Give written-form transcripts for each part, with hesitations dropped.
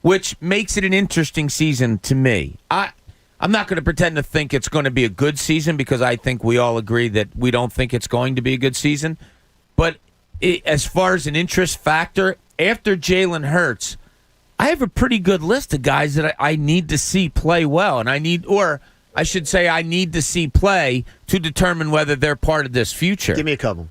which makes it an interesting season to me. I'm not going to pretend to think it's going to be a good season because I think we all agree that we don't think it's going to be a good season. But as far as an interest factor, after Jalen Hurts, I have a pretty good list of guys that I need to see play well, and I need to see play to determine whether they're part of this future. Give me a couple.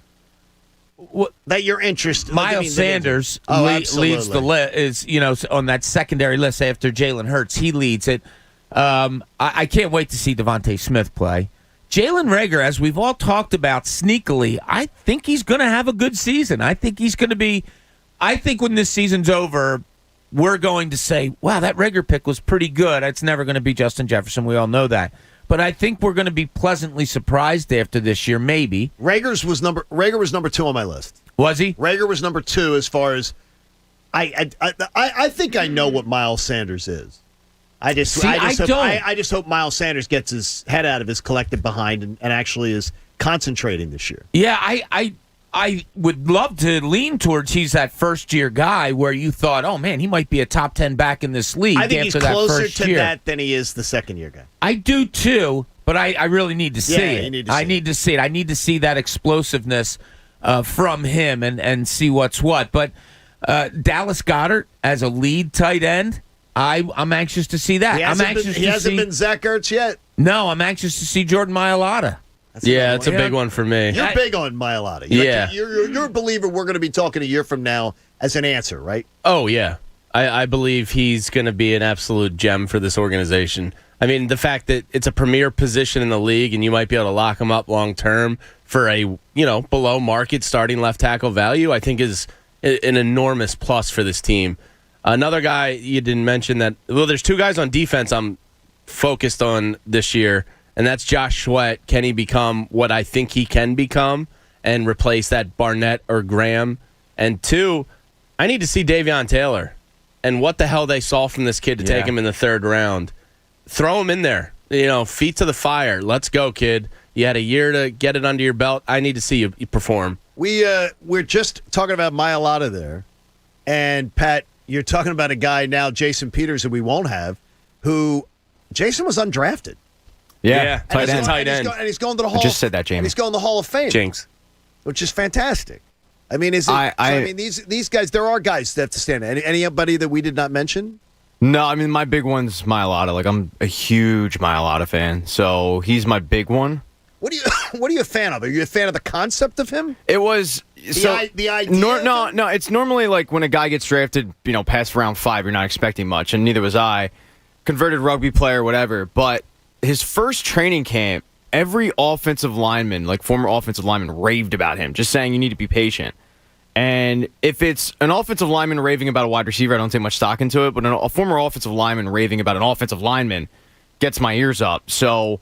That you're interested. Miles Sanders leads the list. Is on that secondary list after Jalen Hurts, he leads it. I can't wait to see Devontae Smith play. Jalen Reagor, as we've all talked about sneakily, I think he's going to have a good season. I think he's going to be. I think when this season's over, we're going to say, wow, that Reagor pick was pretty good. It's never going to be Justin Jefferson. We all know that. But I think we're going to be pleasantly surprised after this year, maybe. Reagor was number 2 on my list. Was he? Reagor was number 2 as far as I think I know what Miles Sanders is. I just hope Miles Sanders gets his head out of his collective behind and actually is concentrating this year. Yeah, I would love to lean towards he's that first-year guy where you thought, oh, man, he might be a top 10 back in this league. I think after he's closer that to that than he is the second-year guy. I do, too, but I really need to see it. You need to see I need to see it. I need to see that explosiveness from him and see what's what. But Dallas Goedert as a lead tight end, I'm anxious to see that. He hasn't been Zach Ertz yet. No, I'm anxious to see Jordan Mailata. It's a big one for me. You're big on Mailata. You're a believer we're going to be talking a year from now as an answer, right? Oh, yeah. I believe he's going to be an absolute gem for this organization. I mean, the fact that it's a premier position in the league and you might be able to lock him up long term for a below market starting left tackle value, I think is an enormous plus for this team. Another guy you didn't mention there's 2 guys on defense I'm focused on this year, and that's Josh Sweat. Can he become what I think he can become and replace that Barnett or Graham? And 2, I need to see Davion Taylor and what the hell they saw from this kid to take him in the 3rd round. Throw him in there. Feet to the fire. Let's go, kid. You had a year to get it under your belt. I need to see you perform. We're just talking about Mailata there. And, Pat, you're talking about a guy now, Jason Peters, who we won't have, who Jason was undrafted. Yeah, tight end. And he's going to the Hall. I just said that, Jamie. And he's going to the Hall of Fame. Jinx. Which is fantastic. I mean, these guys, there are guys that have to stand. Anybody that we did not mention? No, I mean, my big one's Mailata. Like, I'm a huge Mailata fan, so he's my big one. What are you a fan of? Are you a fan of the concept of him? It was the idea. No. It's normally like when a guy gets drafted, past round 5, you're not expecting much, and neither was I. Converted rugby player, whatever. But his first training camp, every offensive lineman, like former offensive lineman, raved about him, just saying you need to be patient. And if it's an offensive lineman raving about a wide receiver, I don't take much stock into it. But a former offensive lineman raving about an offensive lineman gets my ears up. So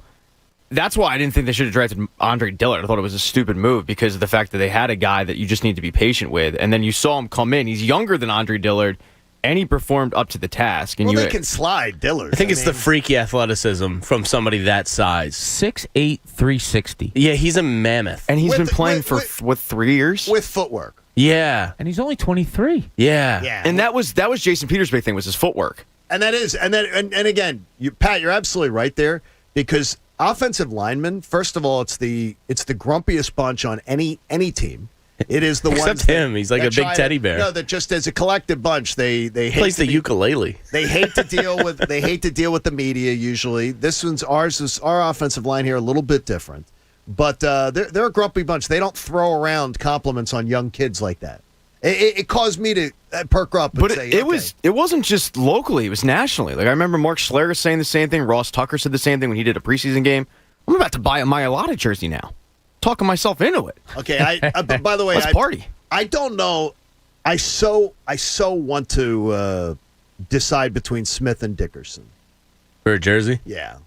that's why I didn't think they should have drafted Andre Dillard. I thought it was a stupid move because of the fact that they had a guy that you just need to be patient with. And then you saw him come in. He's younger than Andre Dillard, and he performed up to the task. And they can slide Dillard. I think it's the freaky athleticism from somebody that size. 6'8", 360. Yeah, he's a mammoth. And he's been playing for 3 years? With footwork. Yeah. And he's only 23. Yeah. And that was Jason Peters' big thing, was his footwork. And that is, and again, Pat, you're absolutely right there, because offensive linemen, first of all, it's the grumpiest bunch on any team. It is the except ones him. He's like a big teddy bear. No, that just as a collective bunch, they hate plays the ukulele. They hate to deal with the media usually. Our offensive line here a little bit different, but they're a grumpy bunch. They don't throw around compliments on young kids like that. It caused me to perk up. And say, it wasn't just locally; it was nationally. Like I remember Mark Schlereth saying the same thing. Ross Tucker said the same thing when he did a preseason game. I'm about to buy a Mailata jersey now. Talking myself into it. Okay, by the way, let's party. I don't know. I so want to decide between Smith and Dickerson for a jersey. Yeah.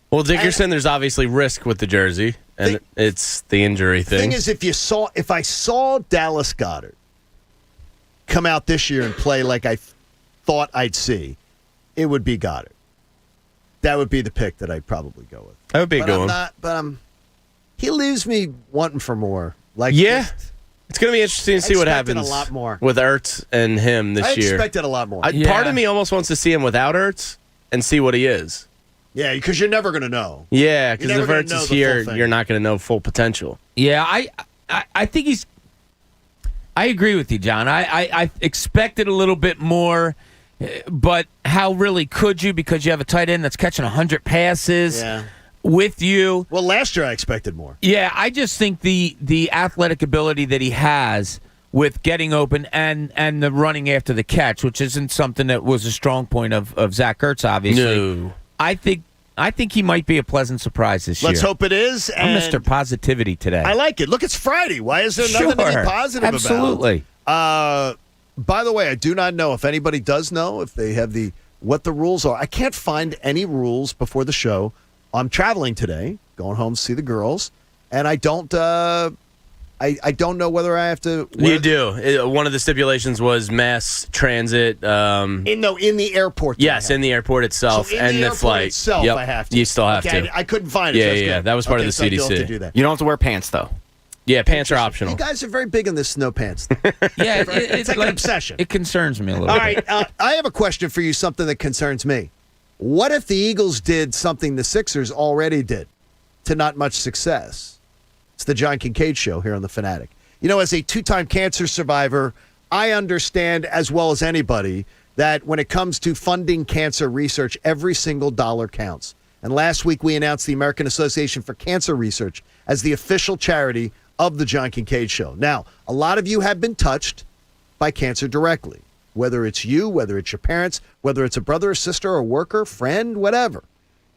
Well, Dickerson, there's obviously risk with the jersey, and it's the injury thing. The thing is, if I saw Dallas Goedert come out this year and play like I thought I'd see, it would be Goedert. That would be the pick that I'd probably go with. That would be a good one. He leaves me wanting for more. Like, yeah. It's going to be interesting to see what expected happens a lot more. with Ertz and him this I year. expected a lot more. Part of me almost wants to see him without Ertz and see what he is. Yeah, because you're never going to know. Yeah, because if never Ertz gonna know is the here, full thing. you're not going to know full potential. Yeah, I think he's. I agree with you, John. I expected a little bit more, but how really could you? Because you have a tight end that's catching 100 passes with you. Well, last year I expected more. Yeah, I just think the athletic ability that he has with getting open and the running after the catch, which isn't something that was a strong point of Zach Ertz, obviously. No. I think he might be a pleasant surprise this year. Let's hope it is. I'm Mr. Positivity today. I like it. Look, it's Friday. Why is there nothing to be positive Absolutely. about? By the way, I do not know if anybody does know if they have what the rules are. I can't find any rules before the show. I'm traveling today, going home to see the girls, and I don't. I don't know whether I have to. You do. One of the stipulations was mass transit. In the airport. Yes, in the airport itself so in and the the airport flight. itself, Yep. I have to. You still have to. I couldn't find it. Yeah, so that's yeah, good. that was part of the so I do have CDC. to do that. You don't have to wear pants, though. Yeah, pants are optional. You guys are very big on this snow pants. Yeah, it's like an obsession. It concerns me a little All bit. right, I have a question for you, something that concerns me. What if the Eagles did something the Sixers already did to not much success? It's the John Kincade Show here on The Fanatic. You know, as a two-time cancer survivor, I understand as well as anybody that when it comes to funding cancer research, every single dollar counts. And last week we announced the American Association for Cancer Research as the official charity of the John Kincade Show. Now, a lot of you have been touched by cancer directly, whether it's you, whether it's your parents, whether it's a brother or sister or worker, friend, whatever.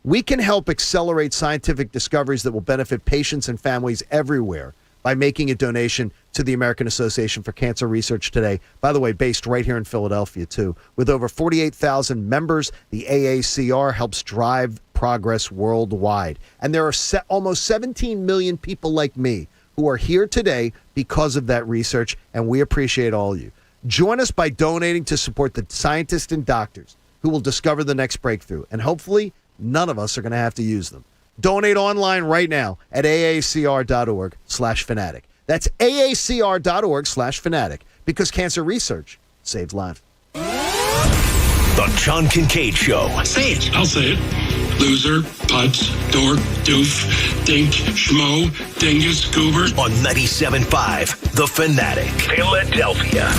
We can help accelerate scientific discoveries that will benefit patients and families everywhere by making a donation to the American Association for Cancer Research today. By the way, based right here in Philadelphia, too. With over 48,000 members, the AACR helps drive progress worldwide. And there are almost 17 million people like me who are here today because of that research, and we appreciate all of you. Join us by donating to support the scientists and doctors who will discover the next breakthrough, and hopefully none of us are going to have to use them. Donate online right now at aacr.org/fanatic. That's aacr.org/fanatic, because cancer research saves lives. The John Kincade Show. Say it. I'll say it. Loser, putz, dork, doof, dink, schmo, dingus, goober. On 97.5 The Fanatic. Philadelphia.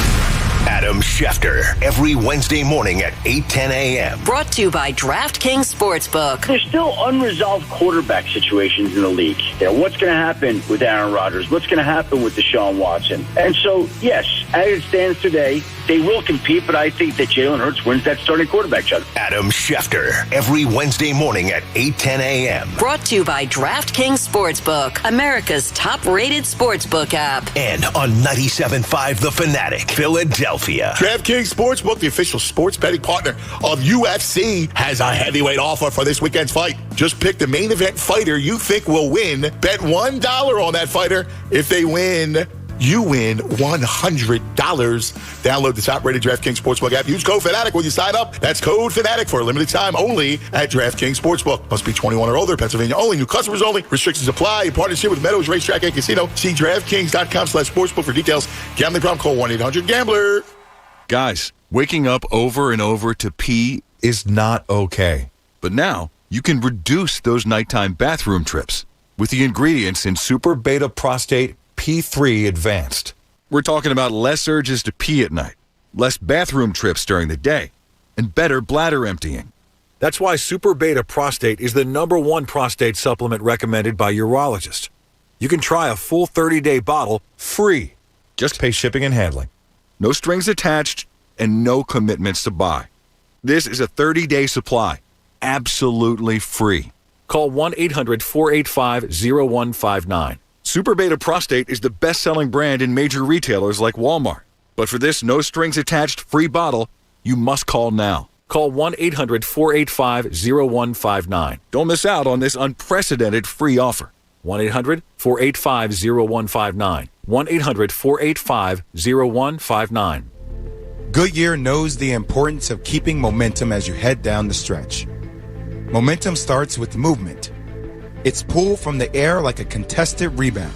Adam Schefter, every Wednesday morning at 8:10 a.m. Brought to you by DraftKings Sportsbook. There's still unresolved quarterback situations in the league. What's going to happen with Aaron Rodgers? What's going to happen with Deshaun Watson? And so, yes, as it stands today, they will compete, but I think that Jalen Hurts wins that starting quarterback job. Adam Schefter, every Wednesday morning at 8:10 a.m. Brought to you by DraftKings Sportsbook, America's top-rated sportsbook app. And on 97.5 The Fanatic, Philadelphia. DraftKings Sportsbook, the official sports betting partner of UFC, has a heavyweight offer for this weekend's fight. Just pick the main event fighter you think will win. Bet $1 on that fighter. If they win, you win $100. Download the top-rated DraftKings Sportsbook app. Use code FANATIC when you sign up. That's code FANATIC for a limited time only at DraftKings Sportsbook. Must be 21 or older. Pennsylvania only. New customers only. Restrictions apply. In partnership with Meadows Racetrack and Casino. See DraftKings.com/sportsbook for details. Gambling problem? Call 1-800-GAMBLER. Guys, waking up over and over to pee is not okay. But now, you can reduce those nighttime bathroom trips with the ingredients in Super Beta Prostate P3 Advanced. We're talking about less urges to pee at night, less bathroom trips during the day, and better bladder emptying. That's why Super Beta Prostate is the #1 prostate supplement recommended by urologists. You can try a full 30-day bottle free. Just pay shipping and handling. No strings attached and no commitments to buy. This is a 30-day supply, absolutely free. Call 1-800-485-0159. Super Beta Prostate is the best-selling brand in major retailers like Walmart. But for this no-strings-attached free bottle, you must call now. Call 1-800-485-0159. Don't miss out on this unprecedented free offer. 1-800-485-0159. 1-800-485-0159. Goodyear knows the importance of keeping momentum as you head down the stretch. Momentum starts with movement. It's pulled from the air like a contested rebound.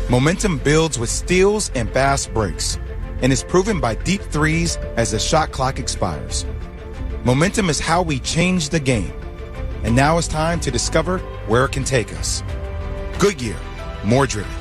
Momentum builds with steals and fast breaks, and is proven by deep threes as the shot clock expires. Momentum is how we change the game. And now it's time to discover where it can take us. Goodyear, more driven.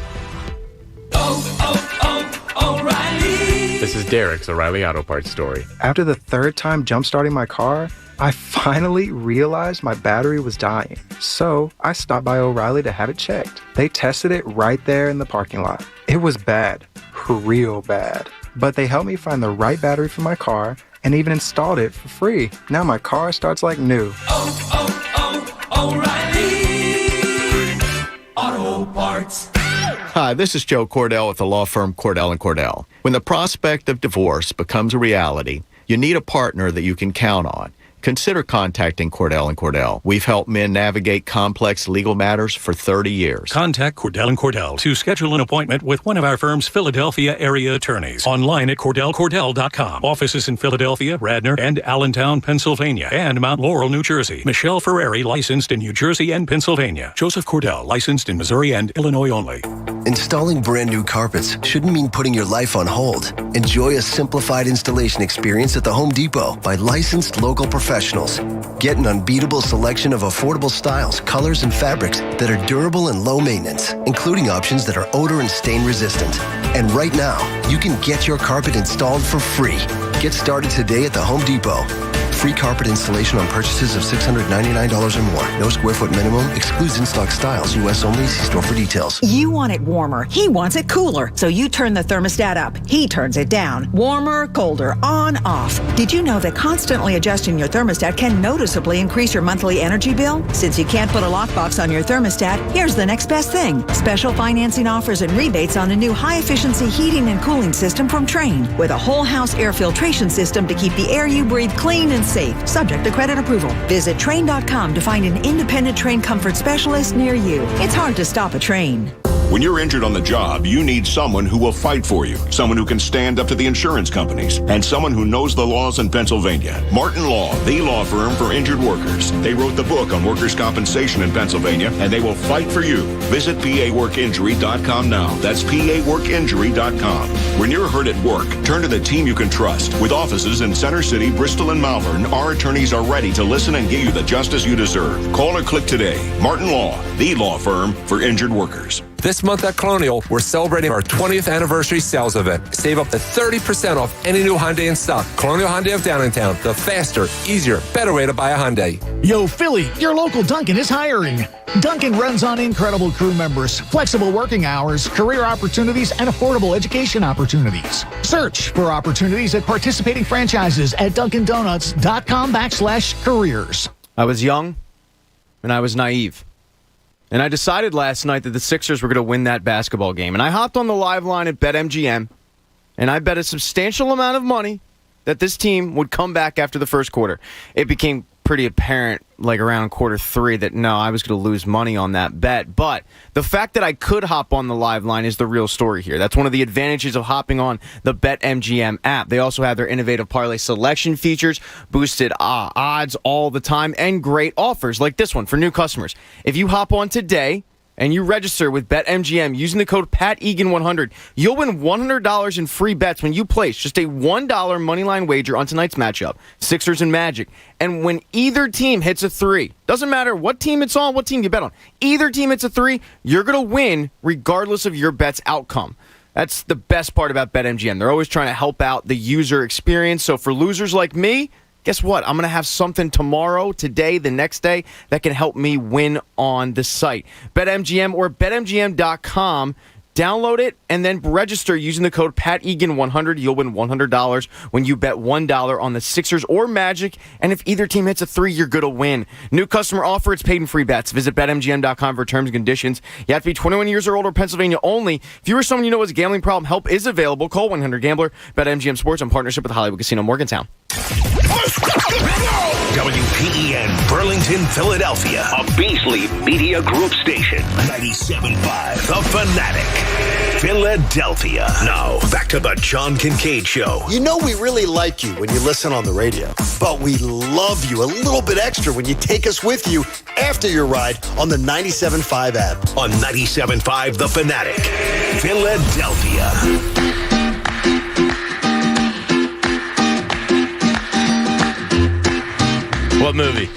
O'Reilly. This is Derek's O'Reilly Auto Parts story. After the third time jump-starting my car, I finally realized my battery was dying. So I stopped by O'Reilly to have it checked. They tested it right there in the parking lot. It was bad, real bad. But they helped me find the right battery for my car and even installed it for free. Now my car starts like new. O'Reilly Auto Parts. Hi, this is Joe Cordell with the law firm Cordell & Cordell. When the prospect of divorce becomes a reality, you need a partner that you can count on. Consider contacting Cordell & Cordell. We've helped men navigate complex legal matters for 30 years. Contact Cordell & Cordell to schedule an appointment with one of our firm's Philadelphia area attorneys. Online at CordellCordell.com. Offices in Philadelphia, Radnor, and Allentown, Pennsylvania, and Mount Laurel, New Jersey. Michelle Ferreri, licensed in New Jersey and Pennsylvania. Joseph Cordell, licensed in Missouri and Illinois only. Installing brand new carpets shouldn't mean putting your life on hold. Enjoy a simplified installation experience at the Home Depot by licensed local professionals. Get an unbeatable selection of affordable styles, colors, and fabrics that are durable and low maintenance, including options that are odor and stain resistant. And right now, you can get your carpet installed for free. Get started today at the Home Depot. Free carpet installation on purchases of $699 or more. No square foot minimum. Excludes in-stock styles. U.S. only. See store for details. You want it warmer. He wants it cooler. So you turn the thermostat up. He turns it down. Warmer, colder, on, off. Did you know that constantly adjusting your thermostat can noticeably increase your monthly energy bill? Since you can't put a lockbox on your thermostat, here's the next best thing. Special financing offers and rebates on a new high-efficiency heating and cooling system from Trane, with a whole house air filtration system to keep the air you breathe clean and safe, subject to credit approval. Visit Trane.com to find an independent Trane comfort specialist near you. It's hard to stop a Trane. When you're injured on the job, you need someone who will fight for you, someone who can stand up to the insurance companies, and someone who knows the laws in Pennsylvania. Martin Law, the law firm for injured workers. They wrote the book on workers' compensation in Pennsylvania, and they will fight for you. Visit PAWorkinjury.com now. That's PAWorkinjury.com. When you're hurt at work, turn to the team you can trust. With offices in Center City, Bristol, and Malvern, our attorneys are ready to listen and give you the justice you deserve. Call or click today. Martin Law, the law firm for injured workers. This month at Colonial, we're celebrating our 20th anniversary sales event. Save up to 30% off any new Hyundai in stock. Colonial Hyundai of Downingtown, the faster, easier, better way to buy a Hyundai. Yo, Philly, your local Dunkin' is hiring. Dunkin' runs on incredible crew members, flexible working hours, career opportunities, and affordable education opportunities. Search for opportunities at participating franchises at DunkinDonuts.com/careers. I was young, and I was naive. And I decided last night that the Sixers were going to win that basketball game. And I hopped on the live line at BetMGM, and I bet a substantial amount of money that this team would come back after the first quarter. It became pretty apparent, like around quarter three, that no, I was going to lose money on that bet. But the fact that I could hop on the live line is the real story here. That's one of the advantages of hopping on the BetMGM app. They also have their innovative parlay selection features, boosted odds all the time, and great offers like this one for new customers. If you hop on today and you register with BetMGM using the code PATEGAN100, you'll win $100 in free bets when you place just a $1 moneyline wager on tonight's matchup, Sixers and Magic. And when either team hits a three, doesn't matter what team it's on, what team you bet on, either team hits a three, you're going to win regardless of your bet's outcome. That's the best part about BetMGM. They're always trying to help out the user experience. So for losers like me, guess what? I'm going to have something tomorrow, today, the next day that can help me win on the site. BetMGM or BetMGM.com. Download it and then register using the code PATEGAN100. You'll win $100 when you bet $1 on the Sixers or Magic. And if either team hits a three, you're going to win. New customer offer. It's paid in free bets. Visit BetMGM.com for terms and conditions. You have to be 21 years or older, Pennsylvania only. If you or someone you know has a gambling problem, help is available. Call 1-800-GAMBLER. BetMGM Sports in partnership with Hollywood Casino Morgantown. WP WTEN Burlington, Philadelphia, a Beasley Media Group station. 97.5 The Fanatic, Philadelphia. Now, back to the John Kincade Show. You know we really like you when you listen on the radio, but we love you a little bit extra when you take us with you after your ride on the 97.5 app. On 97.5 The Fanatic, Philadelphia. What movie?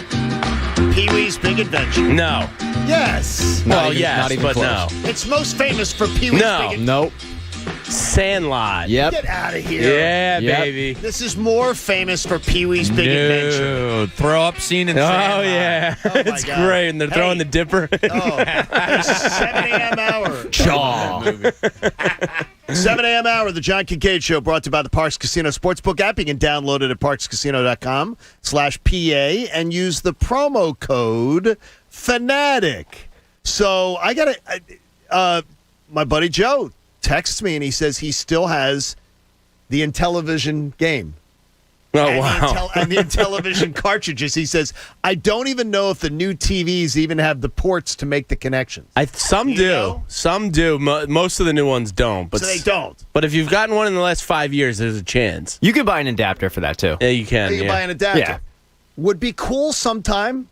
Pee-wee's Big Adventure. No. Yes. Yes, but no. It's most famous for Pee-wee's No. Big Nope. Sandlot. Yep. Get out of here. Yeah, Yep. baby. This is more famous for Pee-wee's Big Adventure. No. Throw up scene in Oh, Sandlot. yeah. Oh, my It's God. great. And they're throwing the dipper. Oh, 7 a.m. hour. Chaw. 7 a.m. hour, the John Kincade Show, brought to you by the Parks Casino Sportsbook app. You can download it at parkscasino.com/PA and use the promo code FANATIC. So I got my buddy Joe texts me, and he says he still has the Intellivision game. Oh, and wow. and the Intellivision cartridges. He says, I don't even know if the new TVs even have the ports to make the connections. Some do. know? Some do. Most of the new ones don't. But So they don't. But if you've gotten one in the last 5 years, there's a chance. You can buy an adapter for that, too. Yeah, you can. You can buy an adapter. Yeah. Would be cool sometime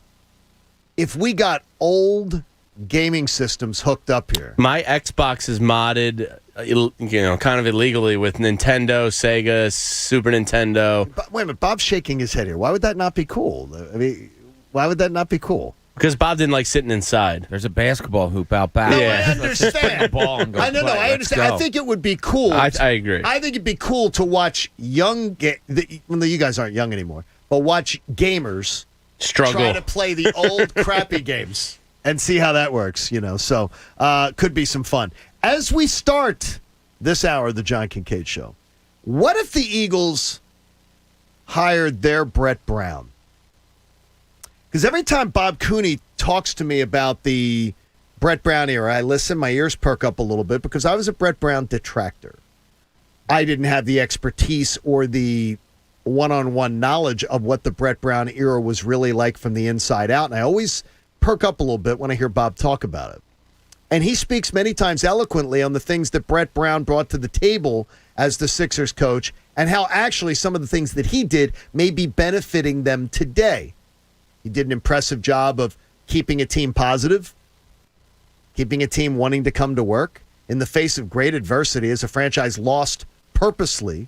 if we got old gaming systems hooked up here. My Xbox is modded, kind of illegally with Nintendo, Sega, Super Nintendo. But wait a minute, Bob's shaking his head here. Why would that not be cool? I mean, why would that not be cool? Because Bob didn't like sitting inside. There's a basketball hoop out back. No, Yeah. I understand. Ball and go I know, play. I understand. Let's I go. think it would be cool. I agree. I think it'd be cool to watch well, you guys aren't young anymore, but watch gamers Struggle. try to play the old crappy games and see how that works, So could be some fun. As we start this hour of the John Kincade Show, what if the Eagles hired their Brett Brown? Because every time Bob Cooney talks to me about the Brett Brown era, I listen, my ears perk up a little bit because I was a Brett Brown detractor. I didn't have the expertise or the one-on-one knowledge of what the Brett Brown era was really like from the inside out, and I always perk up a little bit when I hear Bob talk about it. And he speaks many times eloquently on the things that Brett Brown brought to the table as the Sixers coach and how actually some of the things that he did may be benefiting them today. He did an impressive job of keeping a team positive, keeping a team wanting to come to work in the face of great adversity as a franchise lost purposely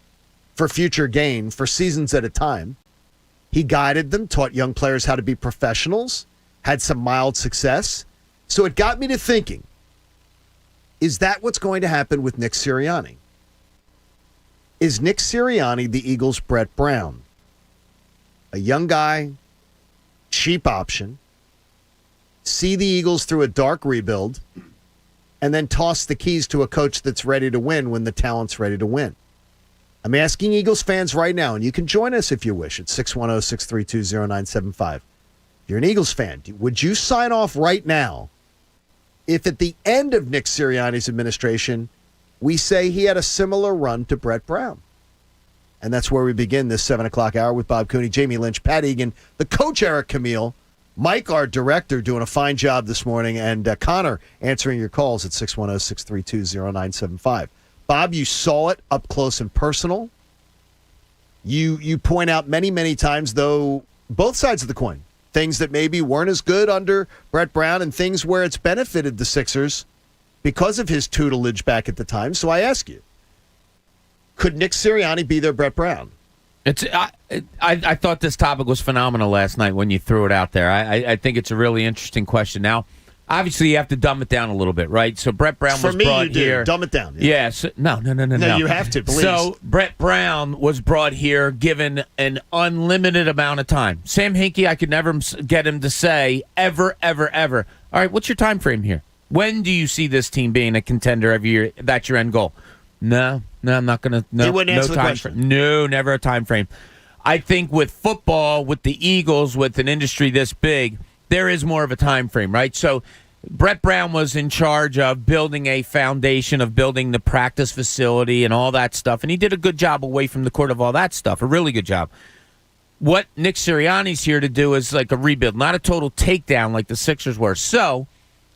for future gain for seasons at a time. He guided them, taught young players how to be professionals, had some mild success. So it got me to thinking, is that what's going to happen with Nick Sirianni? Is Nick Sirianni the Eagles' Brett Brown? A young guy, cheap option, see the Eagles through a dark rebuild, and then toss the keys to a coach that's ready to win when the talent's ready to win. I'm asking Eagles fans right now, and you can join us if you wish at 610-632-0975. If you're an Eagles fan, would you sign off right now if at the end of Nick Sirianni's administration, we say he had a similar run to Brett Brown? And that's where we begin this 7 o'clock hour with Bob Cooney, Jamie Lynch, Pat Egan, the coach Eric Camille, Mike, our director, doing a fine job this morning, and Connor answering your calls at 610-632-0975. Bob, you saw it up close and personal. You point out many, many times, though, both sides of the coin. Things that maybe weren't as good under Brett Brown and things where it's benefited the Sixers because of his tutelage back at the time. So I ask you, could Nick Sirianni be their Brett Brown? I thought this topic was phenomenal last night when you threw it out there. I think it's a really interesting question. Now, obviously, you have to dumb it down a little bit, right? So Brett Brown was brought here. Dumb it down. Yeah. So, no. No, you have to, please. So Brett Brown was brought here given an unlimited amount of time. Sam Hinkie, I could never get him to say ever. All right, what's your time frame here? When do you see this team being a contender every year? That's your end goal. No, I'm not going to. No, he wouldn't answer no the time question. frame. No, never a time frame. I think with football, with the Eagles, with an industry this big, there is more of a time frame, right? So Brett Brown was in charge of building a foundation, of building the practice facility and all that stuff, and he did a good job away from the court of all that stuff, a really good job. what Nick Sirianni's here to do is like a rebuild, not a total takedown like the Sixers were. So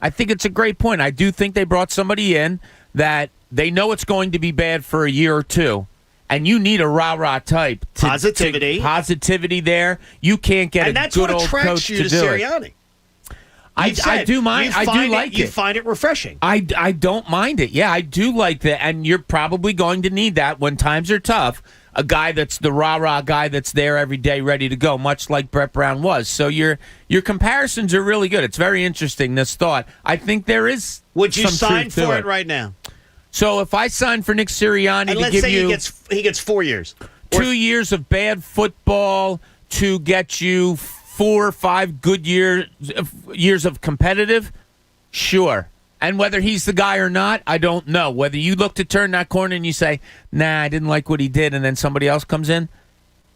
I think it's a great point. I do think they brought somebody in that they know it's going to be bad for a year or two. And you need a rah-rah type. Positivity there. You can't get a good old coach to do Sirianni. it. I do mind. I do like it. You find it refreshing. I don't mind it. Yeah, I do like that. And you're probably going to need that when times are tough. A guy that's the rah-rah guy that's there every day ready to go, much like Brett Brown was. So your comparisons are really good. It's very interesting, this thought. I think there is Would you some sign truth to for it right now? So if I sign for Nick Sirianni And to give you... he gets 4 years. 2 years of bad football to get you 4 or 5 good years of competitive, sure. And whether he's the guy or not, I don't know. Whether you look to turn that corner and you say, nah, I didn't like what he did, and then somebody else comes in,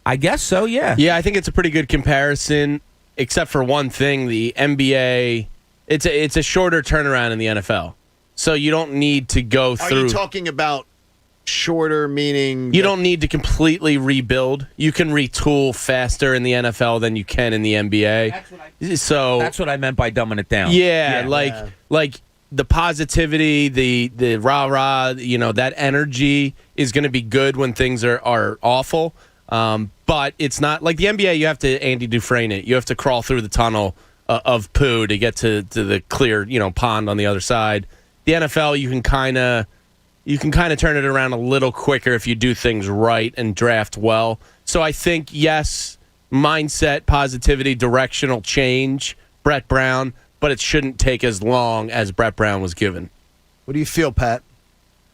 I guess so, yeah. Yeah, I think it's a pretty good comparison, except for one thing. The NBA, it's a shorter turnaround in the NFL. So you don't need to go through... Are you talking about shorter, meaning... You don't need to completely rebuild. You can retool faster in the NFL than you can in the NBA. That's what I meant by dumbing it down. Yeah, like the positivity, the rah-rah, that energy is going to be good when things are awful. But it's not... Like the NBA, you have to Andy Dufresne it. You have to crawl through the tunnel of poo to get to the clear, pond on the other side. The NFL, you can kind of turn it around a little quicker if you do things right and draft well. So I think, yes, mindset, positivity, directional change, Brett Brown, but it shouldn't take as long as Brett Brown was given. What do you feel, Pat?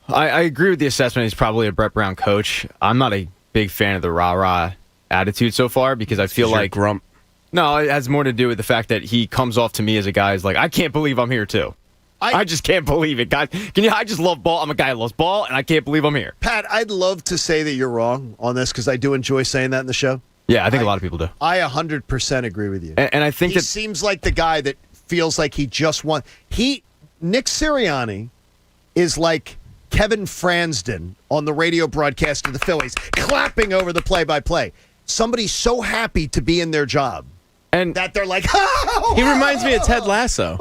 I agree with the assessment. He's probably a Brett Brown coach. I'm not a big fan of the rah-rah attitude so far because I feel like... grump. No, it has more to do with the fact that he comes off to me as a guy who's like, I can't believe I'm here too. I just can't believe it. God, I just love ball. I'm a guy who loves ball, and I can't believe I'm here. Pat, I'd love to say that you're wrong on this because I do enjoy saying that in the show. Yeah, I think a lot of people do. I 100% agree with you. And I think he seems like the guy that feels like he just won. Nick Sirianni is like Kevin Fransden on the radio broadcast of the Phillies, clapping over the play-by-play. Somebody's so happy to be in their job. And that they're like, he reminds me of Ted Lasso.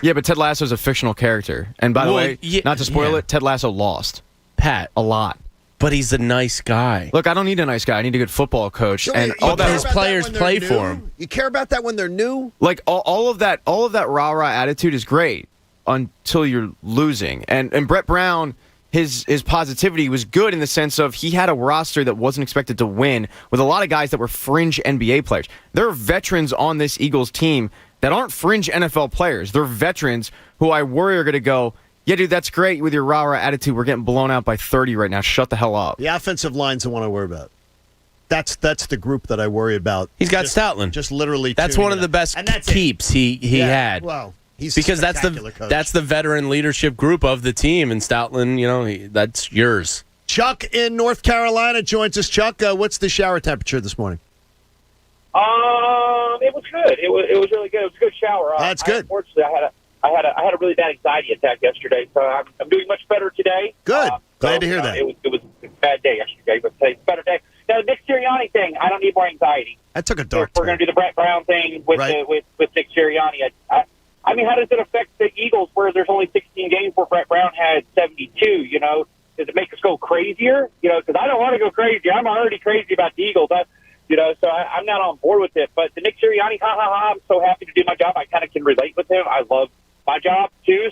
Yeah, but Ted Lasso's a fictional character. And by the way, not to spoil it, Ted Lasso lost. Pat. A lot. But he's a nice guy. Look, I don't need a nice guy. I need a good football coach. So and all that his players play for him. You care about that when they're new? Like all of that rah-rah attitude is great until you're losing. And Brett Brown, his positivity was good in the sense of he had a roster that wasn't expected to win with a lot of guys that were fringe NBA players. There are veterans on this Eagles team that aren't fringe NFL players. They're veterans who I worry are going to go, yeah, dude, that's great with your rah-rah attitude. We're getting blown out by 30 right now. Shut the hell up. The offensive line's the one I worry about. That's the group that I worry about. He's got Stoutland. Just literally. That's one of the best keeps he had. Well, he's because a spectacular coach. That's the veteran leadership group of the team, and Stoutland, that's yours. Chuck in North Carolina joins us. Chuck, what's the shower temperature this morning? It was good. It was really good. It was a good shower. That's good. Unfortunately, I had a really bad anxiety attack yesterday, so I'm doing much better today. Good. Glad to hear that. It was a bad day yesterday, but today's a better day. Now, the Nick Sirianni thing, I don't need more anxiety. That took a dark turn. We're going to do the Brett Brown thing with Nick Sirianni. I mean, how does it affect the Eagles where there's only 16 games where Brett Brown had 72? Does it make us go crazier? Because I don't want to go crazy. I'm already crazy about the Eagles. So I'm not on board with it. But the Nick Sirianni, I'm so happy to do my job. I kind of can relate with him. I love my job too.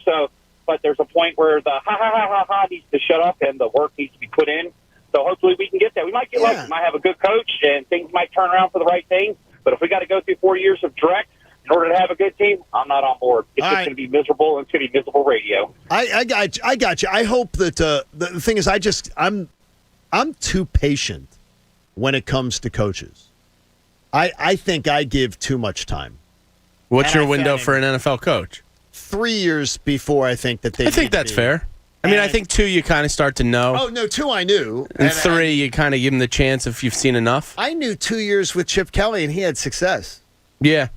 But there's a point where the needs to shut up and the work needs to be put in. So hopefully we can get that. We might get lucky. We might have a good coach and things might turn around for the right thing. But if we got to go through 4 years of direct in order to have a good team, I'm not on board. It's just going to be miserable, and it's going to be miserable radio. I got you. I hope that the thing is, I'm too patient when it comes to coaches. I think I give too much time. What's your window for an NFL coach? 3 years before I think that they. I think that's fair. I mean, I think 2 you kind of start to know. Oh no, 2 I knew, and 3 you kind of give them the chance if you've seen enough. I knew 2 years with Chip Kelly, and he had success. Yeah,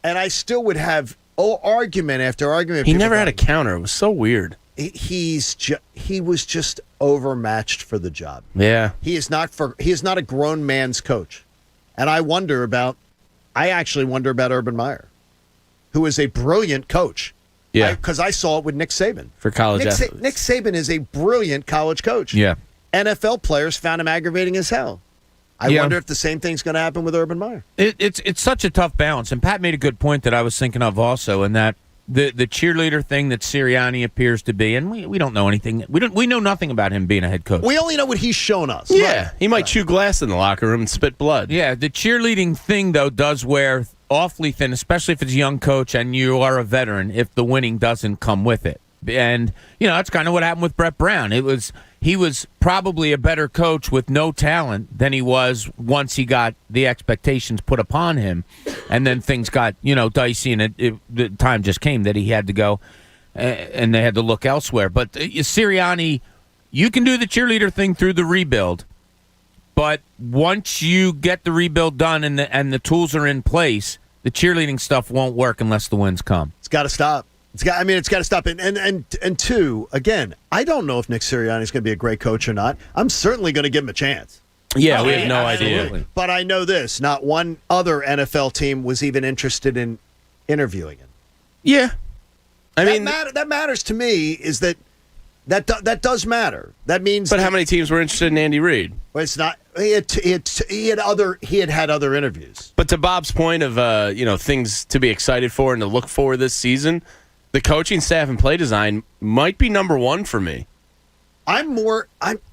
and I still would have argument after argument. He never had a counter. It was so weird. He was just overmatched for the job. Yeah, he is not a grown man's coach. And I actually wonder about Urban Meyer, who is a brilliant coach. Yeah. Because I saw it with Nick Saban. For college athletes. Nick Saban is a brilliant college coach. Yeah. NFL players found him aggravating as hell. I wonder if the same thing's going to happen with Urban Meyer. It's such a tough balance. And Pat made a good point that I was thinking of also, in that the cheerleader thing that Sirianni appears to be, and we don't know anything. We know nothing about him being a head coach. We only know what he's shown us. Yeah, he might chew glass in the locker room and spit blood. Yeah, the cheerleading thing, though, does wear awfully thin, especially if it's a young coach and you are a veteran, if the winning doesn't come with it. And, that's kind of what happened with Brett Brown. He was probably a better coach with no talent than he was once he got the expectations put upon him. And then things got, dicey, and the time just came that he had to go, and they had to look elsewhere. But Sirianni, you can do the cheerleader thing through the rebuild, but once you get the rebuild done and the tools are in place, the cheerleading stuff won't work unless the wins come. It's got to stop. It's got to stop. And two, again, I don't know if Nick Sirianni is going to be a great coach or not. I'm certainly going to give him a chance. Yeah, we have no idea. But I know this: not one other NFL team was even interested in interviewing him. Yeah, that matters to me. Is that does matter? That means. But how many teams were interested in Andy Reid? Well, it's not. He had other interviews. But to Bob's point of things to be excited for and to look for this season, the coaching staff and play design might be number one for me. I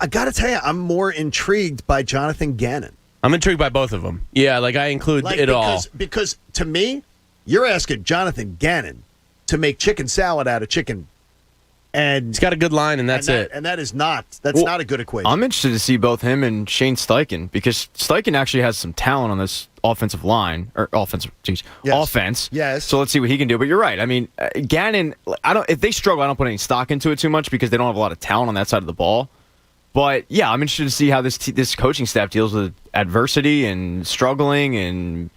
got to tell you, I'm more intrigued by Jonathan Gannon. I'm intrigued by both of them. Yeah, I include it all. Because to me, you're asking Jonathan Gannon to make chicken salad out of chicken. And he's got a good line, and that's it. And that's not a good equation. I'm interested to see both him and Shane Steichen, because Steichen actually has some talent on this offensive line, or offense. Yes. So let's see what he can do. But you're right. I mean, Gannon, if they struggle, I don't put any stock into it too much because they don't have a lot of talent on that side of the ball. But yeah, I'm interested to see how this coaching staff deals with adversity and struggling and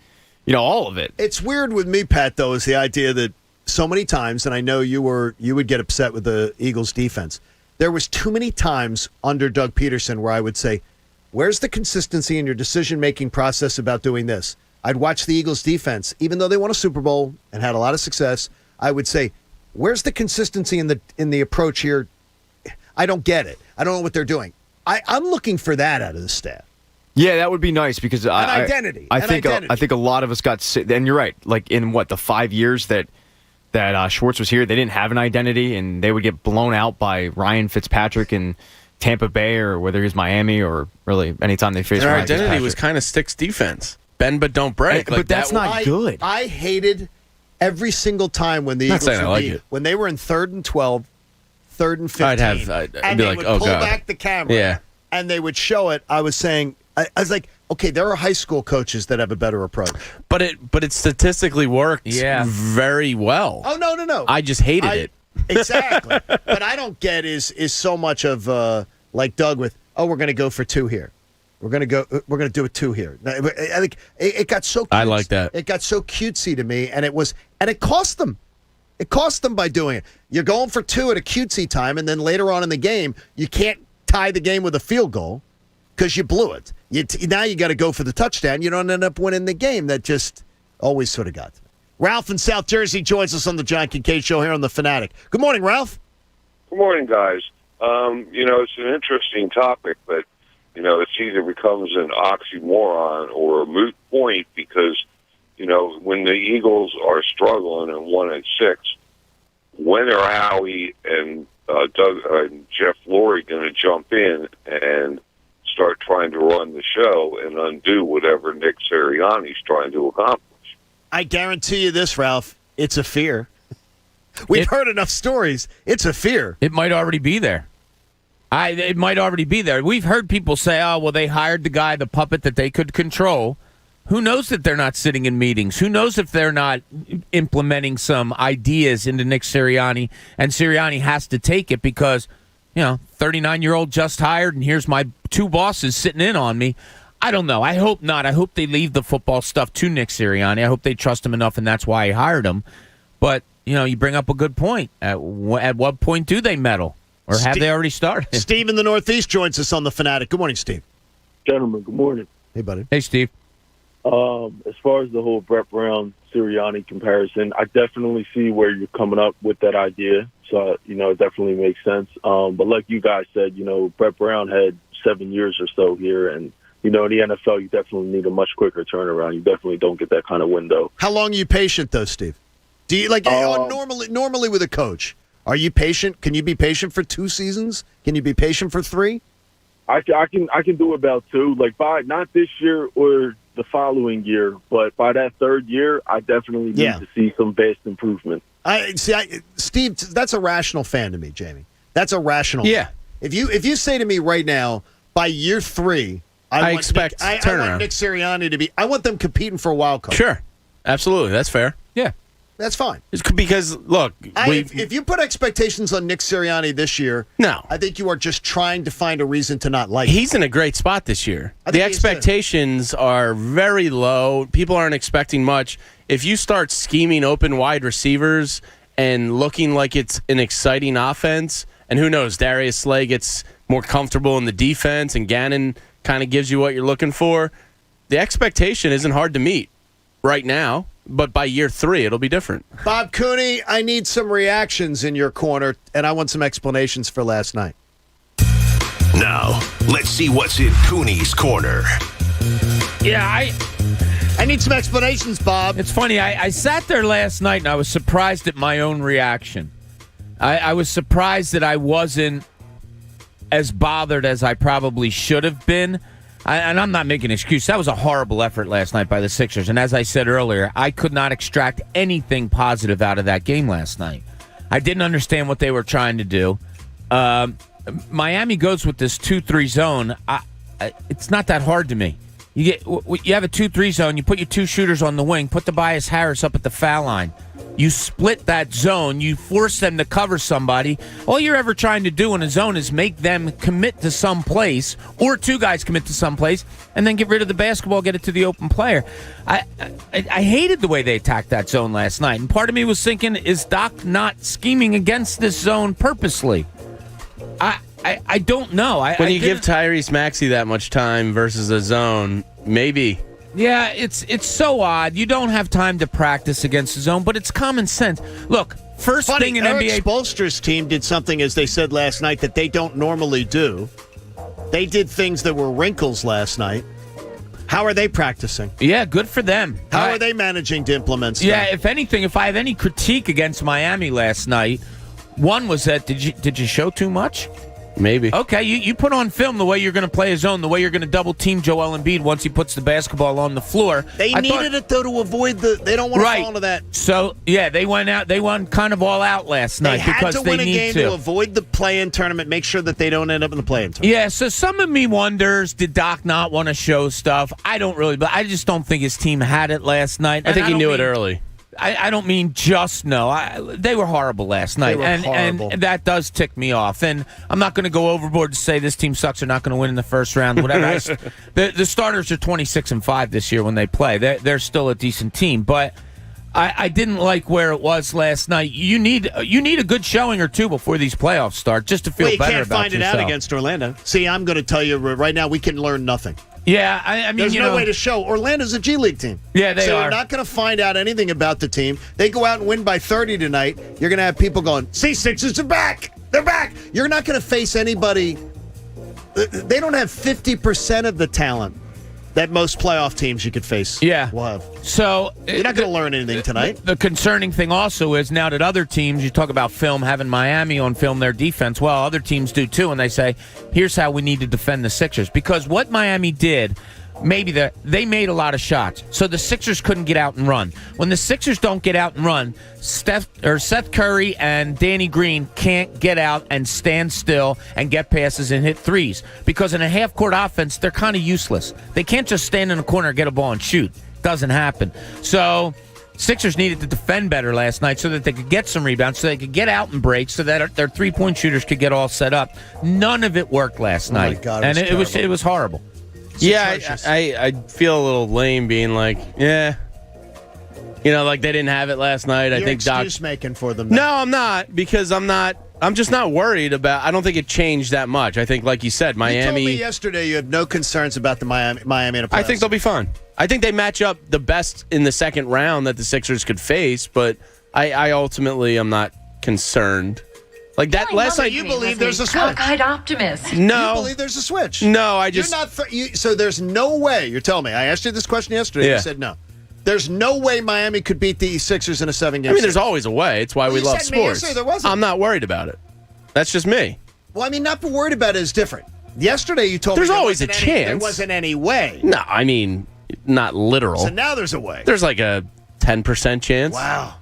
all of it. It's weird with me, Pat, though, is the idea that so many times, and I know you would get upset with the Eagles defense. There was too many times under Doug Peterson where I would say, where's the consistency in your decision-making process about doing this? I'd watch the Eagles defense, even though they won a Super Bowl and had a lot of success. I would say, where's the consistency in the approach here? I don't get it. I don't know what they're doing. I'm looking for that out of the staff. Yeah, that would be nice because identity. I think a lot of us got, and you're right. Like in the 5 years that Schwartz was here, they didn't have an identity, and they would get blown out by Ryan Fitzpatrick in Tampa Bay, or whether he was Miami, or really anytime they faced Ryan Ryan identity Fitzpatrick. was kind of Sticks defense. Bend but don't break. But that's not good. I hated every single time when the Eagles when they were in 3rd and 12, 3rd and 15. I'd be like, would oh, pull God. back the camera. Yeah. And they would show it. I was saying, I was like, okay, there are high school coaches that have a better approach. But it statistically worked very well. Oh, no. I just hated it. Exactly. But I don't get is so much of like Doug with, we're going to go for 2 here. We're going to do a 2 here. I think it got so cute. I like that. It got so cutesy to me, and it cost them. It cost them by doing it. You're going for 2 at a cutesy time, and then later on in the game, you can't tie the game with a field goal because you blew it. Now you got to go for the touchdown. You don't end up winning the game. That just always sort of got to me. Ralph in South Jersey joins us on the John Kincade Show here on The Fanatic. Good morning, Ralph. Good morning, guys. It's an interesting topic, but, it either becomes an oxymoron or a moot point because, when the Eagles are struggling and 1-6, when are Howie and Doug and Jeff Lurie going to jump in and start trying to run the show and undo whatever Nick Sirianni's trying to accomplish? I guarantee you this, Ralph. It's a fear. We've heard enough stories. It's a fear. It might already be there. It might already be there. We've heard people say, they hired the guy, the puppet that they could control. Who knows that they're not sitting in meetings? Who knows if they're not implementing some ideas into Nick Sirianni, and Sirianni has to take it because, 39-year-old just hired, and here's my 2 bosses sitting in on me. I don't know. I hope not. I hope they leave the football stuff to Nick Sirianni. I hope they trust him enough, and that's why he hired him. But, you bring up a good point. At what point do they meddle? Or have they already started? Steve in the Northeast joins us on The Fanatic. Good morning, Steve. Gentlemen, good morning. Hey, buddy. Hey, Steve. As far as the whole Brett Brown-Sirianni comparison, I definitely see where you're coming up with that idea. So, it definitely makes sense. But like you guys said, Brett Brown had 7 years or so here. And, in the NFL, you definitely need a much quicker turnaround. You definitely don't get that kind of window. How long are you patient, though, Steve? Do you normally with a coach? Are you patient? Can you be patient for 2 seasons? Can you be patient for 3? I can do about 2. Like by not this year or the following year, but by that 3rd year, I definitely need to see some vast improvement. Steve, that's a rational fan to me, Jamie. That's a rational. Yeah. Fan. If you say to me right now, by year 3, I expect turnaround. I want Nick Sirianni to be. I want them competing for a wild card. Sure, absolutely, that's fair. Yeah. That's fine. It's because, look, if you put expectations on Nick Sirianni this year, no, I think you are just trying to find a reason to not like him. He's in a great spot this year. The expectations are very low. People aren't expecting much. If you start scheming open wide receivers and looking like it's an exciting offense, and who knows, Darius Slay gets more comfortable in the defense and Gannon kind of gives you what you're looking for, the expectation isn't hard to meet right now. But by year 3, it'll be different. Bob Cooney, I need some reactions in your corner, and I want some explanations for last night. Now, let's see what's in Cooney's corner. Yeah, I need some explanations, Bob. It's funny. I sat there last night, and I was surprised at my own reaction. I was surprised that I wasn't as bothered as I probably should have been. And I'm not making an excuse. That was a horrible effort last night by the Sixers. And as I said earlier, I could not extract anything positive out of that game last night. I didn't understand what they were trying to do. Miami goes with this 2-3 zone. It's not that hard to me. You have a 2-3 zone. You put your 2 shooters on the wing. Put Tobias Harris up at the foul line. You split that zone. You force them to cover somebody. All you're ever trying to do in a zone is make them commit to some place, or 2 guys commit to some place, and then get rid of the basketball, get it to the open player. I hated the way they attacked that zone last night. And part of me was thinking, is Doc not scheming against this zone purposely? I don't know. When you give Tyrese Maxey that much time versus a zone, maybe. Yeah, it's so odd. You don't have time to practice against the zone, but it's common sense. Look, first thing in Eric NBA... Spoelstra's team did something, as they said last night, that they don't normally do. They did things that were wrinkles last night. How are they practicing? Yeah, good for them. How are they managing to implement stuff? Yeah, if anything, if I have any critique against Miami last night, one was that, did you show too much? Maybe. Okay, you put on film the way you're going to play a zone, the way you're going to double team Joel Embiid once he puts the basketball on the floor. They needed it, though, to avoid they don't want to fall into that. So, yeah, they went kind of all out last night because they need to. They had to win a game to avoid the play-in tournament, make sure that they don't end up in the play-in tournament. Yeah, so some of me wonders, did Doc not want to show stuff? I don't really, but I just don't think his team had it last night. I think he knew it early. I don't mean just no. They were horrible last night, and that does tick me off. And I'm not going to go overboard to say this team sucks or not going to win in the first round. Whatever. The starters are 26-5 this year when they play. They're still a decent team, but I didn't like where it was last night. You need a good showing or 2 before these playoffs start just to feel better about yourself. You can't find it out against Orlando. See, I'm going to tell you right now, we can learn nothing. Yeah, I mean, there's no way to show. Orlando's a G League team. Yeah, they are. So you're not going to find out anything about the team. They go out and win by 30 tonight. You're going to have people going, see, Sixers are back. They're back. You're not going to face anybody. They don't have 50% of the talent that most playoff teams you could face will have. So you're not going to learn anything tonight. The concerning thing also is now that other teams, you talk about film, having Miami on film their defense, well, other teams do too, and they say, here's how we need to defend the Sixers. Because what Miami did, they made a lot of shots, so the Sixers couldn't get out and run. When the Sixers don't get out and run, Seth Curry and Danny Green can't get out and stand still and get passes and hit threes. Because in a half-court offense, they're kind of useless. They can't just stand in a corner, get a ball, and shoot. Doesn't happen. So Sixers needed to defend better last night so that they could get some rebounds, so they could get out and break, so that their three-point shooters could get all set up. None of it worked last night. My God, and it was horrible. Yeah, I feel a little lame being like, like they didn't have it last night. You're I think Doc excuse making for them. No, I'm not, because I'm not I'm just not worried about. I don't think it changed that much. I think, like you said, Miami. You told me yesterday you have no concerns about the Miami in a playoff. I think they'll be fine. I think they match up the best in the second round that the Sixers could face, but I ultimately am not concerned. Like that last night, you believe there's a switch. Cockeyed optimist. No, you believe there's a switch. No, I just. You're not. So there's no way. You're telling me. I asked you this question yesterday. Yeah. You said no. There's no way Miami could beat the Sixers in a 7-game. I mean, there's always a way. It's why we love sports. There wasn't. I'm not worried about it. That's just me. Well, I mean, not worried about it is different. Yesterday, you told me there's always a chance. There wasn't any way. No, I mean, not literal. So now there's a way. There's like a 10% chance. Wow.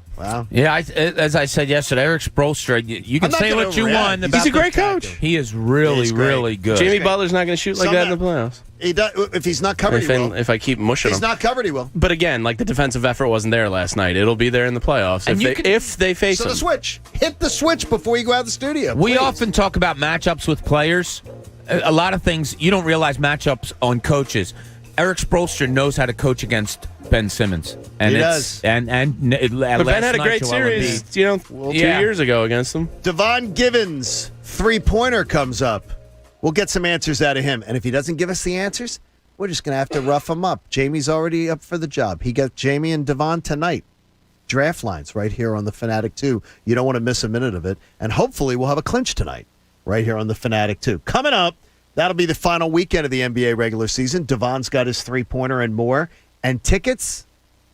Yeah, as I said yesterday, Eric Spoelstra, you can say what you want about He's a great coach. He is really good. Jamie Butler's not going to shoot like that in the playoffs. He does, if he's not covered, he will. If I keep mushing him. If he's not covered, he will. But again, like the defensive effort wasn't there last night. It'll be there in the playoffs if they face So him. the switch. Hit the switch before you go out of the studio. We please. often talk about matchups with players. A lot of things, you don't realize matchups on coaches. Eric Spoelstra knows how to coach against Ben Simmons. And he does. But Ben had a great series, 2 years ago against him. Devon Givens' three-pointer comes up. We'll get some answers out of him. And if he doesn't give us the answers, we're just going to have to rough him up. Jamie's already up for the job. He got Jamie and Devon tonight. Draft lines right here on The Fanatic 2. You don't want to miss a minute of it. And hopefully we'll have a clinch tonight right here on The Fanatic 2. Coming up, that'll be the final weekend of the NBA regular season. Devon's got his three-pointer and more. And tickets,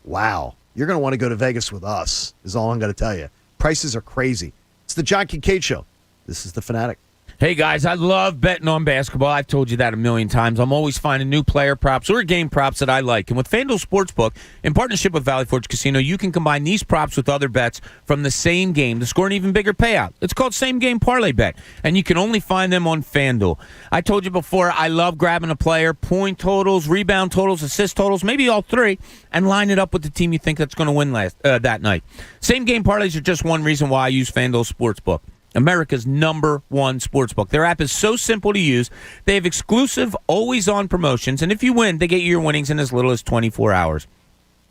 wow. You're going to want to go to Vegas with us, is all I'm going to tell you. Prices are crazy. It's the John Kincade Show. This is The Fanatic. Hey, guys, I love betting on basketball. I've told you that a million times. I'm always finding new player props or game props that I like. And with FanDuel Sportsbook, in partnership with Valley Forge Casino, you can combine these props with other bets from the same game to score an even bigger payout. It's called Same Game Parlay Bet, and you can only find them on FanDuel. I told you before, I love grabbing a player, point totals, rebound totals, assist totals, maybe all three, and line it up with the team you think that's going to win that night. Same Game Parlays are just one reason why I use FanDuel Sportsbook. America's #1 sportsbook. Their app is so simple to use. They have exclusive, always-on promotions, and if you win, they get you your winnings in as little as 24 hours.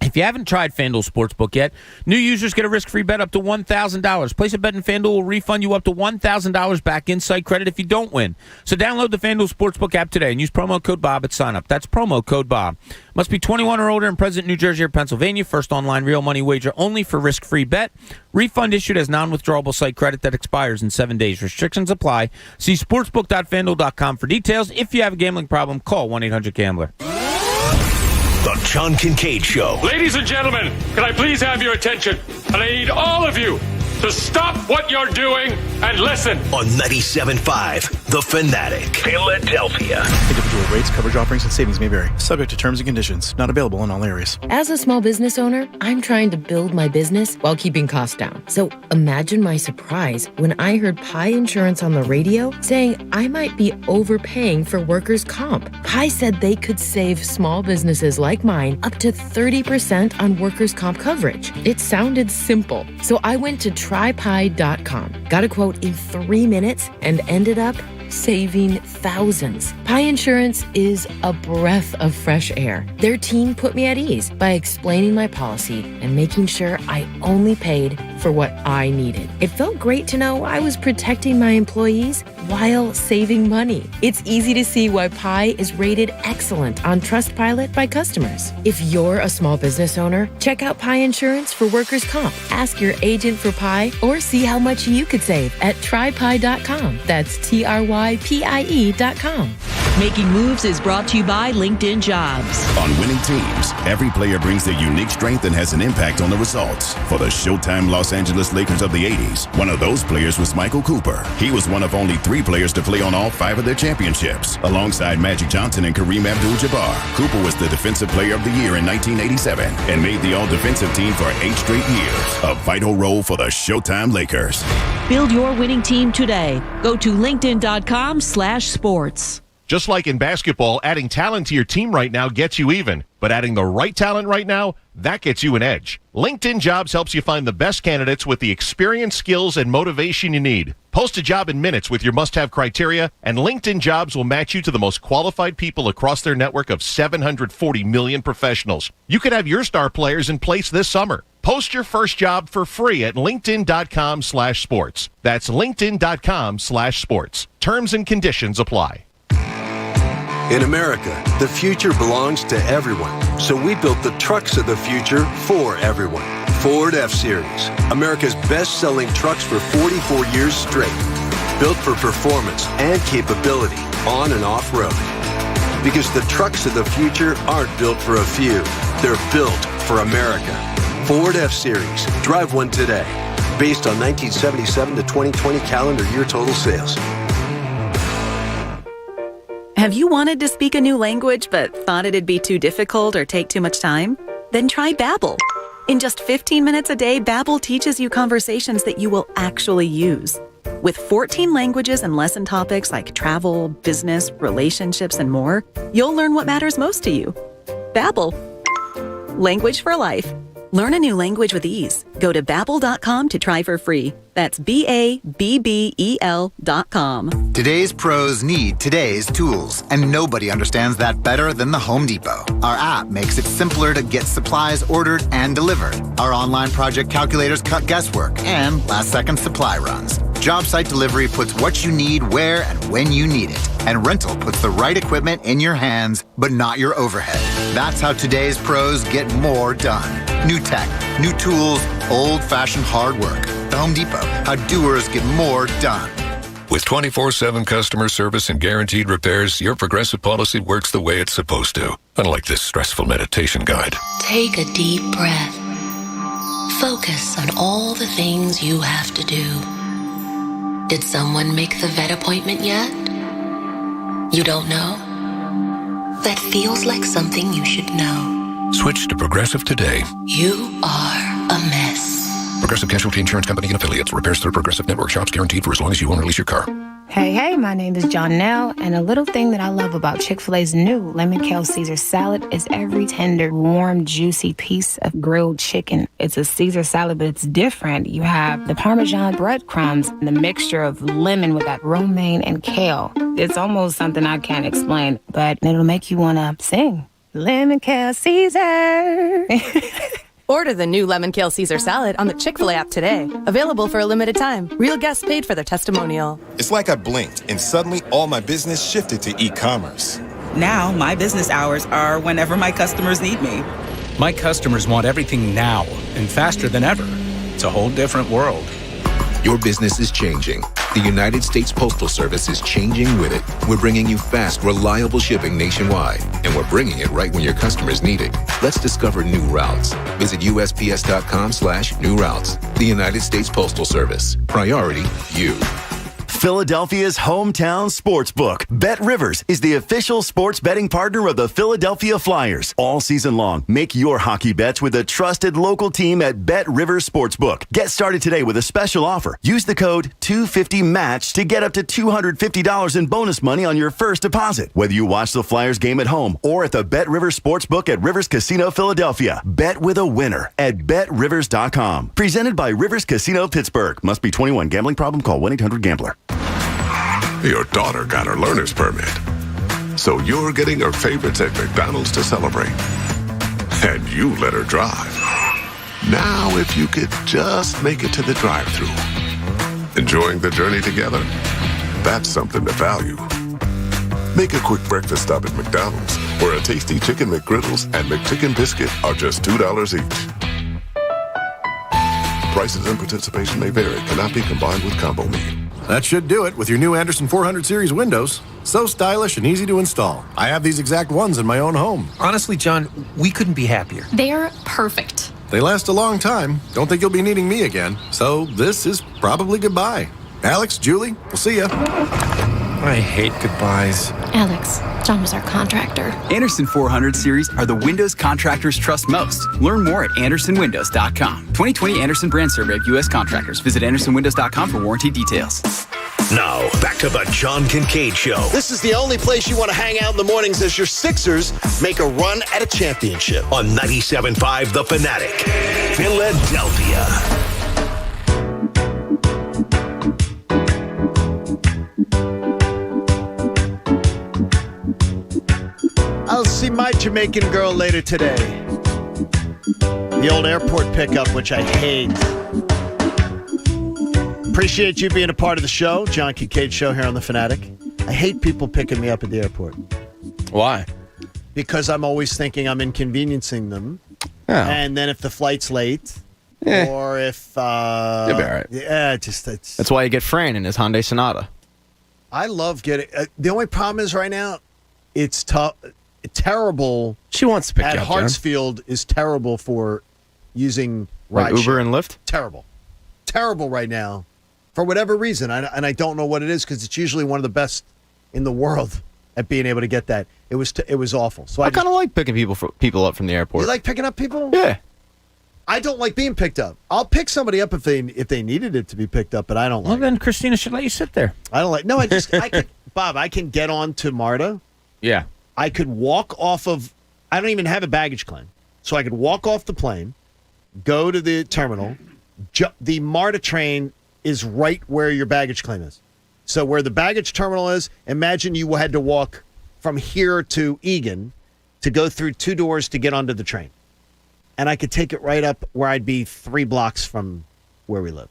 If you haven't tried FanDuel Sportsbook yet, new users get a risk-free bet up to $1,000. Place a bet in FanDuel will refund you up to $1,000 back in site credit if you don't win. So download the FanDuel Sportsbook app today and use promo code Bob at sign-up. That's promo code Bob. Must be 21 or older and present in New Jersey or Pennsylvania. First online real money wager only for risk-free bet. Refund issued as non-withdrawable site credit that expires in 7 days. Restrictions apply. See sportsbook.fanduel.com for details. If you have a gambling problem, call 1-800-GAMBLER. The John Kincade Show. Ladies and gentlemen, can I please have your attention? And I need all of you to stop what you're doing and listen. On 97.5 The Fanatic, Philadelphia. Individual rates, coverage offerings, and savings may vary. Subject to terms and conditions. Not available in all areas. As a small business owner, I'm trying to build my business while keeping costs down. So imagine my surprise when I heard Pi Insurance on the radio saying I might be overpaying for workers' comp. Pi said they could save small businesses like mine up to 30% on workers' comp coverage. It sounded simple. So I went to trypi.com, got a quote in 3 minutes, and ended up saving thousands. Pi Insurance is a breath of fresh air. Their team put me at ease by explaining my policy and making sure I only paid for what I needed. It felt great to know I was protecting my employees while saving money. It's easy to see why Pi is rated excellent on Trustpilot by customers. If you're a small business owner, check out Pi Insurance for workers' comp. Ask your agent for Pi or see how much you could save at trypi.com. That's TRYPIE.com. Making Moves is brought to you by LinkedIn Jobs. On winning teams, every player brings their unique strength and has an impact on the results. For the Showtime Los Angeles Lakers of the 80s, one of those players was Michael Cooper. He was one of only 3 players to play on all 5 of their championships. Alongside Magic Johnson and Kareem Abdul-Jabbar, Cooper was the Defensive Player of the Year in 1987 and made the All-Defensive team for 8 straight years. A vital role for the Showtime Lakers. Build your winning team today. Go to linkedin.com/sports. Just like in basketball, adding talent to your team right now gets you even. But adding the right talent right now, that gets you an edge. LinkedIn Jobs helps you find the best candidates with the experience, skills, and motivation you need. Post a job in minutes with your must-have criteria, and LinkedIn Jobs will match you to the most qualified people across their network of 740 million professionals. You could have your star players in place this summer. Post your first job for free at linkedin.com/sports. That's linkedin.com/sports. Terms and conditions apply. In America, the future belongs to everyone. So we built the trucks of the future for everyone. Ford F-Series, America's best-selling trucks for 44 years straight. Built for performance and capability on and off-road. Because the trucks of the future aren't built for a few. They're built for America. Ford F-Series. Drive one today. Based on 1977 to 2020 calendar year total sales. Have you wanted to speak a new language but thought it'd be too difficult or take too much time? Then try Babbel. In just 15 minutes a day, Babbel teaches you conversations that you will actually use. With 14 languages and lesson topics like travel, business, relationships, and more, you'll learn what matters most to you. Babbel. Language for life. Learn a new language with ease. Go to Babbel.com to try for free. That's BABBEL.com. Today's pros need today's tools, and nobody understands that better than the Home Depot. Our app makes it simpler to get supplies ordered and delivered. Our online project calculators cut guesswork and last-second supply runs. Job site delivery puts what you need where and when you need it. And rental puts the right equipment in your hands, but not your overhead. That's how today's pros get more done. New tech, new tools, old-fashioned hard work. The Home Depot, how doers get more done. With 24/7 customer service and guaranteed repairs, your Progressive policy works the way it's supposed to. Unlike this stressful meditation guide. Take a deep breath. Focus on all the things you have to do. Did someone make the vet appointment yet? You don't know? That feels like something you should know. Switch to Progressive today. You are a mess. Progressive Casualty Insurance Company and Affiliates. Repairs through Progressive Network Shops guaranteed for as long as you own or lease your car. Hey, my name is Jonelle, and a little thing that I love about Chick-fil-A's new Lemon Kale Caesar salad is every tender, warm, juicy piece of grilled chicken. It's a Caesar salad, but it's different. You have the Parmesan breadcrumbs and the mixture of lemon with that romaine and kale. It's almost something I can't explain, but it'll make you want to sing. Lemon Kale Caesar. Order the new Lemon Kale Caesar salad on the Chick-fil-A app today. Available for a limited time. Real guests paid for their testimonial. It's like I blinked and suddenly all my business shifted to e-commerce. Now my business hours are whenever my customers need me. My customers want everything now and faster than ever. It's a whole different world. Your business is changing. The United States Postal Service is changing with it. We're bringing you fast, reliable shipping nationwide, and we're bringing it right when your customers need it. Let's discover new routes. Visit USPS.com/new routes. The United States Postal Service. Priority, you. Philadelphia's hometown sportsbook. Bet Rivers is the official sports betting partner of the Philadelphia Flyers. All season long, make your hockey bets with a trusted local team at Bet Rivers Sportsbook. Get started today with a special offer. Use the code 250MATCH to get up to $250 in bonus money on your first deposit. Whether you watch the Flyers game at home or at the Bet Rivers Sportsbook at Rivers Casino Philadelphia, bet with a winner at BetRivers.com. Presented by Rivers Casino Pittsburgh. Must be 21. Gambling problem? Call 1-800-GAMBLER. Your daughter got her learner's permit. So you're getting her favorites at McDonald's to celebrate. And you let her drive. Now, if you could just make it to the drive-thru. Enjoying the journey together? That's something to value. Make a quick breakfast stop at McDonald's, where a tasty Chicken McGriddles and McChicken Biscuit are just $2 each. Prices and participation may vary. Cannot be combined with combo meal. That should do it with your new Anderson 400 series windows. So stylish and easy to install. I have these exact ones in my own home. Honestly, John, we couldn't be happier. They're perfect. They last a long time. Don't think you'll be needing me again. So this is probably goodbye. Alex, Julie, we'll see ya. I hate goodbyes. Alex, John was our contractor. Anderson 400 series are the windows contractors trust most. Learn more at AndersonWindows.com. 2020 Anderson brand survey of U.S. contractors. Visit AndersonWindows.com for warranty details. Now, back to the John Kincade Show. This is the only place you want to hang out in the mornings as your Sixers make a run at a championship. On 97.5 The Fanatic, Philadelphia. I'll see my Jamaican girl later today. The old airport pickup, which I hate. Appreciate you being a part of the show. John Kincade Show here on The Fanatic. I hate people picking me up at the airport. Why? Because I'm always thinking I'm inconveniencing them. Oh. And then if the flight's late, or if... You'll be all right. Yeah, That's why you get Fran in his Hyundai Sonata. I love getting... the only problem is right now, it's tough. Terrible. She wants to pick you at up, John. Hartsfield is terrible for using Like ride Uber share. and Lyft? Terrible right now for whatever reason. And I don't know what it is because it's usually one of the best in the world at being able to get that. It was awful. So I kind of like picking people up from the airport. You like picking up people? Yeah. I don't like being picked up. I'll pick somebody up if they needed it to be picked up, but I don't like. Well, then Christina should let you sit there. I don't like. No, I can, Bob. I can get on to MARTA. Yeah. I could walk off of. I don't even have a baggage claim, so I could walk off the plane, go to the terminal. The MARTA train is right where your baggage claim is. So where the baggage terminal is, imagine you had to walk from here to Egan to go through 2 doors to get onto the train. And I could take it right up where I'd be 3 blocks from where we live.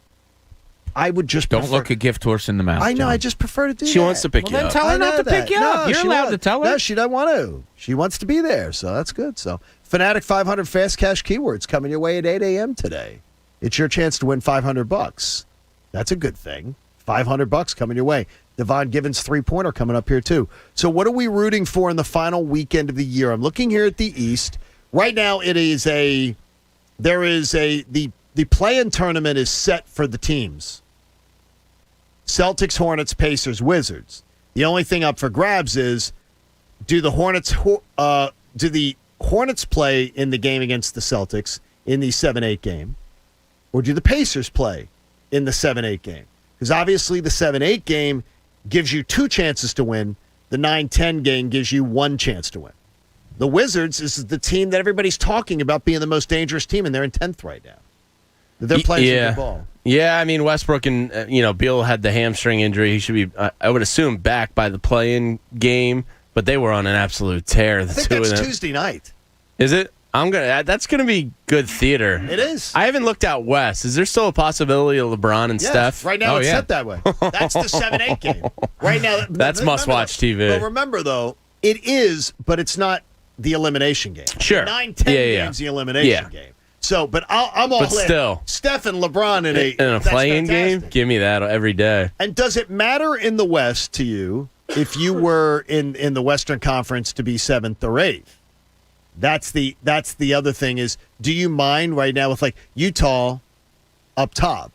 I would just Don't look a gift horse in the mouth. I know. John. I just prefer to do that. She wants to pick you Then up. tell her not to pick you up. You're allowed to tell her. No, she doesn't want to. She wants to be there, so that's good. So, Fanatic 500 Fast Cash Keywords coming your way at 8 a.m. today. It's your chance to win $500. That's a good thing. $500 coming your way. Devon Givens 3-pointer coming up here too. So, what are we rooting for in the final weekend of the year? I'm looking here at the East. Right now, the play-in tournament is set for the teams. Celtics, Hornets, Pacers, Wizards. The only thing up for grabs is do the Hornets play in the game against the Celtics in the 7-8 game, or do the Pacers play in the 7-8 game? Because obviously the 7-8 game gives you 2 chances to win. The 9-10 game gives you 1 chance to win. The Wizards is the team that everybody's talking about being the most dangerous team, and they're in 10th right now. They're playing some good ball. Yeah, I mean, Westbrook and, Beal had the hamstring injury. He should be, I would assume, back by the play-in game, but they were on an absolute tear. I think that's Tuesday night. Is it? That's gonna be good theater. It is. I haven't looked out west. Is there still a possibility of LeBron and Steph? Right now it's set that way. That's the 7-8 game. Right now, that's must-watch TV. But remember, though, it is, but it's not the elimination game. Sure. The 9-10 game's the elimination game. So, but I'm all in. Still, Steph and LeBron in a play-in game. Give me that every day. And does it matter in the West to you if you were in the Western Conference to be 7th or 8th? That's the other thing is, do you mind right now with like Utah up top?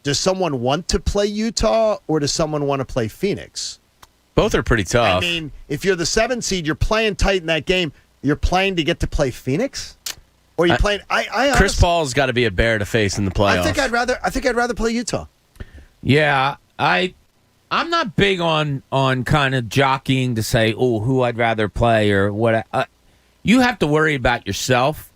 Does someone want to play Utah or does someone want to play Phoenix? Both are pretty tough. I mean, if you're the 7th seed, you're playing tight in that game. You're playing to get to play Phoenix? Or are you playing? Chris Paul's got to be a bear to face in the playoffs. I think I'd rather play Utah. Yeah, I'm not big on kind of jockeying to say, who I'd rather play or what. You have to worry about yourself,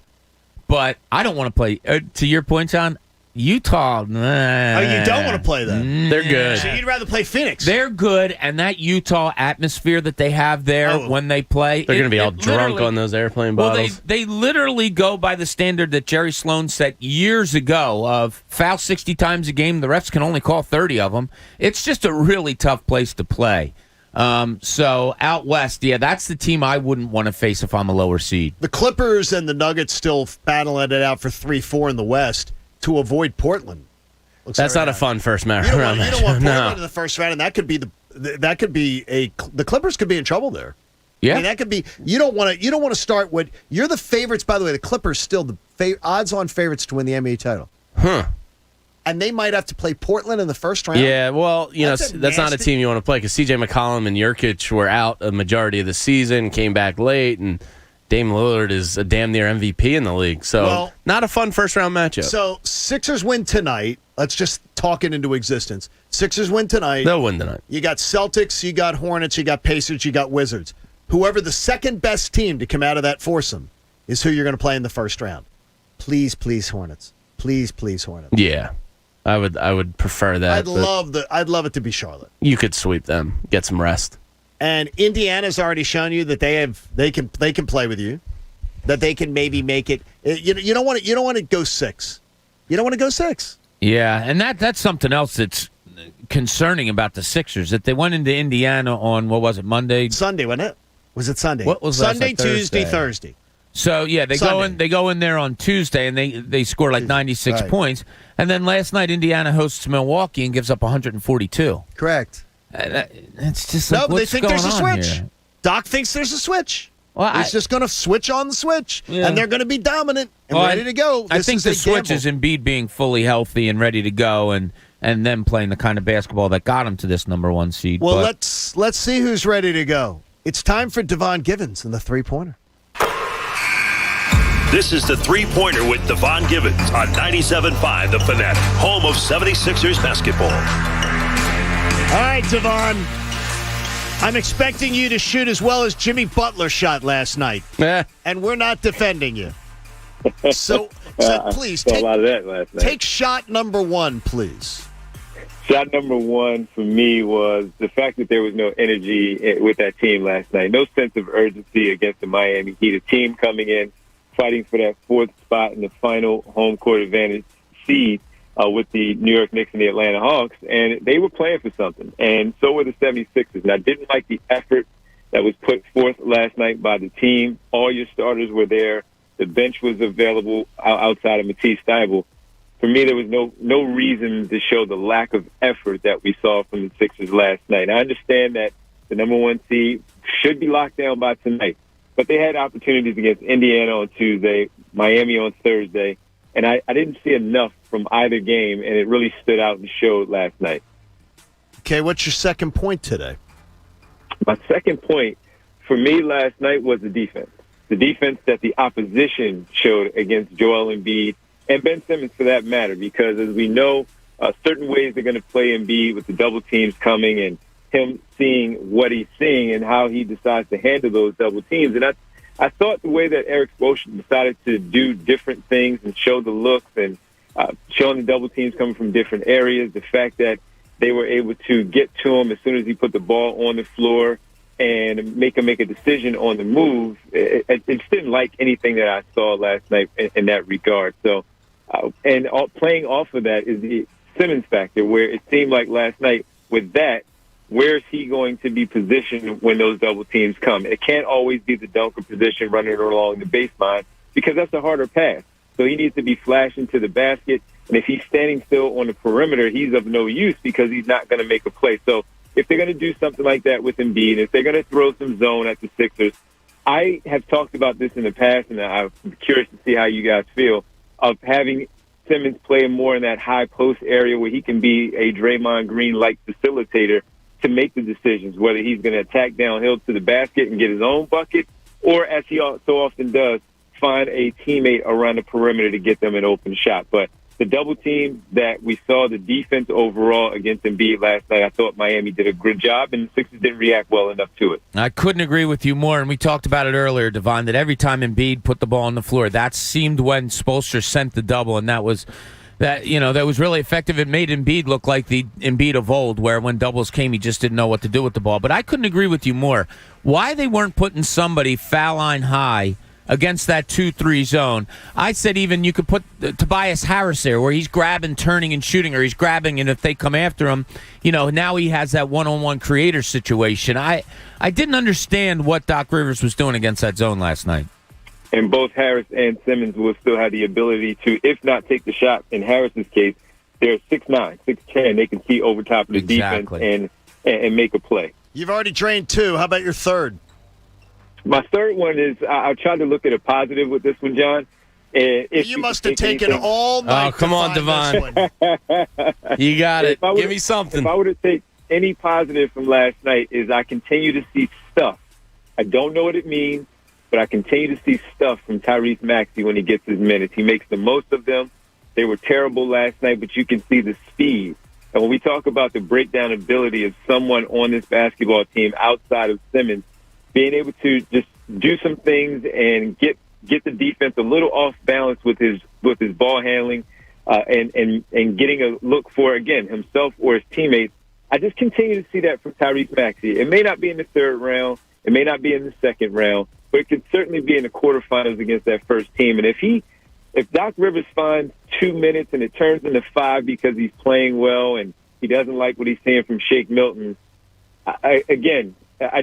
but I don't want to play. To your point, John, Utah. Nah, you don't want to play them. They're good. So you'd rather play Phoenix. They're good, and that Utah atmosphere that they have there when they play. They're going to be all drunk on those airplane bottles. Well, they literally go by the standard that Jerry Sloan set years ago of foul 60 times a game. The refs can only call 30 of them. It's just a really tough place to play. So out west, that's the team I wouldn't want to face if I'm a lower seed. The Clippers and the Nuggets still battling it out for 3-4 in the West to avoid Portland. That's not a fun first round match. You don't want Portland in the first round, and that could be the Clippers could be in trouble there. Yeah, I mean, that could be. You don't want to start with. You're the favorites, by the way. The Clippers still the odds-on favorites to win the NBA title. And they might have to play Portland in the first round. Yeah, well, that's not a team you want to play because C.J. McCollum and Nurkic were out a majority of the season, came back late, and Dame Lillard is a damn near MVP in the league. So not a fun first-round matchup. So Sixers win tonight. Let's just talk it into existence. Sixers win tonight. They'll win tonight. You got Celtics, you got Hornets, you got Pacers, you got Wizards. Whoever the second-best team to come out of that foursome is who you're going to play in the first round. Please, please, Hornets. Please, please, Hornets. Yeah. I would prefer that. I'd love it to be Charlotte. You could sweep them, get some rest. And Indiana's already shown you that they can play with you. that they can maybe make it. You don't want to go 6. You don't want to go 6. Yeah, and that's something else that's concerning about the Sixers. That they went into Indiana on, what was it, Monday? Sunday, wasn't it? Was it Sunday? What was Sunday, Tuesday, Thursday. So yeah, they go in there on Tuesday and they score like 96 points, and then last night Indiana hosts Milwaukee and gives up 142. Correct. It's just no, like, but they think there's a switch. Here? Doc thinks there's a switch. Well, he's just going to switch on the switch, and they're going to be dominant and ready to go. I think the switch gamble. is Embiid being fully healthy and ready to go, and them playing the kind of basketball that got him to this number 1 seed. Well, let's see who's ready to go. It's time for DEVON Givens and the three-pointer. This is the three-pointer with DEVON Givens on 97.5 The Fanatic, home of 76ers basketball. All right, DEVON. I'm expecting you to shoot as well as Jimmy Butler shot last night. And we're not defending you. So please, a lot of that last night. Take shot number 1, please. Shot number 1 for me was the fact that there was no energy with that team last night. No sense of urgency against the Miami Heat. A team coming in, fighting for that 4th spot in the final home court advantage seed with the New York Knicks and the Atlanta Hawks, and they were playing for something, and so were the 76ers. And I didn't like the effort that was put forth last night by the team. All your starters were there. The bench was available outside of Matisse Thybulle. For me, there was no reason to show the lack of effort that we saw from the Sixers last night. I understand that the number 1 seed should be locked down by tonight, but they had opportunities against Indiana on Tuesday, Miami on Thursday, and I didn't see enough from either game, and it really stood out and showed last night. Okay, what's your second point today? My second point for me last night was the defense. The defense that the opposition showed against Joel Embiid and Ben Simmons for that matter, because as we know, certain ways they're going to play Embiid with the double teams coming and him seeing what he's seeing and how he decides to handle those double teams. And I thought the way that Eric Spoelstra decided to do different things and show the looks and showing the double teams coming from different areas, the fact that they were able to get to him as soon as he put the ball on the floor and make him make a decision on the move, it just didn't like anything that I saw last night in that regard. So, playing off of that is the Simmons factor, where it seemed like last night with that, where is he going to be positioned when those double teams come? It can't always be the dunker position running along the baseline because that's a harder pass. So he needs to be flashing to the basket. And if he's standing still on the perimeter, he's of no use because he's not going to make a play. So if they're going to do something like that with Embiid, if they're going to throw some zone at the Sixers, I have talked about this in the past, and I'm curious to see how you guys feel, of having Simmons play more in that high post area where he can be a Draymond Green-like facilitator to make the decisions, whether he's going to attack downhill to the basket and get his own bucket, or as he so often does, find a teammate around the perimeter to get them an open shot. But the double team that we saw, the defense overall against Embiid last night, I thought Miami did a good job, and the Sixers didn't react well enough to it. I couldn't agree with you more, and we talked about it earlier, Devon, that every time Embiid put the ball on the floor, that seemed when Spoelstra sent the double, and that was really effective. It made Embiid look like the Embiid of old, where when doubles came, he just didn't know what to do with the ball. But I couldn't agree with you more. Why they weren't putting somebody foul line high against that 2-3 zone? I said even you could put Tobias Harris there, where he's grabbing, turning, and shooting, or he's grabbing, and if they come after him, now he has that one-on-one creator situation. I didn't understand what Doc Rivers was doing against that zone last night. And both Harris and Simmons will still have the ability to, if not take the shot, in Harris's case, they're 6'9", 6'10". They can see over top of the defense and make a play. You've already drained 2. How about your third? My third one is I tried to look at a positive with this one, John. You must have taken all night. Oh, come on, Devon. You got it. Give me something. If I were to take any positive from last night, is I continue to see stuff. I don't know what it means, but I continue to see stuff from Tyrese Maxey when he gets his minutes. He makes the most of them. They were terrible last night, but you can see the speed. And when we talk about the breakdown ability of someone on this basketball team outside of Simmons, being able to just do some things and get the defense a little off balance with his ball handling and getting a look for, again, himself or his teammates, I just continue to see that from Tyrese Maxey. It may not be in the third round. It may not be in the second round. but it could certainly be in the quarterfinals against that first team. And if Doc Rivers finds 2 minutes and it turns into 5 because he's playing well and he doesn't like what he's seeing from Shake Milton, I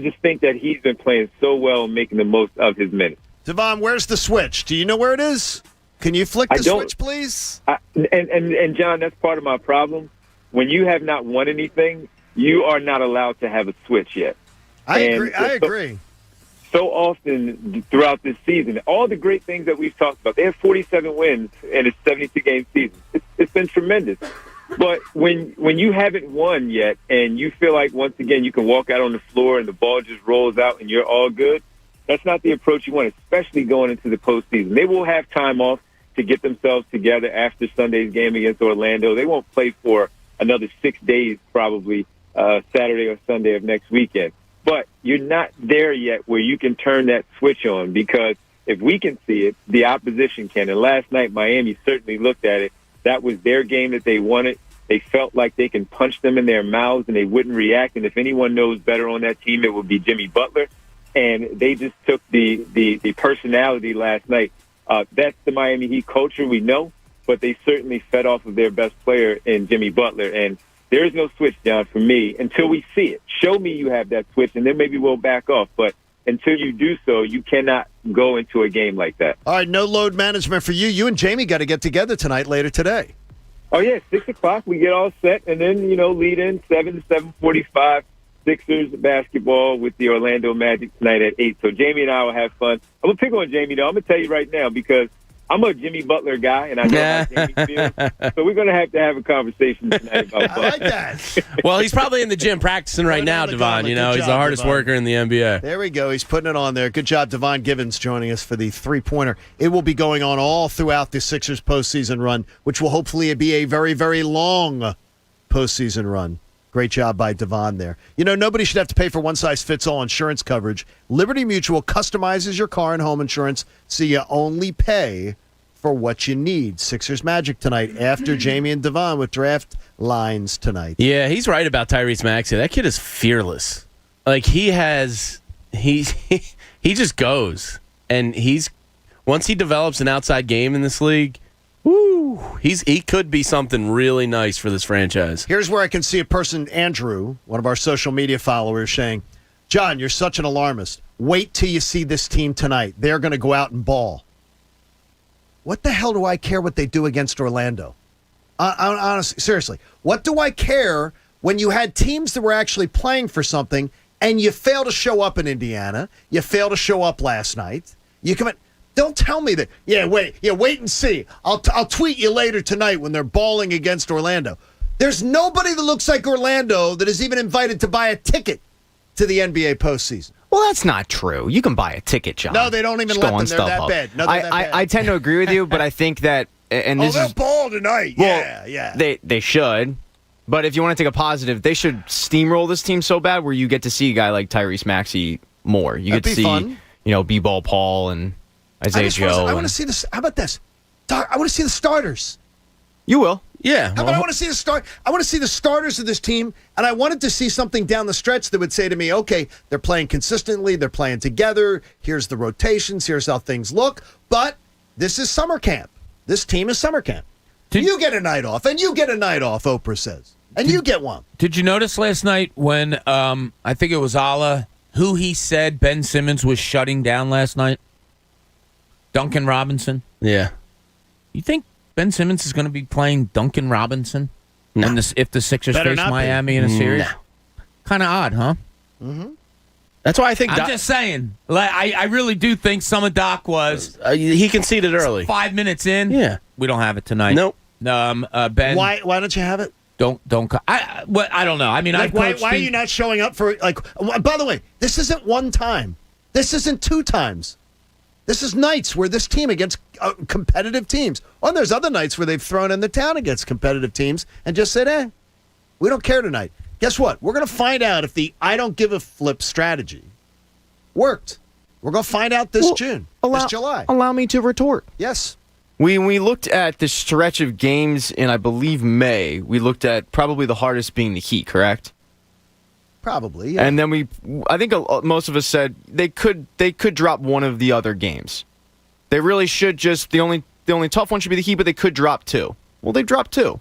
just think that he's been playing so well and making the most of his minutes. Devon, where's the switch? Do you know where it is? Can you flick the switch, please? And John, that's part of my problem. When you have not won anything, you are not allowed to have a switch yet. I agree. So often throughout this season, all the great things that we've talked about, they have 47 wins in a 72-game season. It's been tremendous. But when you haven't won yet and you feel like, once again, you can walk out on the floor and the ball just rolls out and you're all good, that's not the approach you want, especially going into the postseason. They will have time off to get themselves together after Sunday's game against Orlando. They won't play for another 6 days, probably Saturday or Sunday of next weekend. But you're not there yet where you can turn that switch on, because if we can see it, the opposition can. And last night, Miami certainly looked at it. That was their game that they wanted. They felt like they can punch them in their mouths and they wouldn't react. And if anyone knows better on that team, it would be Jimmy Butler. And they just took the personality last night. That's the Miami Heat culture, we know, but they certainly fed off of their best player in Jimmy Butler. And there is no switch, John, for me, until we see it. Show me you have that switch, and then maybe we'll back off. But until you do so, you cannot go into a game like that. All right, no load management for you. You and Jamie got to get together tonight later today. Oh, yeah, 6 o'clock. We get all set, and then, lead in 7 to 7:45. Sixers basketball with the Orlando Magic tonight at 8. So Jamie and I will have fun. I'm going to pick on Jamie, though. I'm going to tell you right now, because I'm a Jimmy Butler guy, and I know how Jamie feels. So we're going to have a conversation tonight about Butler. I like that. Well, he's probably in the gym practicing right now, Devon. He's the hardest worker in the NBA. There we go. He's putting it on there. Good job, Devon Givens, joining us for the three-pointer. It will be going on all throughout the Sixers postseason run, which will hopefully be a very, very long postseason run. Great job by Devon there. Nobody should have to pay for one-size-fits-all insurance coverage. Liberty Mutual customizes your car and home insurance so you only pay for what you need. Sixers Magic tonight after Jamie and Devon with draft lines tonight. Yeah, he's right about Tyrese Maxey. That kid is fearless. Like, he just goes. And once he develops an outside game in this league, he could be something really nice for this franchise. Here's where I can see a person, Andrew, one of our social media followers, saying, John, you're such an alarmist. Wait till you see this team tonight. They're going to go out and ball. What the hell do I care what they do against Orlando? Honestly, seriously, what do I care when you had teams that were actually playing for something and you fail to show up in Indiana? You fail to show up last night. You come in. Don't tell me that. Wait and see. I'll tweet you later tonight when they're balling against Orlando. There's nobody that looks like Orlando that is even invited to buy a ticket to the NBA postseason. Well, that's not true. You can buy a ticket, John. No, they don't even Just let go them. on They're that StubHub. bad. No, they're that bad. I tend to agree with you, but I think that, and this they'll ball tonight. Well, yeah. They should. But if you want to take a positive, they should steamroll this team so bad where you get to see a guy like Tyrese Maxey more. You get to see, fun. B-Ball Paul and Isaiah Joe. I want to see this. How about this? I want to see the starters. You will. Yeah. How about I want to see the start? I want to see the starters of this team, and I wanted to see something down the stretch that would say to me, okay, they're playing consistently, they're playing together, here's the rotations, here's how things look, but this is summer camp. This team is summer camp. You get a night off, and you get a night off, Oprah says, and you get one. Did you notice last night when, I think it was Allah, who he said Ben Simmons was shutting down last night? Duncan Robinson? Yeah. You think Ben Simmons is going to be playing Duncan Robinson if the Sixers face Miami in a series? No. Kind of odd, huh? Mm-hmm. That's why I think I'm just saying. Like, I really do think some of Doc was. He conceded early. 5 minutes in. Yeah. We don't have it tonight. Nope. Ben. Why don't you have it? Don't. I don't know. I mean, why are you not showing up for By the way, this isn't one time. This isn't 2 times. This is nights where this team against competitive teams. Oh, and there's other nights where they've thrown in the town against competitive teams and just said, we don't care tonight. Guess what? We're going to find out if the I don't give a flip strategy worked. We're going to find out this July. Allow me to retort. Yes. We looked at the stretch of games in, I believe, May. We looked at probably the hardest being the Heat, correct? Probably. Yeah. And then I think most of us said they could drop one of the other games. They really should just the only tough one should be the Heat, but they could drop 2. Well, they dropped 2,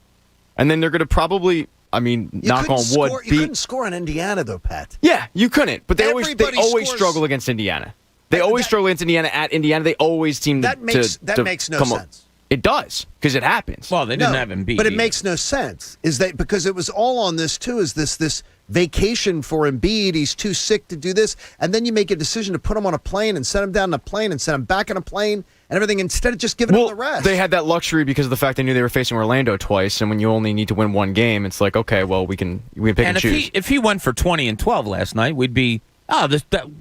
and then they're going to probably. I mean, knock on wood. You couldn't score on Indiana, though, Pat. Yeah, you couldn't. But they always struggle against Indiana. They always struggle against Indiana at Indiana. They always seem that makes no sense. It does, because it happens. Well, they didn't have him beat. But it makes no sense. Is that because it was all on this too? Is this vacation for Embiid? He's too sick to do this, and then you make a decision to put him on a plane and send him down on a plane and send him back on a plane and everything instead of just giving him the rest. They had that luxury because of the fact they knew they were facing Orlando twice, and when you only need to win one game, it's like, okay, well, we can pick and choose. If he went for 20 and 12 last night, we'd be.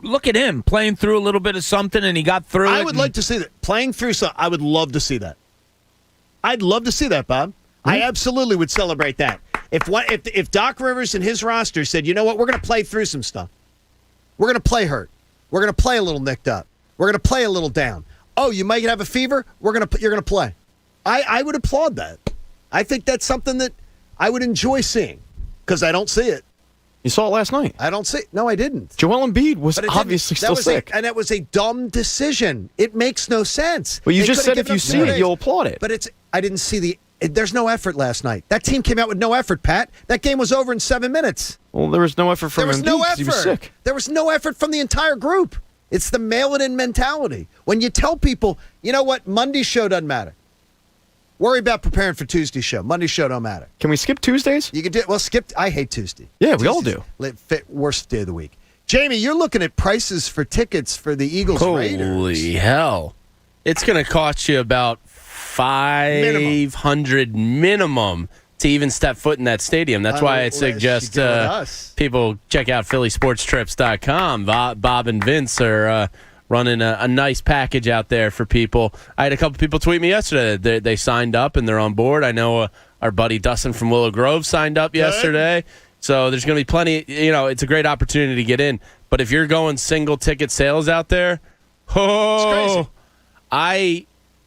Look at him playing through a little bit of something, and he got through. I would like to see that playing through something. I would love to see that. I'd love to see that, Bob. I absolutely would celebrate that. If Doc Rivers and his roster said, you know what, we're going to play through some stuff. We're going to play hurt. We're going to play a little nicked up. We're going to play a little down. Oh, you might have a fever. You're going to play. I would applaud that. I think that's something that I would enjoy seeing because I don't see it. You saw it last night. I don't see it. No, I didn't. Joel Embiid was obviously still sick. And it was a dumb decision. It makes no sense. Well, you just said if you see it, you'll applaud it. But I didn't see there's no effort last night. That team came out with no effort, Pat. That game was over in 7 minutes. Well, there was no effort from Embiid because he was sick. There was no effort from the entire group. It's the mail-it-in mentality. When you tell people, you know what, Monday's show doesn't matter. Worry about preparing for Tuesday's show. Monday's show don't matter. Can we skip Tuesdays? You can do it. Well, skip. I hate Tuesday. Yeah, we all do. Worst day of the week. Jamie, you're looking at prices for tickets for the Eagles Raiders. Holy hell. It's going to cost you about $500 minimum to even step foot in that stadium. That's why I'd suggest people check out PhillySportsTrips.com. Bob and Vince are running a nice package out there for people. I had a couple people tweet me yesterday. They signed up and they're on board. I know our buddy Dustin from Willow Grove signed up yesterday. So there's going to be plenty. It's a great opportunity to get in. But if you're going single ticket sales out there, it's crazy.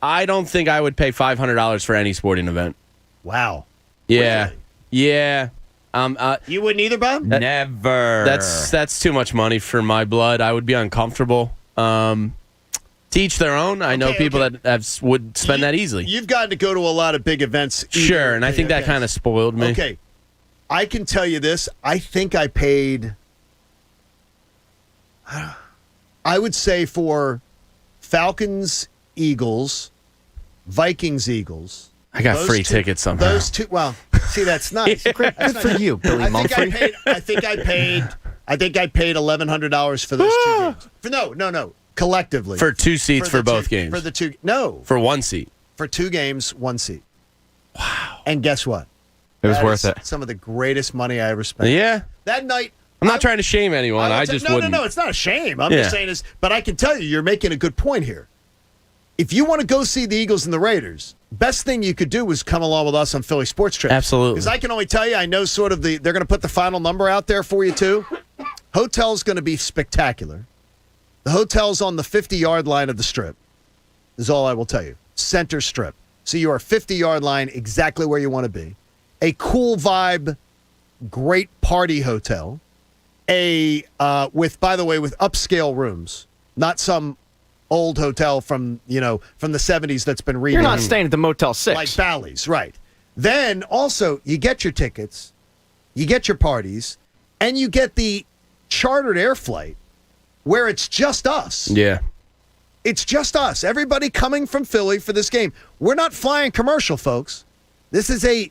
I don't think I would pay $500 for any sporting event. Wow. Yeah. Really? Yeah. You wouldn't either, Bob? Never. That's too much money for my blood. I would be uncomfortable. To each their own. I know people that would spend that easily. You've gotten to go to a lot of big events. Sure, and I think that kind of spoiled me. Okay. I can tell you this. I think I paid, I would say for Falcons, Eagles, Vikings, Eagles. I got free tickets somehow. Those two. Well, see, that's nice. Good for you, Billy Mumphrey. I think I paid $1,100 for those two games. No. Collectively. For 2 seats for both games. For the two. No. For 1 seat. For 2 games, 1 seat. Wow. And guess what? It was worth it. Some of the greatest money I ever spent. Yeah. That night. I'm not trying to shame anyone. I just wouldn't. No. It's not a shame. I'm just saying this. But I can tell you're making a good point here. If you want to go see the Eagles and the Raiders, best thing you could do was come along with us on Philly Sports Trips. Absolutely. Because I can only tell you, I know sort of they're going to put the final number out there for you too. Hotel's going to be spectacular. The hotel's on the 50-yard line of the strip, is all I will tell you. Center strip. So you are 50-yard line, exactly where you want to be. A cool vibe, great party hotel. By the way, with upscale rooms, not some old hotel from the 70s that's been renamed. You're not staying at the Motel 6. Like Bally's, right. Then also, you get your tickets, you get your parties, and you get the chartered air flight where it's just us. Yeah. It's just us. Everybody coming from Philly for this game. We're not flying commercial, folks. This is a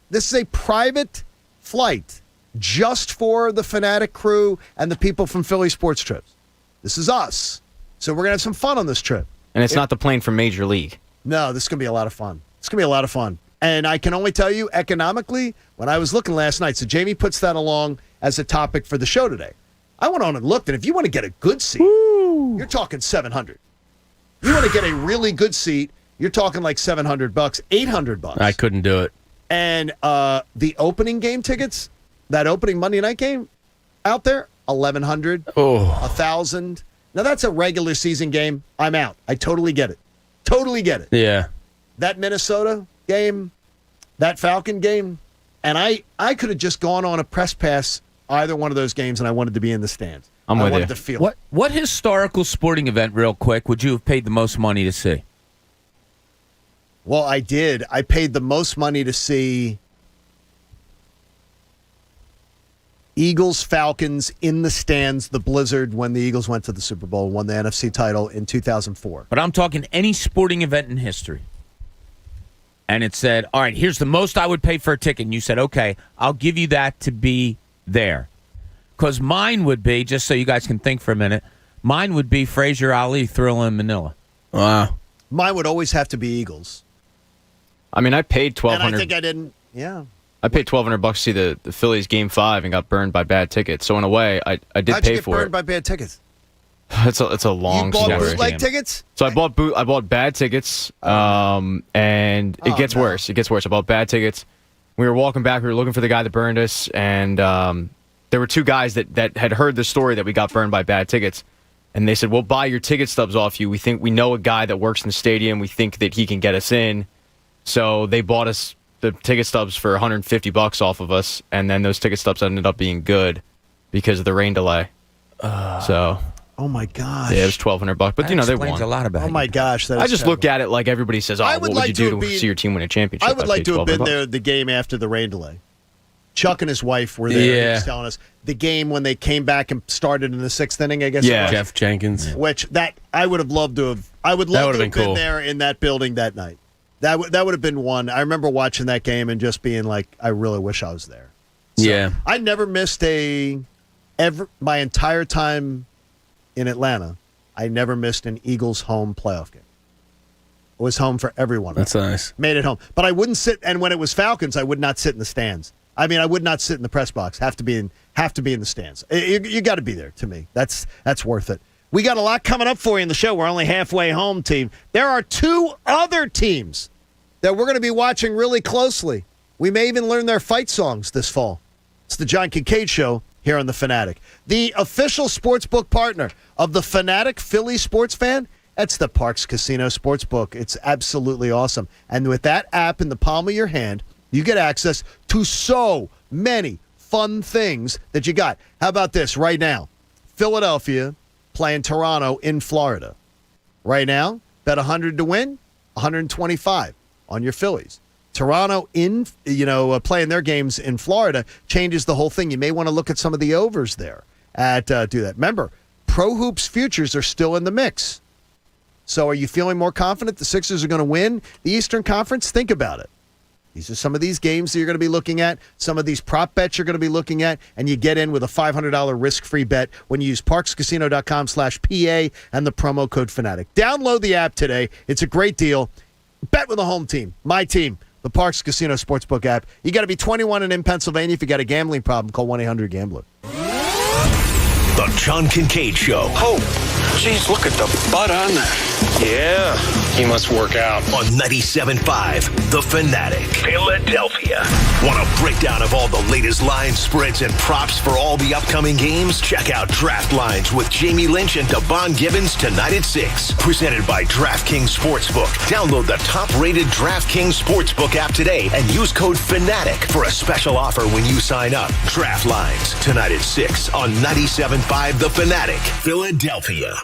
private flight just for the Fanatic crew and the people from Philly Sports Trips. This is us. So we're going to have some fun on this trip. And it's not the plane from Major League. No, this is going to be a lot of fun. It's going to be a lot of fun. And I can only tell you, economically, when I was looking last night, so Jamie puts that along as a topic for the show today. I went on and looked, and if you want to get a good seat, you're talking $700. You want to get a really good seat, you're talking like $700, $800. I couldn't do it. And the opening game tickets, that opening Monday night game out there, $1,100, $1,000. Now, that's a regular season game. I'm out. I totally get it. Totally get it. Yeah. That Minnesota game, that Falcon game, and I could have just gone on a press pass either one of those games, and I wanted to be in the stands. I wanted to feel it. What historical sporting event, real quick, would you have paid the most money to see? Well, I did. I paid the most money to see Eagles-Falcons in the stands, the Blizzard, when the Eagles went to the Super Bowl and won the NFC title in 2004. But I'm talking any sporting event in history. And it said, all right, here's the most I would pay for a ticket. And you said, okay, I'll give you that to be there. Because mine would be, just so you guys can think for a minute, mine would be Frazier Ali Thrilla in Manila. Wow. Mine would always have to be Eagles. I mean, I paid $1,200. And I think I didn't, yeah. I paid $1,200 to see the Phillies Game 5 and got burned by bad tickets. So in a way, I did How'd pay you get for burned it. by bad tickets? It's a long story. You bought bootleg tickets? So I bought bad tickets, and it gets worse. It gets worse. I bought bad tickets. We were walking back. We were looking for the guy that burned us, and there were two guys that had heard the story that we got burned by bad tickets, and they said, "We'll buy your ticket stubs off you. We know a guy that works in the stadium. We think that he can get us in." So they bought us the ticket stubs for $150 off of us, and then those ticket stubs ended up being good because of the rain delay. Oh my gosh! Yeah, it was $1,200, but That they explains won. a lot about Oh my gosh! I just look at it like everybody says, "Oh, what would you do to see your team win a championship?" I would like paid to have been $1,200. there the game after the rain delay. Chuck and his wife were there. Yeah. He was telling us the game when they came back and started in the sixth inning. I guess. Yeah. it was. Jeff Jenkins. Which I would have loved to have. I would love to have been cool. there in that building that night. That would have been one. I remember watching that game and just being like, I really wish I was there. So, Yeah. I never missed my entire time in Atlanta. I never missed an Eagles home playoff game. It was home for everyone. That's nice. Made it home. But I wouldn't sit, and when it was Falcons, I would not sit in the stands. I mean, I would not sit in the press box. Have to be in the stands. You got to be there. To me, that's worth it. We got a lot coming up for you in the show. We're only halfway home, team. There are two other teams that we're going to be watching really closely. We may even learn their fight songs this fall. It's the John Kincade Show here on The Fanatic. The official sportsbook partner of The Fanatic Philly sports fan, that's the Parx Casino Sportsbook. It's absolutely awesome. And with that app in the palm of your hand, you get access to so many fun things that you got. How about this right now? Philadelphia playing Toronto in Florida. Right now, bet 100 to win, 125 on your Phillies. Toronto playing their games in Florida changes the whole thing. You may want to look at some of the overs there do that. Remember, Pro Hoops futures are still in the mix. So are you feeling more confident the Sixers are going to win the Eastern Conference? Think about it. These are some of these games that you're going to be looking at, some of these prop bets you're going to be looking at, and you get in with a $500 risk-free bet when you use parxcasino.com/PA and the promo code Fanatic. Download the app today. It's a great deal. Bet with a home team, my team, the Parx Casino Sportsbook app. You got to be 21 and in Pennsylvania. If you got a gambling problem, call 1-800-GAMBLER. The John Kincade Show. Oh, geez, look at the butt on that. Yeah, he must work out. On 97.5 The Fanatic, Philadelphia. Want a breakdown of all the latest lines, spreads, and props for all the upcoming games? Check out Draft Lines with Jamie Lynch and Devon Gibbons tonight at 6. Presented by DraftKings Sportsbook. Download the top-rated DraftKings Sportsbook app today and use code FANATIC for a special offer when you sign up. Draft Lines tonight at 6 on 97.5 The Fanatic, Philadelphia.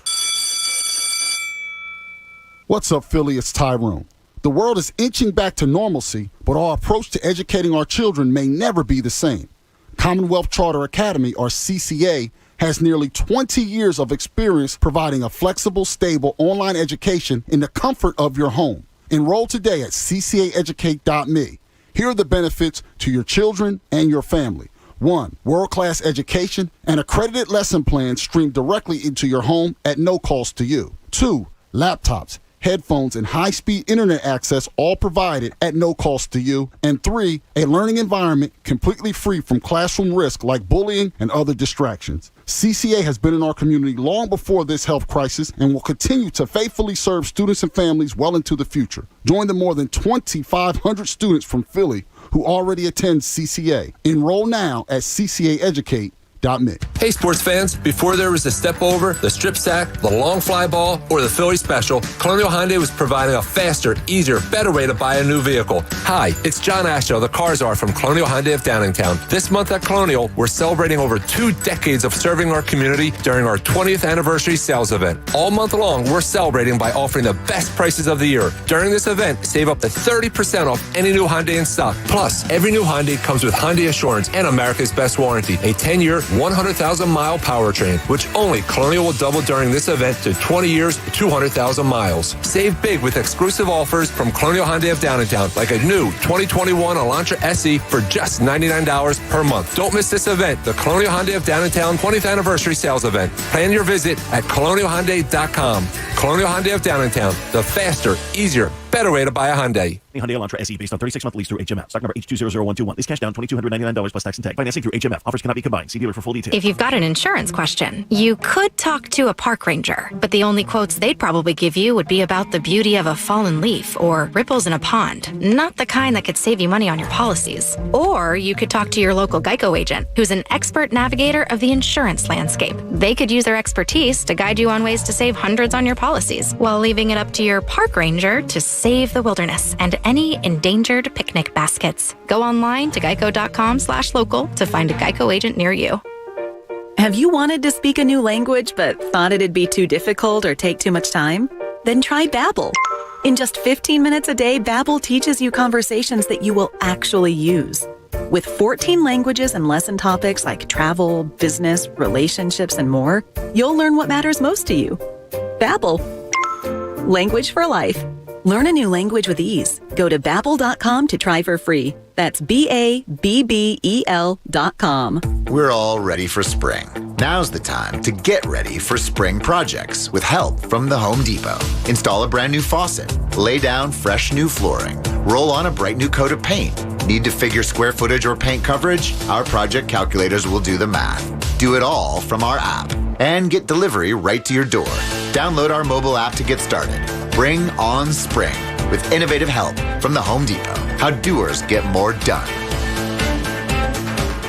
What's up, Philly? It's Tyrone. The world is inching back to normalcy, but our approach to educating our children may never be the same. Commonwealth Charter Academy, or CCA, has nearly 20 years of experience providing a flexible, stable online education in the comfort of your home. Enroll today at ccaeducate.me. Here are the benefits to your children and your family. 1, world-class education and accredited lesson plans streamed directly into your home at no cost to you. 2, laptops, headphones, and high-speed internet access all provided at no cost to you. And 3, a learning environment completely free from classroom risk like bullying and other distractions. CCA has been in our community long before this health crisis and will continue to faithfully serve students and families well into the future. Join the more than 2,500 students from Philly who already attend CCA. Enroll now at ccaeducate.me. Hyundai.me. Hey, sports fans, before there was the step over, the strip sack, the long fly ball, or the Philly special, Colonial Hyundai was providing a faster, easier, better way to buy a new vehicle. Hi, it's John Ashdale, the Car Czar from Colonial Hyundai of Downingtown. This month at Colonial, we're celebrating over 2 decades of serving our community during our 20th anniversary sales event. All month long, we're celebrating by offering the best prices of the year. During this event, save up to 30% off any new Hyundai in stock. Plus, every new Hyundai comes with Hyundai Assurance and America's Best Warranty, a 10-year, 100,000-mile powertrain, which only Colonial will double during this event to 20 years, 200,000 miles. Save big with exclusive offers from Colonial Hyundai of Downingtown, like a new 2021 Elantra SE for just $99 per month. Don't miss this event, the Colonial Hyundai of Downingtown 20th anniversary sales event. Plan your visit at colonialhyundai.com. Colonial Hyundai of Downingtown, the faster, easier, better way to buy a Hyundai. Hyundai Elantra SE based on 36-month lease through HMF. Stock number H200121. Lease cash down $2,299 plus tax and tag. Financing through HMF. Offers cannot be combined. See dealer for full details. If you've got an insurance question, you could talk to a park ranger, but the only quotes they'd probably give you would be about the beauty of a fallen leaf or ripples in a pond, not the kind that could save you money on your policies. Or you could talk to your local Geico agent, who's an expert navigator of the insurance landscape. They could use their expertise to guide you on ways to save hundreds on your policies, while leaving it up to your park ranger to save the wilderness and any endangered picnic baskets. Go online to geico.com/local to find a Geico agent near you. Have you wanted to speak a new language but thought it'd be too difficult or take too much time? Then try Babbel. In just 15 minutes a day, Babbel teaches you conversations that you will actually use. With 14 languages and lesson topics like travel, business, relationships, and more, you'll learn what matters most to you. Babbel. Language for life. Learn a new language with ease. Go to Babbel.com to try for free. That's BABBEL.com. We're all ready for spring. Now's the time to get ready for spring projects with help from the Home Depot. Install a brand new faucet. Lay down fresh new flooring. Roll on a bright new coat of paint. Need to figure square footage or paint coverage? Our project calculators will do the math. Do it all from our app. And get delivery right to your door. Download our mobile app to get started. Bring on spring with innovative help from the Home Depot. How doers get more done.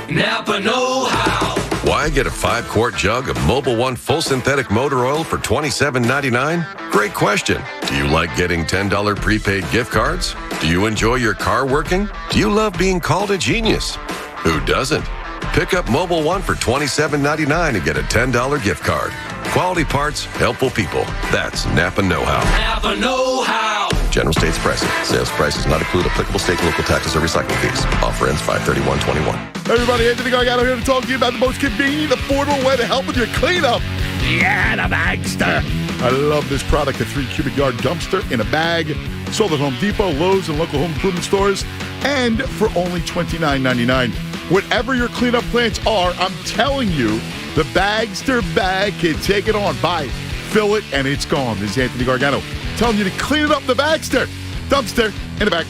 Napa know-how. Why get a 5-quart jug of Mobil 1 full synthetic motor oil for $27.99? Great question. Do you like getting $10 prepaid gift cards? Do you enjoy your car working? Do you love being called a genius? Who doesn't? Pick up Mobil 1 for $27.99 and get a $10 gift card. Quality parts, helpful people. That's Napa know-how. Napa know-how. General States pricing. Sales prices not include applicable state and local taxes or recycling fees. Offer ends 5/31/21. Everybody, Anthony Gargano here to talk to you about the most convenient, affordable way to help with your cleanup. Yeah, the Bagster. I love this product, a 3 cubic yard dumpster in a bag. Sold at Home Depot, Lowe's, and local home improvement stores. And for only $29.99. Whatever your cleanup plans are, I'm telling you, the Bagster bag can take it on. Buy it, fill it, and it's gone. This is Anthony Gargano telling you to clean it up the Bagster dumpster in the back.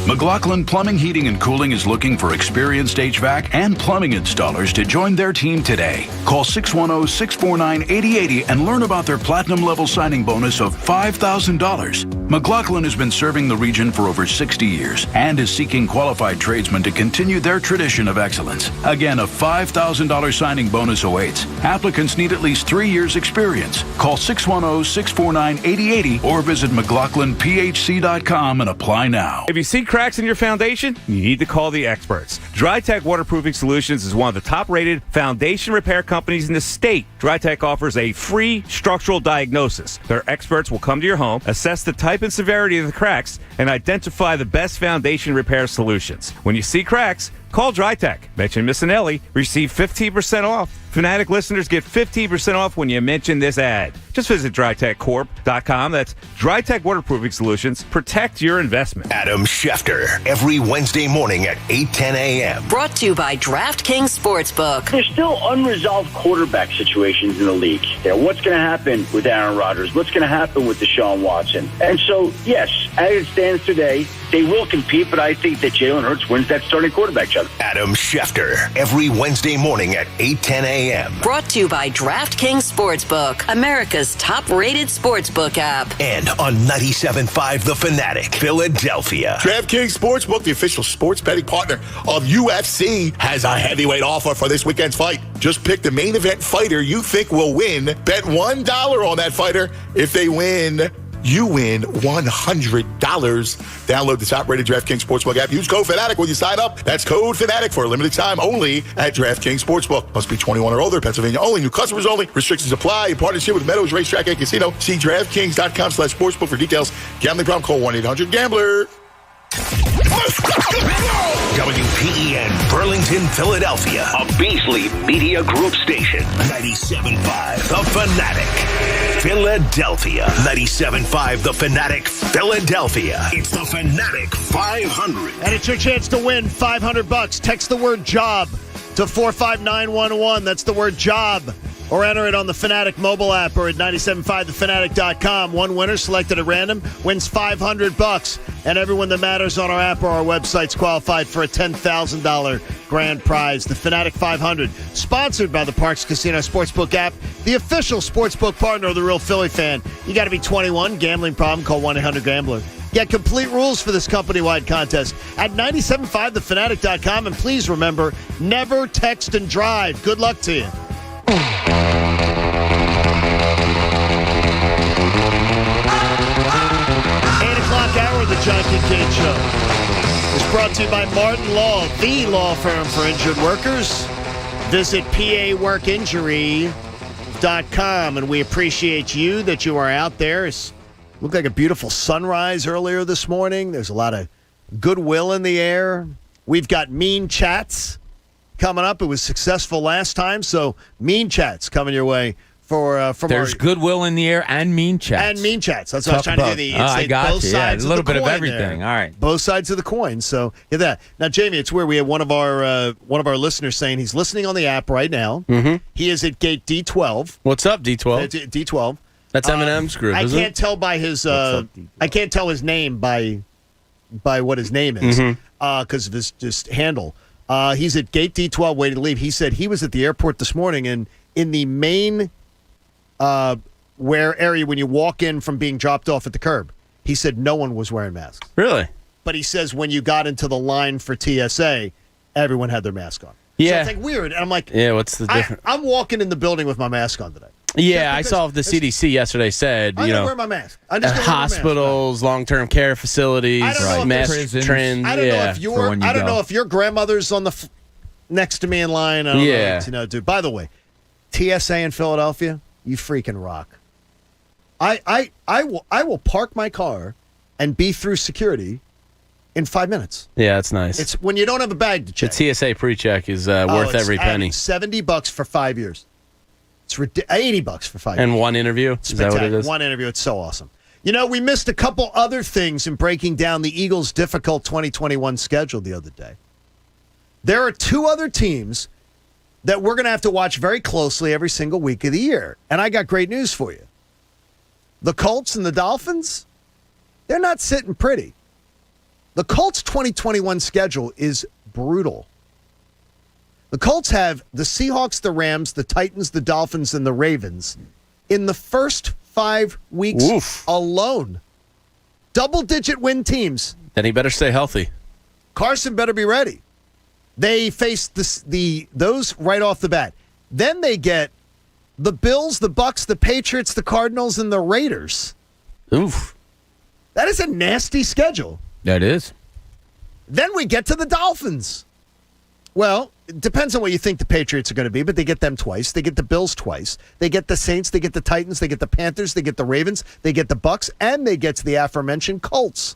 McLaughlin Plumbing, Heating, and Cooling is looking for experienced HVAC and plumbing installers to join their team today. Call 610-649-8080 and learn about their platinum level signing bonus of $5,000. McLaughlin has been serving the region for over 60 years and is seeking qualified tradesmen to continue their tradition of excellence. Again, a $5,000 signing bonus awaits. Applicants need at least 3 years experience. Call 610-649-8080 or visit McLaughlinPHC.com and apply now. If you see cracks in your foundation, you need to call the experts. DryTech Waterproofing Solutions is one of the top-rated foundation repair companies in the state. DryTech offers a free structural diagnosis. Their experts will come to your home, assess the type and severity of the cracks, and identify the best foundation repair solutions. When you see cracks, call DryTech. Mention Miss Anelli. Receive 15% off. Fanatic listeners get 15% off when you mention this ad. Just visit DryTechCorp.com. That's DryTech Waterproofing Solutions. Protect your investment. Adam Schefter, every Wednesday morning at 8:10 a.m. Brought to you by DraftKings Sportsbook. There's still unresolved quarterback situations in the league. What's going to happen with Aaron Rodgers? What's going to happen with Deshaun Watson? And so, yes, as it stands today, they will compete, but I think that Jalen Hurts wins that starting quarterback job. Adam Schefter, every Wednesday morning at 8:10 a.m. a.m. Brought to you by DraftKings Sportsbook, America's top-rated sportsbook app. And on 97.5 The Fanatic, Philadelphia. DraftKings Sportsbook, the official sports betting partner of UFC, has a heavyweight offer for this weekend's fight. Just pick the main event fighter you think will win. Bet $1 on that fighter. If they win, you win $100. Download the top-rated DraftKings Sportsbook app. Use code FANATIC when you sign up. That's code FANATIC for a limited time only at DraftKings Sportsbook. Must be 21 or older. Pennsylvania only. New customers only. Restrictions apply. In partnership with Meadows Racetrack and Casino. See DraftKings.com/sportsbook for details. Gambling problem? Call 1-800-GAMBLER. WPEN Burlington, Philadelphia. A Beasley Media Group station. 97.5 The Fanatic. Philadelphia. 97.5 The Fanatic. Philadelphia. It's the Fanatic 500. And it's your chance to win $500. Text the word job to 45911. That's the word job. Or enter it on the Fanatic mobile app or at 97.5thefanatic.com. One winner selected at random wins $500. And everyone that matters on our app or our website's qualified for a $10,000 grand prize. The Fanatic 500, sponsored by the Parks Casino Sportsbook app, the official sportsbook partner of the Real Philly Fan. You got to be 21. Gambling problem? Call 1-800-GAMBLER. Get complete rules for this company-wide contest at 97.5thefanatic.com. And please remember, never text and drive. Good luck to you. 8 o'clock hour of the John Kincade Show is brought to you by Martin Law, the law firm for injured workers. Visit paworkinjury.com, and we appreciate you that you are out there. It looked like a beautiful sunrise earlier this morning. There's a lot of goodwill in the air. We've got mean chats coming up. It was successful last time, so mean chats coming your way from There's goodwill in the air and mean chats. And mean chats. That's what I was trying to do. I got both you. Sides a little bit of coin everything. there. All right. Both sides of the coin. So get that. Now, Jamie, it's weird. We have one of our listeners saying he's listening on the app right now. Mm-hmm. He is at gate D12. What's up, D12? D12. That's Eminem's group. I isn't can't it? tell by his. I can't tell his name by what his name is because of his just handle. He's at gate D12 waiting to leave. He said he was at the airport this morning, and in the main where area when you walk in from being dropped off at the curb, he said no one was wearing masks. Really? But he says when you got into the line for TSA, everyone had their mask on. Yeah. So it's like weird. And I'm like, yeah, what's the difference? I'm walking in the building with my mask on today. Yeah, I saw the CDC yesterday said, I don't wear my mask. I just don't wear my mask. Hospitals, long-term care facilities, mask trends. I don't know if know if your grandmother's on the next to me in line. I don't know, dude. By the way, TSA in Philadelphia, you freaking rock. I will park my car and be through security in 5 minutes. Yeah, that's nice. It's when you don't have a bag to check. The TSA pre-check is worth every penny. $70 for 5 years. It's $80 for 5 years. And one interview? Is that what it is? One interview. It's so awesome. You know, we missed a couple other things in breaking down the Eagles' difficult 2021 schedule the other day. There are two other teams that we're going to have to watch very closely every single week of the year. And I got great news for you. The Colts and the Dolphins, they're not sitting pretty. The Colts' 2021 schedule is brutal. The Colts have the Seahawks, the Rams, the Titans, the Dolphins, and the Ravens in the first 5 weeks alone. Double-digit win teams. Then he better stay healthy. Carson better be ready. They face those right off the bat. Then they get the Bills, the Bucks, the Patriots, the Cardinals, and the Raiders. Oof. That is a nasty schedule. That is. Then we get to the Dolphins. Well, it depends on what you think the Patriots are going to be, but they get them twice. They get the Bills twice. They get the Saints. They get the Titans. They get the Panthers. They get the Ravens. They get the Bucks. And they get to the aforementioned Colts.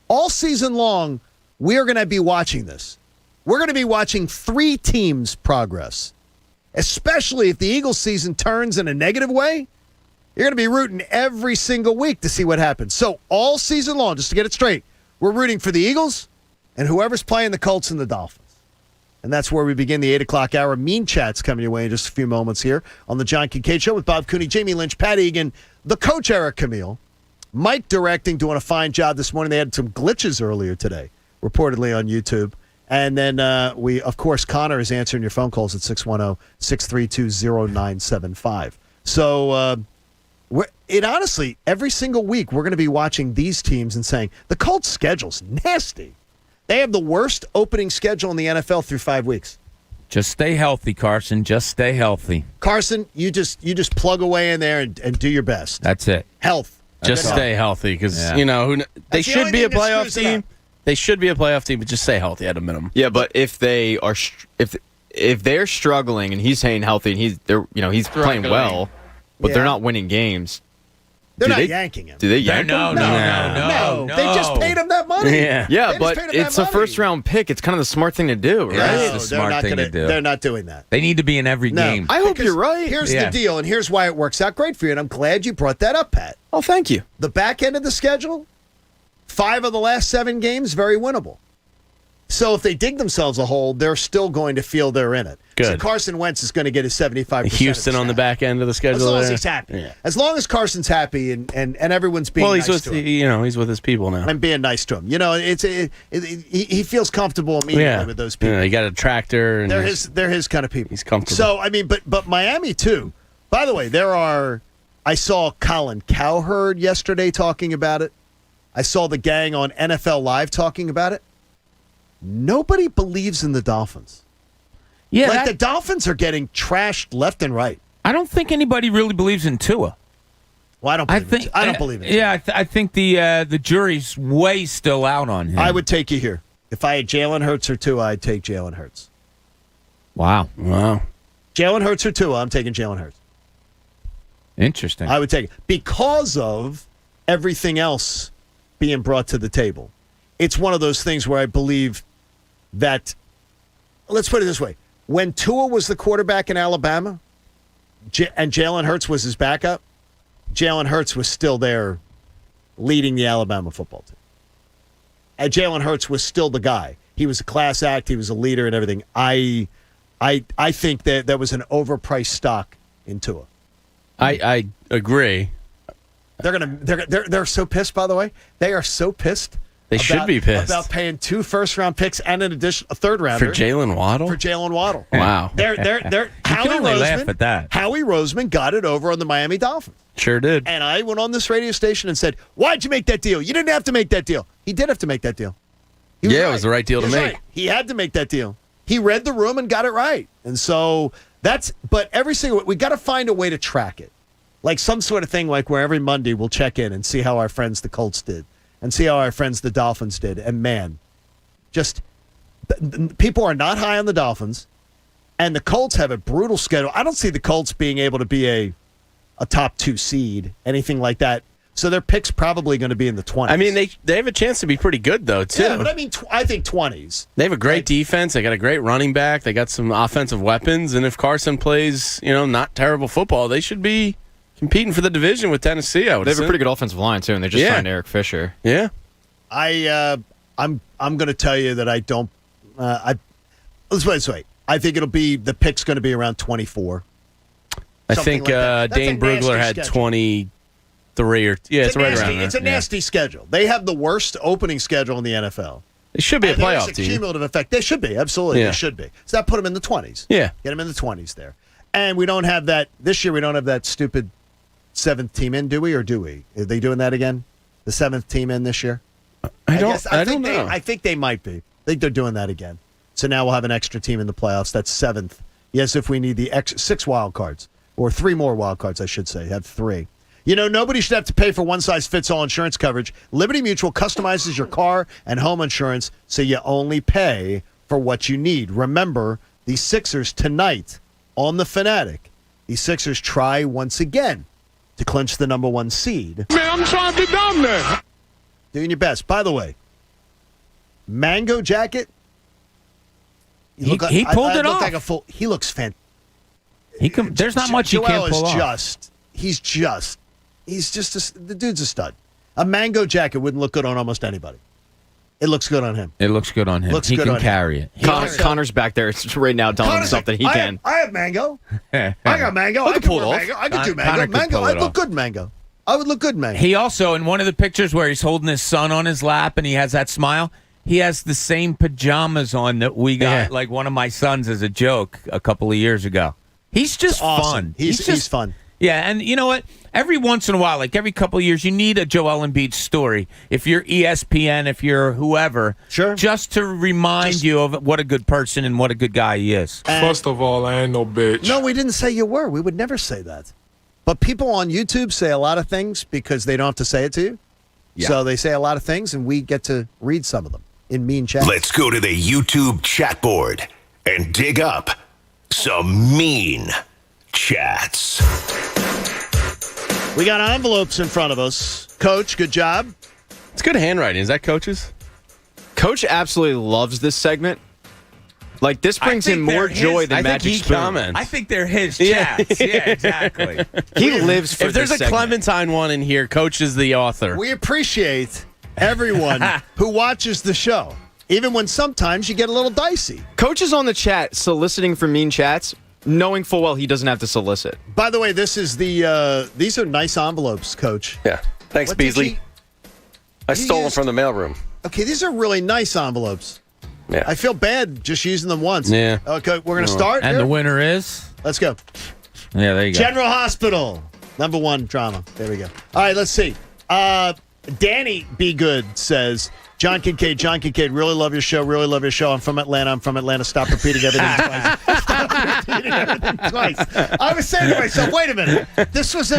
All season long, we are going to be watching this. We're going to be watching three teams' progress, especially if the Eagles season turns in a negative way. You're going to be rooting every single week to see what happens. So all season long, just to get it straight, we're rooting for the Eagles and whoever's playing the Colts and the Dolphins. And that's where we begin the 8 o'clock hour. Mean Chat's coming your way in just a few moments here on the John Kincade Show with Bob Cooney, Jamie Lynch, Pat Egan, the coach Eric Camille, Mike directing, doing a fine job this morning. They had some glitches earlier today, reportedly on YouTube. And then of course, Connor is answering your phone calls at 610-632-0975. So honestly, every single week we're going to be watching these teams and saying, the Colts' schedule's nasty. They have the worst opening schedule in the NFL through 5 weeks. Just stay healthy, Carson. Just stay healthy. Carson, you just plug away in there and do your best. That's it. Health. Just stay healthy because, they should be a playoff team. They should be a playoff team, but just stay healthy at a minimum. Yeah, but if they are, if they're struggling and he's staying healthy and he's playing well, but they're not winning games. They're not yanking him. Do they yank him? No. They just paid him that money. Yeah, but it's a first-round pick. It's kind of the smart thing to do, right? Yeah, it's the smart thing to do. They're not doing that. They need to be in every game. I hope you're right. Here's the deal, and here's why it works out great for you, and I'm glad you brought that up, Pat. Oh, thank you. The back end of the schedule, 5 of the last 7 games, very winnable. So if they dig themselves a hole, they're still going to feel they're in it. Good. So Carson Wentz is going to get his 75%. Houston on the back end of the schedule. As long as there. he's happy. Yeah. As long as Carson's happy and everyone's being nice to him. He's with his people now. And being nice to him. He feels comfortable immediately with those people. Yeah, he got a tractor. And they're his kind of people. He's comfortable. So, but Miami, too. By the way, I saw Colin Cowherd yesterday talking about it. I saw the gang on NFL Live talking about it. Nobody believes in the Dolphins. Yeah, the Dolphins are getting trashed left and right. I don't think anybody really believes in Tua. Well, I don't believe in Tua. Yeah, I think the jury's way still out on him. I would take you here. If I had Jalen Hurts or Tua, I'd take Jalen Hurts. Wow. Jalen Hurts or Tua, I'm taking Jalen Hurts. Interesting. I would take it because of everything else being brought to the table. It's one of those things where I believe that, let's put it this way, when Tua was the quarterback in Alabama and Jalen Hurts was his backup, Jalen Hurts was still there leading the Alabama football team. And Jalen Hurts was still the guy. He was a class act. He was a leader and everything. I think that there was an overpriced stock in Tua. I agree. They're so pissed, by the way. They are so pissed. They should be pissed about paying 2 first-round picks and a third rounder for Jalen Waddle. Wow. They're Howie laugh at that. Howie Roseman got it over on the Miami Dolphins. Sure did. And I went on this radio station and said, "Why'd you make that deal? You didn't have to make that deal." He did have to make that deal. It was the right deal to make. Right. He had to make that deal. He read the room and got it right. And so but every single we got to find a way to track it. Like some sort of thing like where every Monday we'll check in and see how our friends the Colts did. And see how our friends the Dolphins did. And man, just people are not high on the Dolphins. And the Colts have a brutal schedule. I don't see the Colts being able to be a top 2 seed, anything like that. So their pick's probably going to be in the 20s. I mean, they have a chance to be pretty good, though, too. Yeah, but I mean, I think 20s. They have a great defense. They got a great running back. They got some offensive weapons. And if Carson plays, not terrible football, they should be competing for the division with Tennessee. I would. They have a pretty good offensive line too, and they just signed Eric Fisher. Yeah, I'm going to tell you that I don't. Let's put it this way. I think the pick's going to be around 24. I think like Dane Brugler had schedule. 23 or it's right around there. It's a nasty schedule. They have the worst opening schedule in the NFL. They should be a playoff team. There's a cumulative effect. They should be absolutely. They should be. So that put them in the 20s. Yeah, get them in the 20s there. And we don't have that this year. We don't have that stupid 7th team in, do we, or do we? Are they doing that again? The 7th team in this year? I don't know. I think they might be. I think they're doing that again. So now we'll have an extra team in the playoffs. That's 7th. Yes, if we need the 6 wild cards, or 3 more wild cards, I should say. Have 3. Nobody should have to pay for one-size-fits-all insurance coverage. Liberty Mutual customizes your car and home insurance so you only pay for what you need. Remember, the Sixers tonight on The Fanatic. The Sixers try once again to clinch the number 1 seed. Man, I'm trying to get down there. Doing your best. By the way, Mango Jacket. He pulled it off. Like he looks fantastic. There's not much he can't pull off. He's just the dude's a stud. A Mango Jacket wouldn't look good on almost anybody. It looks good on him. It looks good on him. He can carry it. Connor's back there right now telling him something he can. I have Mango. I got Mango. I can pull it off. I can do Mango. I'd look good Mango. I would look good Mango. He also, in one of the pictures where he's holding his son on his lap and he has that smile, he has the same pajamas on that we got, like one of my sons as a joke a couple of years ago. He's just awesome. fun. He's fun. Yeah, and you know what? Every once in a while, like every couple of years, you need a Joel Embiid story. If you're ESPN, if you're whoever, just to remind you of what a good person and what a good guy he is. First of all, I ain't no bitch. No, we didn't say you were. We would never say that. But people on YouTube say a lot of things because they don't have to say it to you. Yeah. So they say a lot of things, and we get to read some of them in mean chat. Let's go to the YouTube chat board and dig up some mean chats. We got envelopes in front of us. Coach, good job. It's good handwriting. Is that Coach's? Coach absolutely loves this segment. Like, this brings him more joy than Magic Spoon. I think they're his chats. Yeah, exactly. He lives for If there's this a segment. Clementine one in here, Coach is the author. We appreciate everyone who watches the show, even when sometimes you get a little dicey. Coach is on the chat soliciting for mean chats, knowing full well he doesn't have to solicit. By the way, this is these are nice envelopes, Coach. Yeah. Thanks, Beasley. I stole them from the mailroom. Okay, these are really nice envelopes. Yeah. I feel bad just using them once. Yeah. Okay, we're going to start. And here? the winner is? Let's go. Yeah, there you go. General Hospital. Number 1 drama. There we go. All right, let's see. Danny Be Good says, John Kincade, really love your show. Really love your show. I'm from Atlanta. Stop repeating everything twice. I was saying to myself, wait a minute. I thought this was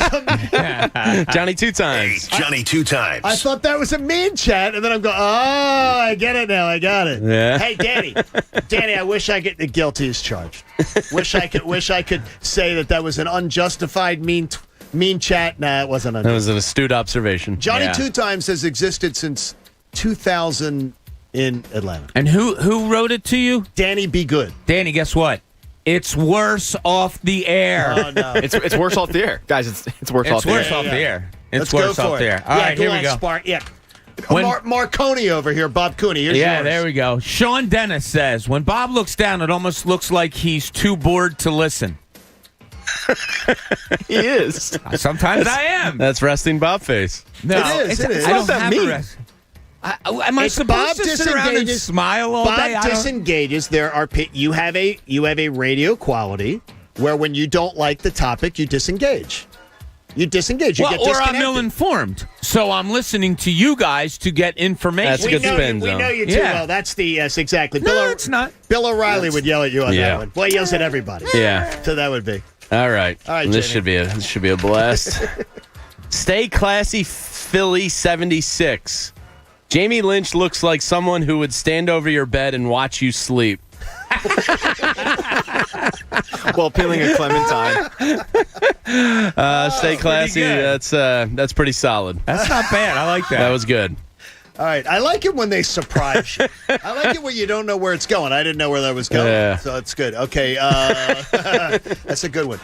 a Johnny 2 times. Hey, Johnny 2 times. I thought that was a mean chat, and then I'm going, oh, I get it now. I got it. Yeah. Hey, Danny, I wish I could. Guilty as charged. Wish I could say that was an unjustified mean chat. Nah, it wasn't. That was an astute observation. Johnny 2 times has existed since 2000 in Atlanta. And who wrote it to you? Danny Be Good. Danny, guess what? It's worse off the air. Oh, no. It's worse off the air. Guys, it's worse off the air. It's worse off the air. It's Let's worse go for off the it. air. All right, here we go. Spark. Yeah. Marconi over here, Bob Cooney. Here's yours. There we go. Sean Dennis says, when Bob looks down, it almost looks like he's too bored to listen. He is. Sometimes I am. That's resting Bob face. No, it is. I don't have a rest. Am I supposed to sit around and smile all day? Bob disengages. You have a radio quality where when you don't like the topic, you disengage. You disengage. You get disconnected. I'm ill-informed. So I'm listening to you guys to get information. That's a good spin, we know you too well. That's yes, exactly. No, it's not. Bill O'Reilly would yell at you on that one. Well, he yells at everybody. Yeah. So that would be. All right. This Jamie. should be a blast. Stay classy, Philly 76. Jamie Lynch looks like someone who would stand over your bed and watch you sleep. While peeling a clementine. Stay classy. That's pretty solid. That's not bad. I like that. That was good. All right. I like it when they surprise you. I like it when you don't know where it's going. I didn't know where that was going. So it's good. Okay. That's a good one.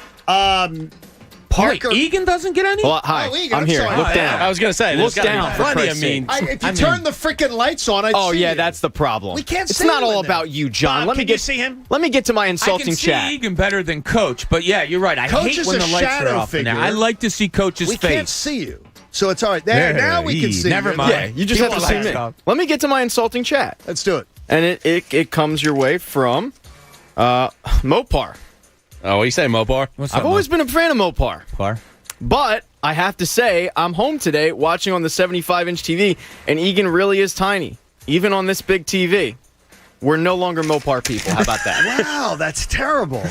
Parker. Wait, Egan doesn't get any? Well, hi. Egan, I'm here. sorry. Look down. I was going to say, look down. Plenty of mean. If you turn the freaking lights on, I'd see yeah, you. that's the problem. We can't It's see not you all in about there. you, John. Bob, can you see him? Let me get to my I insulting can see chat. Egan better than Coach, but yeah, you're right. I Coach hate is when a the lights shadow are off in there. figure. I like to see Coach's We face. can't see you. So it's all right. Now we can see Never you. mind. Yeah, you just have to see me. Let me get to my insulting chat. Let's do it. And it comes your way from Mopar. Oh, what you say, Mopar? I've always been a fan of Mopar. Mopar. But I have to say, I'm home today watching on the 75-inch TV, and Egan really is tiny, even on this big TV. We're no longer Mopar people. How about that? Wow, that's terrible.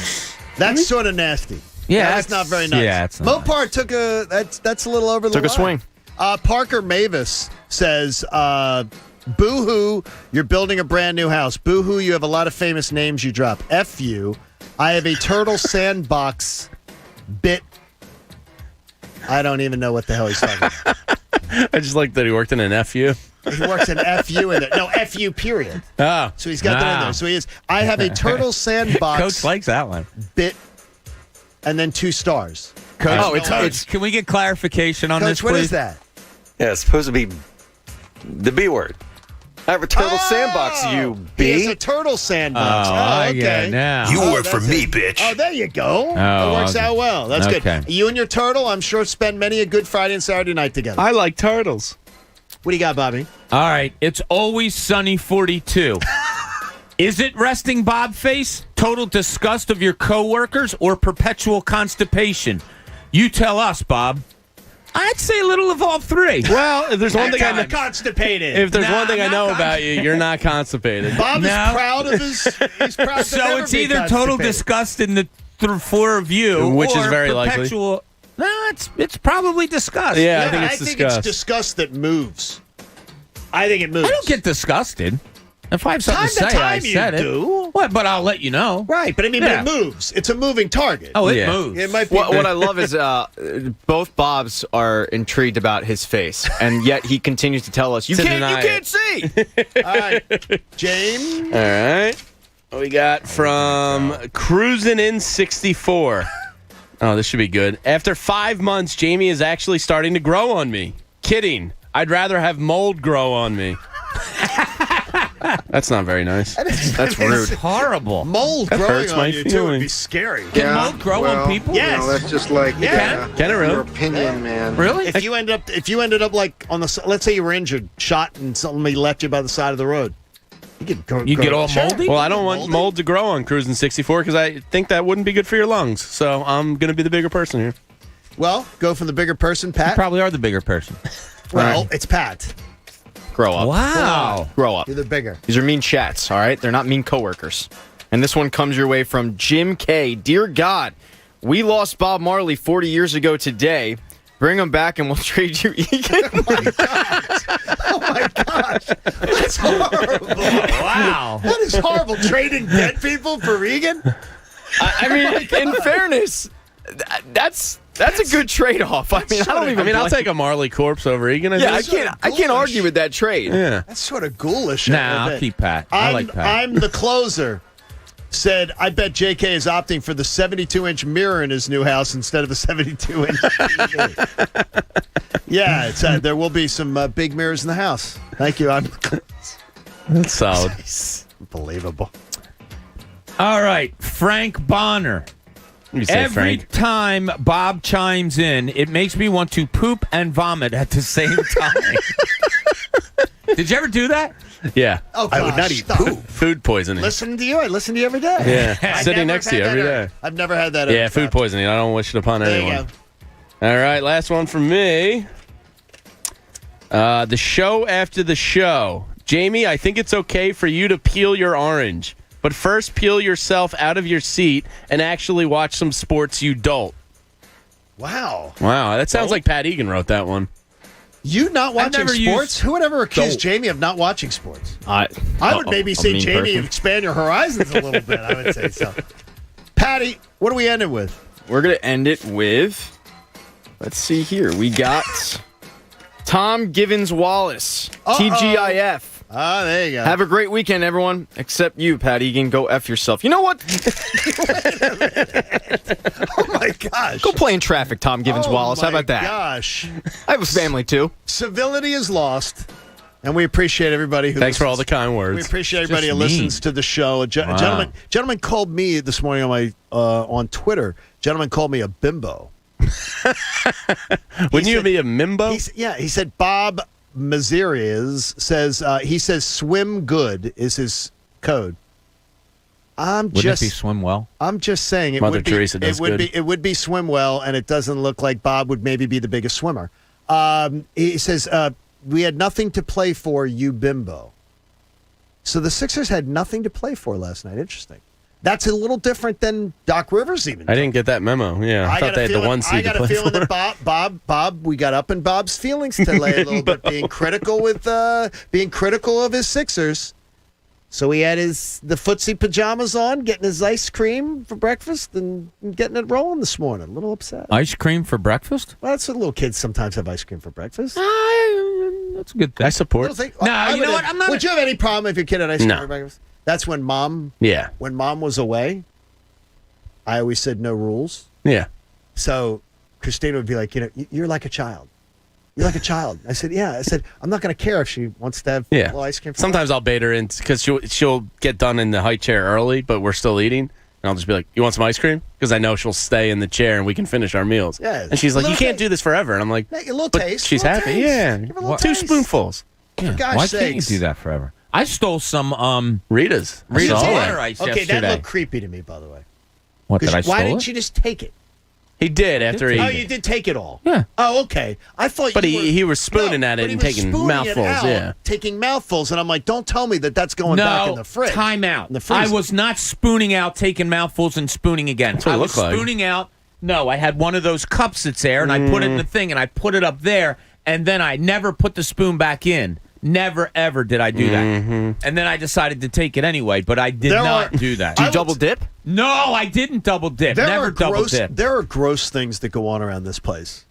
That's sort of nasty. Yeah, that's not very nice. Yeah, it's not Mopar took that's a little over the line. Took a swing. Parker Mavis says, boo-hoo, you're building a brand new house. Boo-hoo, you have a lot of famous names you drop. F you. I have a turtle sandbox bit. I don't even know what the hell he's talking about. I just like that he worked in an FU. He works in FU in there. No, FU period. Oh. So he's got that in there. So he is. I have a turtle sandbox Coach likes that one. bit and then 2 stars. Coach, it's can we get clarification on Coach, this, please? what is that? Yeah, it's supposed to be the B word. I have a turtle sandbox, you He has B. a turtle sandbox. I okay. get it now. You work for that's me, it. bitch. Oh, there you go. Oh, It works okay. out well. That's Okay. good. You and your turtle, I'm sure, spend many a good Friday and Saturday night together. I like turtles. What do you got, Bobby? All right, it's always sunny 42. Is it resting Bob face, total disgust of your coworkers, or perpetual constipation? You tell us, Bob. I'd say a little of all three. Well, if there's one thing I know, constipated. if there's one thing I know about you, you're not constipated. Bob is proud of his. He's proud. So it's either total disgust in the four of you, which or is very perpetual, likely. No, it's probably disgust. Yeah, I think it's disgust. It's disgust that moves. I think it moves. I don't get disgusted. If I have something to say, I said it. Do. What? But I'll let you know. Right, but I mean, but it moves. It's a moving target. Oh, it moves. It might be. What I love is both Bobs are intrigued about his face, and yet he continues to tell us, "You can't see." All right, James. All right. We got from Cruisin' in 64. Oh, this should be good. After 5 months, Jamie is actually starting to grow on me. Kidding. I'd rather have mold grow on me. That's not very nice. That's rude. It's horrible. Mold That growing hurts my on you too would be feelings. scary. Can mold grow on people? Yes. That's just like Can it really? your opinion, man. Really? If you ended up like on the, let's say you were injured, shot, and somebody left you by the side of the road, you could go. Get all moldy. Well, I don't want mold to grow on Cruisin' 64 because I think that wouldn't be good for your lungs. So I'm going to be the bigger person here. Well, go from the bigger person, Pat. You probably are the bigger person. Well, it's Pat. Grow up. Wow. Grow up. You're the bigger. These are mean chats, all right? They're not mean coworkers. And this one comes your way from Jim K. Dear God, we lost Bob Marley 40 years ago today. Bring him back and we'll trade you Egan. Oh, my gosh. Oh, my gosh. That's horrible. Wow. That is horrible. Trading dead people for Egan? I mean, in fairness, that's a good trade-off. I mean, I'll take a Marley corpse over Egan. I can't argue with that trade. Yeah. That's sort of ghoulish. Nah, I'll keep Pat. I like Pat. I'm the closer. Said, I bet JK is opting for the 72-inch mirror in his new house instead of the 72-inch TV. Yeah, it's, there will be some big mirrors in the house. Thank you. That's solid. Unbelievable. All right, Frank Bonner. Every time Bob chimes in, it makes me want to poop and vomit at the same time. Did you ever do that? Yeah. Oh, gosh, I would not eat poop. Food poisoning. Listen to you. I listen to you every day. Yeah. Sitting next to you every day. I've never had that. Yeah, food poisoning. I don't wish it upon there anyone. You go. All right, last one from me. The show after the show. Jamie, I think it's okay for you to peel your orange, but first peel yourself out of your seat and actually watch some sports, you dolt. Wow. Wow, that sounds like Pat Egan wrote that one. You not watching sports? Who would ever accuse Dolt. Jamie of not watching sports? I would maybe say, Jamie, expand your horizons a little bit. I would say so. Patty, what are we ending with? We're going to end it with, let's see here. We got Tom Givens-Wallace, TGIF. Ah, there you go. Have a great weekend, everyone. Except you, Pat Egan. Go F yourself. You know what? Oh, my gosh. Go play in traffic, Tom Givens-Wallace. How about that? Gosh. I have a family, too. Civility is lost, and we appreciate everybody who Thanks for all listens. the kind words. We appreciate everybody who Just listens to the show. A Wow. gentleman called me this morning on my on Twitter. Gentleman called me a bimbo. Wouldn't you be a mimbo? He said Bob Mazirias says he says swim good is his code. Wouldn't it be swim well? I'm just saying it Mother would be. Teresa does it would good. be. It would be swim well, and it doesn't look like Bob would maybe be the biggest swimmer. He says we had nothing to play for, you bimbo. So the Sixers had nothing to play for last night. Interesting. That's a little different than Doc Rivers even. I didn't get that memo. Yeah, I thought they had the one seed to play I got a feeling for. that Bob, we got up in Bob's feelings today a little bit, being critical of his Sixers. So he had the footsie pajamas on, getting his ice cream for breakfast, and getting it rolling this morning. A little upset. Ice cream for breakfast? Well, that's what little kids sometimes have ice cream for breakfast. That's a good thing. I support. No, you know what? I'm not. Would you have any problem if your kid had ice cream No. for breakfast? That's when mom. Yeah. When mom was away, I always said no rules. Yeah. So Christina would be like, you're like a child. You're like a child. I said, yeah. I said, I'm not going to care if she wants to have a little ice cream. Sometimes I'll bait her in because she'll get done in the high chair early, but we're still eating. And I'll just be like, you want some ice cream? Because I know she'll stay in the chair and we can finish our meals. Yeah. And she's like, you can't taste. do this forever. And I'm like, a little but taste. she's a little happy. taste. Yeah. Give her a little 2 taste. spoonfuls. Yeah. For gosh Why sakes. can't you do that forever? I stole some Rita's water ice Okay, yesterday. that looked creepy to me, by the way. What, did I Why steal didn't it? you just take it? He did after he. Oh, you did take it all. Yeah. Oh, okay. I thought. But you were, he was spooning at but it he and was taking spooning it mouthfuls. out, Yeah. taking mouthfuls, and I'm like, don't tell me that that's going back in the fridge. Time out. In the freezer. I was not spooning out, taking mouthfuls, and spooning again. That's what it I was looked like. spooning out. No, I had one of those cups that's there, and I put it in the thing, and I put it up there, and then I never put the spoon back in. Never, ever did I do that. And then I decided to take it anyway, but I did not do that. Do you double dip? No, I didn't double dip. Never double dip. There are gross things that go on around this place.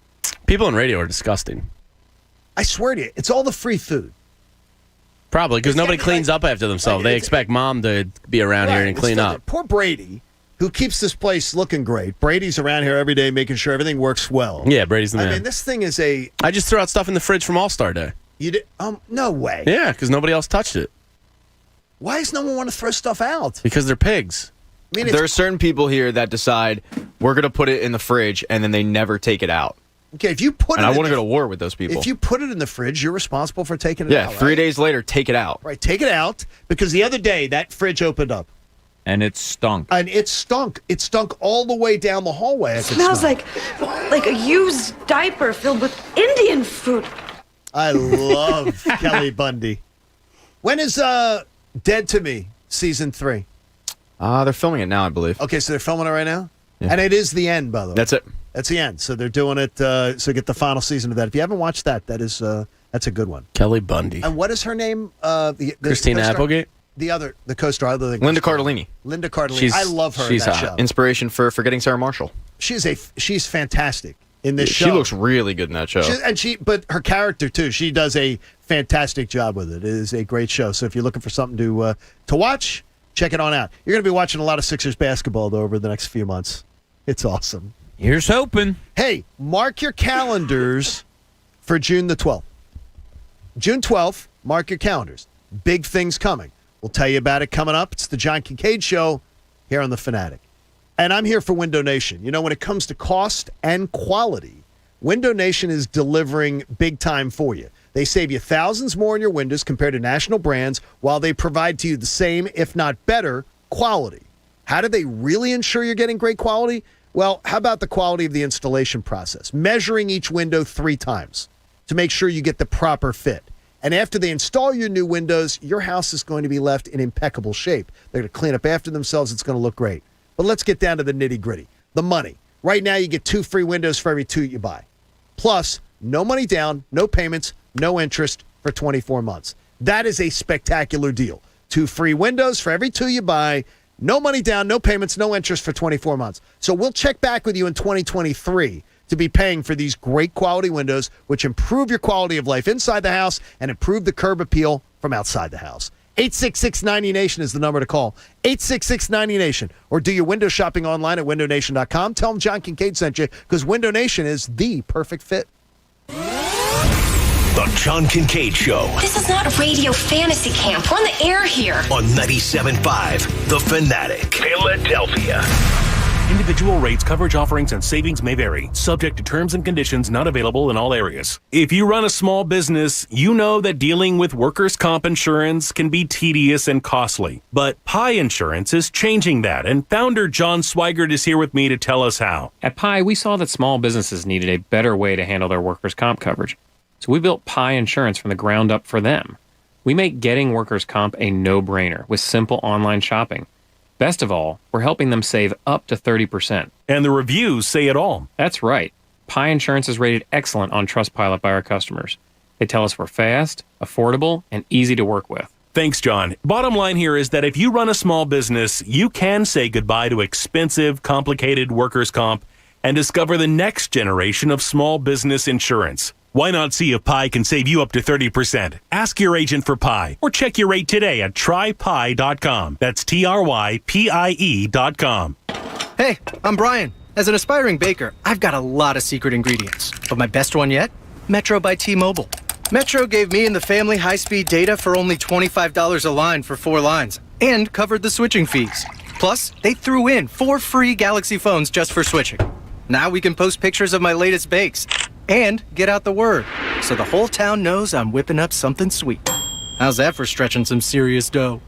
People in radio are disgusting. I swear to you, it's all the free food. Probably because nobody cleans up after themselves. They expect mom to be around here and clean up. Poor Brady, who keeps this place looking great. Brady's around here every day making sure everything works well. Yeah, Brady's the man. I mean, this thing is a. I just threw out stuff in the fridge from All-Star Day. You did? No way. Yeah, because nobody else touched it. Why does no one want to throw stuff out? Because they're pigs. I mean, there are certain people here that decide we're going to put it in the fridge and then they never take it out. Okay, if you put and it, I want to go to war with those people. If you put it in the fridge, you're responsible for taking it out. Yeah, 3 days later, take it out. Right, take it out because the other day that fridge opened up. And it stunk. And it stunk. It stunk all the way down the hallway. It smells like a used diaper filled with Indian food. I love Kelly Bundy. When is Dead to Me season 3? They're filming it now, I believe. Okay, so they're filming it right now? Yeah. And it is the end, by the way. That's it. That's the end. So they're doing it so get the final season of that. If you haven't watched that, that's a good one. Kelly Bundy. And what is her name? Christina Applegate? The co-star. Linda Cardellini. Linda Cardellini. I love her in that show. Inspiration for Forgetting Sarah Marshall. She's fantastic in this show. She looks really good in that show. But her character too. She does a fantastic job with it. It is a great show. So if you're looking for something to watch, check it on out. You're going to be watching a lot of Sixers basketball though over the next few months. It's awesome. Here's hoping. Hey, mark your calendars for June the 12th. June 12th, mark your calendars. Big things coming. We'll tell you about it coming up. It's the John Kincade Show here on The Fanatic. And I'm here for Window Nation. You know, when it comes to cost and quality, Window Nation is delivering big time for you. They save you thousands more on your windows compared to national brands while they provide to you the same, if not better, quality. How do they really ensure you're getting great quality? Well, how about the quality of the installation process? Measuring each window 3 times to make sure you get the proper fit. And after they install your new windows, your house is going to be left in impeccable shape. They're going to clean up after themselves. It's going to look great. But let's get down to the nitty-gritty. The money. Right now, you get 2 free windows for every 2 you buy. Plus, no money down, no payments, no interest for 24 months. That is a spectacular deal. 2 free windows for every 2 you buy. No money down, no payments, no interest for 24 months. So we'll check back with you in 2023 to be paying for these great quality windows, which improve your quality of life inside the house and improve the curb appeal from outside the house. 866-90-NATION is the number to call. 866-90-NATION. Or do your window shopping online at windownation.com. Tell them John Kincade sent you because Window Nation is the perfect fit. The John Kincade Show. This is not radio fantasy camp. We're on the air here. On 97.5 The Fanatic. Philadelphia. Individual rates, coverage offerings, and savings may vary, subject to terms and conditions not available in all areas. If you run a small business, you know that dealing with workers' comp insurance can be tedious and costly. But Pi Insurance is changing that, and founder John Swigert is here with me to tell us how. At Pi, we saw that small businesses needed a better way to handle their workers' comp coverage. So we built Pi Insurance from the ground up for them. We make getting workers' comp a no-brainer with simple online shopping. Best of all, we're helping them save up to 30%. And the reviews say it all. That's right. Pi Insurance is rated excellent on Trustpilot by our customers. They tell us we're fast, affordable, and easy to work with. Thanks, John. Bottom line here is that if you run a small business, you can say goodbye to expensive, complicated workers' comp and discover the next generation of small business insurance. Why not see if Pi can save you up to 30%? Ask your agent for Pi or check your rate today at trypi.com. That's TRYPIE.com. Hey, I'm Brian. As an aspiring baker, I've got a lot of secret ingredients. But my best one yet? Metro by T-Mobile. Metro gave me and the family high-speed data for only $25 a line for 4 lines and covered the switching fees. Plus, they threw in 4 free Galaxy phones just for switching. Now we can post pictures of my latest bakes and get out the word so the whole town knows I'm whipping up something sweet. How's that for stretching some serious dough?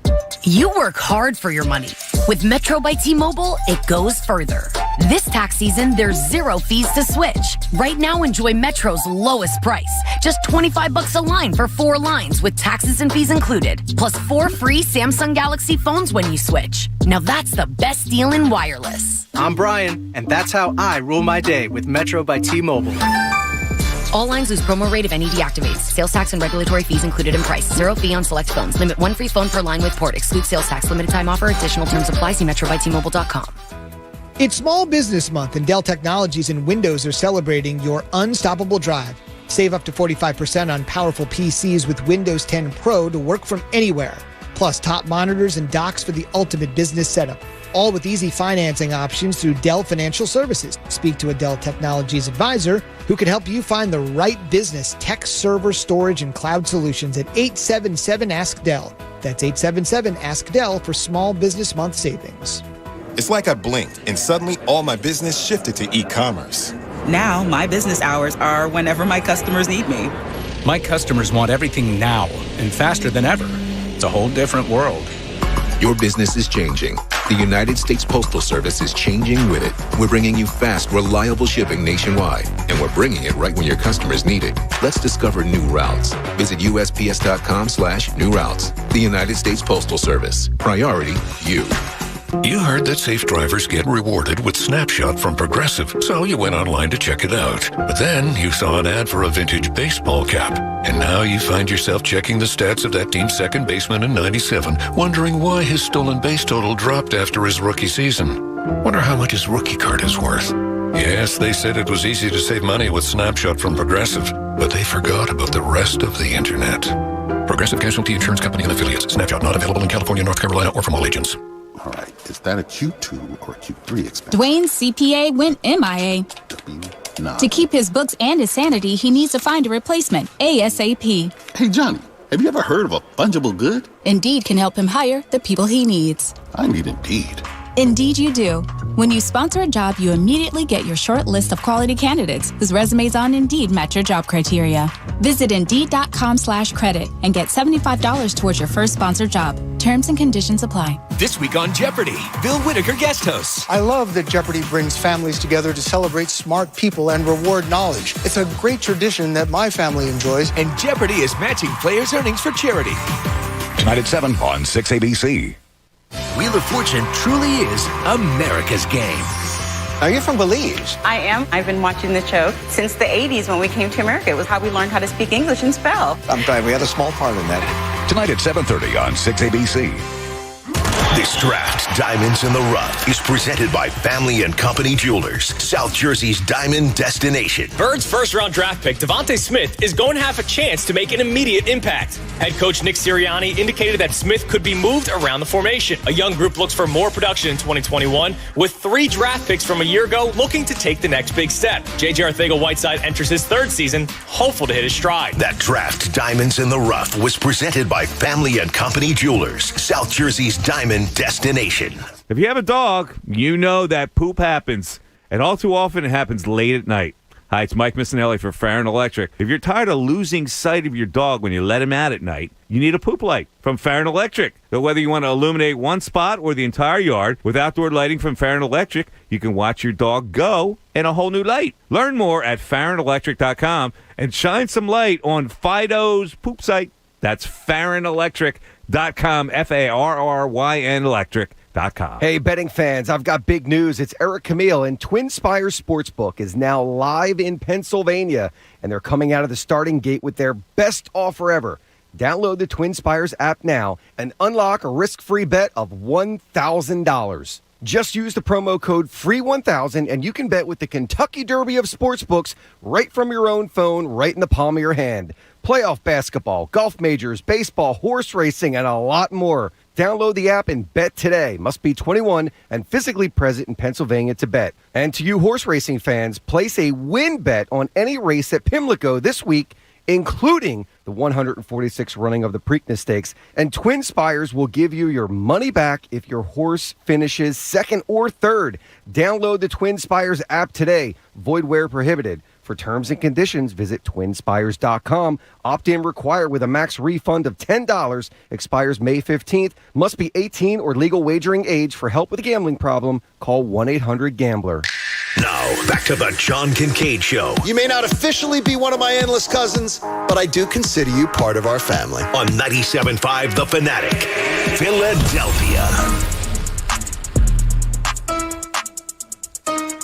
You work hard for your money. With Metro by T-Mobile, it goes further. This tax season, there's 0 fees to switch. Right now, enjoy Metro's lowest price. Just $25 a line for 4 lines with taxes and fees included. Plus 4 free Samsung Galaxy phones when you switch. Now that's the best deal in wireless. I'm Brian, and that's how I rule my day with Metro by T-Mobile. All lines lose promo rate if NED activates. Sales tax and regulatory fees included in price. 0 fee on select phones. Limit 1 free phone per line with port. Exclude sales tax. Limited time offer. Additional terms apply. See metrobytmobile.com. It's Small Business Month, and Dell Technologies and Windows are celebrating your unstoppable drive. Save up to 45% on powerful PCs with Windows 10 Pro to work from anywhere. Plus top monitors and docks for the ultimate business setup. All with easy financing options through Dell Financial Services. Speak to a Dell Technologies advisor who can help you find the right business tech, server, storage, and cloud solutions at 877-ASK-DELL. That's 877-ASK-DELL for Small Business Month savings. It's like I blinked and suddenly all my business shifted to e-commerce. Now my business hours are whenever my customers need me. My customers want everything now and faster than ever. It's a whole different world. Your business is changing. The United States Postal Service is changing with it. We're bringing you fast, reliable shipping nationwide, and we're bringing it right when your customers need it. Let's discover new routes. Visit USPS.com/new routes. The United States Postal Service. Priority, you. You heard that safe drivers get rewarded with Snapshot from Progressive, so you went online to check it out. But then you saw an ad for a vintage baseball cap, and now you find yourself checking the stats of that team's second baseman in 97, wondering why his stolen base total dropped after his rookie season. Wonder how much his rookie card is worth. Yes, they said it was easy to save money with Snapshot from Progressive, but they forgot about the rest of the internet. Progressive Casualty Insurance Company and Affiliates. Snapshot not available in California, North Carolina, or from all agents. All right, is that a Q2 or a Q3 expense? Dwayne's CPA went MIA. To keep his books and his sanity, he needs to find a replacement ASAP. Hey, Johnny, have you ever heard of a fungible good? Indeed can help him hire the people he needs. I need Indeed. Indeed you do. When you sponsor a job, you immediately get your short list of quality candidates whose resumes on Indeed match your job criteria. Visit Indeed.com/credit and get $75 towards your first sponsored job. Terms and conditions apply. This week on Jeopardy! Bill Whitaker guest hosts. I love that Jeopardy brings families together to celebrate smart people and reward knowledge. It's a great tradition that my family enjoys. And Jeopardy is matching players' earnings for charity. Tonight at 7 on 6 ABC. Wheel of Fortune truly is America's game. Are you from Belize? I am. I've been watching the show since the 80s when we came to America. It was how we learned how to speak English and spell. I'm glad we had a small part in that. Tonight at 7:30 on 6 ABC. This draft, Diamonds in the Rough, is presented by Family and Company Jewelers, South Jersey's diamond destination. Bird's first-round draft pick, Devontae Smith, is going to have a chance to make an immediate impact. Head coach Nick Sirianni indicated that Smith could be moved around the formation. A young group looks for more production in 2021, with 3 draft picks from a year ago looking to take the next big step. J.J. Arthego-Whiteside enters his 3rd season, hopeful to hit his stride. That draft, Diamonds in the Rough, was presented by Family and Company Jewelers, South Jersey's diamond destination. If you have a dog, you know that poop happens, and all too often it happens late at night. Hi, it's Mike Missinelli for Farron Electric. If you're tired of losing sight of your dog when you let him out at night, you need a poop light from Farron Electric. So whether you want to illuminate one spot or the entire yard, with outdoor lighting from Farron Electric, you can watch your dog go in a whole new light. Learn more at FarronElectric.com and shine some light on Fido's poop site. That's FarronElectric.com, FARRYN Electric.com. Hey, betting fans, I've got big news. It's Eric Camille, and Twin Spires Sportsbook is now live in Pennsylvania, and they're coming out of the starting gate with their best offer ever. Download the Twin Spires app now and unlock a risk-free bet of $1,000. Just use the promo code FREE1000 and you can bet with the Kentucky Derby of sportsbooks right from your own phone, right in the palm of your hand. Playoff basketball, golf majors, baseball, horse racing, and a lot more. Download the app and bet today. Must be 21 and physically present in Pennsylvania to bet. And to you horse racing fans, place a win bet on any race at Pimlico this week, including the 146th running of the Preakness Stakes, and Twin Spires will give you your money back if your horse finishes 2nd or 3rd. Download the Twin Spires app today. Void where prohibited. For terms and conditions, visit twinspires.com. Opt-in required with a max refund of $10. Expires May 15th. Must be 18 or legal wagering age. For help with a gambling problem, call 1-800-GAMBLER. Now, back to the John Kincade Show. You may not officially be one of my endless cousins, but I do consider you part of our family. On 97.5 The Fanatic, Philadelphia.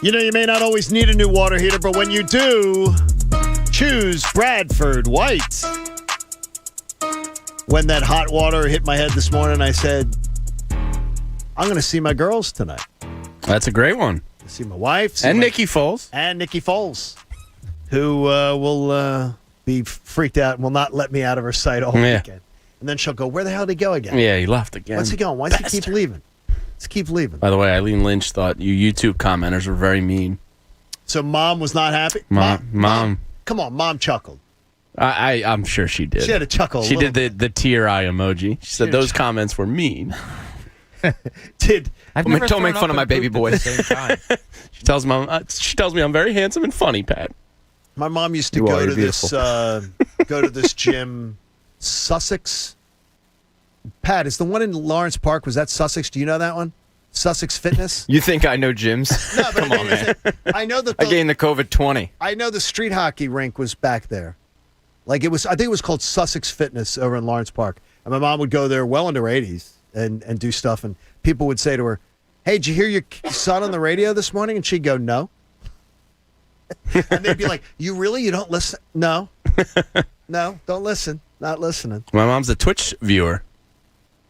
You know, you may not always need a new water heater, but when you do, choose Bradford White. When that hot water hit my head this morning, I said, I'm going to see my girls tonight. That's a great one. See my wife. And Nikki Foles. And Nikki Foles, who will be freaked out and will not let me out of her sight all weekend. And then she'll go, where the hell did he go again? Yeah, he left again. Where's he going? Why does he keep leaving? Let's keep leaving. By the way, Eileen Lynch thought you YouTube commenters were very mean. So Mom was not happy? Mom. Come on, Mom chuckled. I'm sure she did. She had a chuckle. She did the tear eye emoji. She said those comments were mean. Don't make fun of my baby boy. At the same time. She tells me I'm very handsome and funny, Pat. My mom used to go to this gym, Sussex. Pat, is the one in Lawrence Park, was that Sussex? Do you know that one? Sussex Fitness? You think I know gyms? No, but Come on, man. I know that I gained the COVID-20. I know the street hockey rink was back there. I think it was called Sussex Fitness over in Lawrence Park. And my mom would go there well into her 80s and do stuff. And people would say to her, hey, did you hear your son on the radio this morning? And she'd go, no. And they'd be like, you don't listen? No. No, don't listen. Not listening. My mom's a Twitch viewer.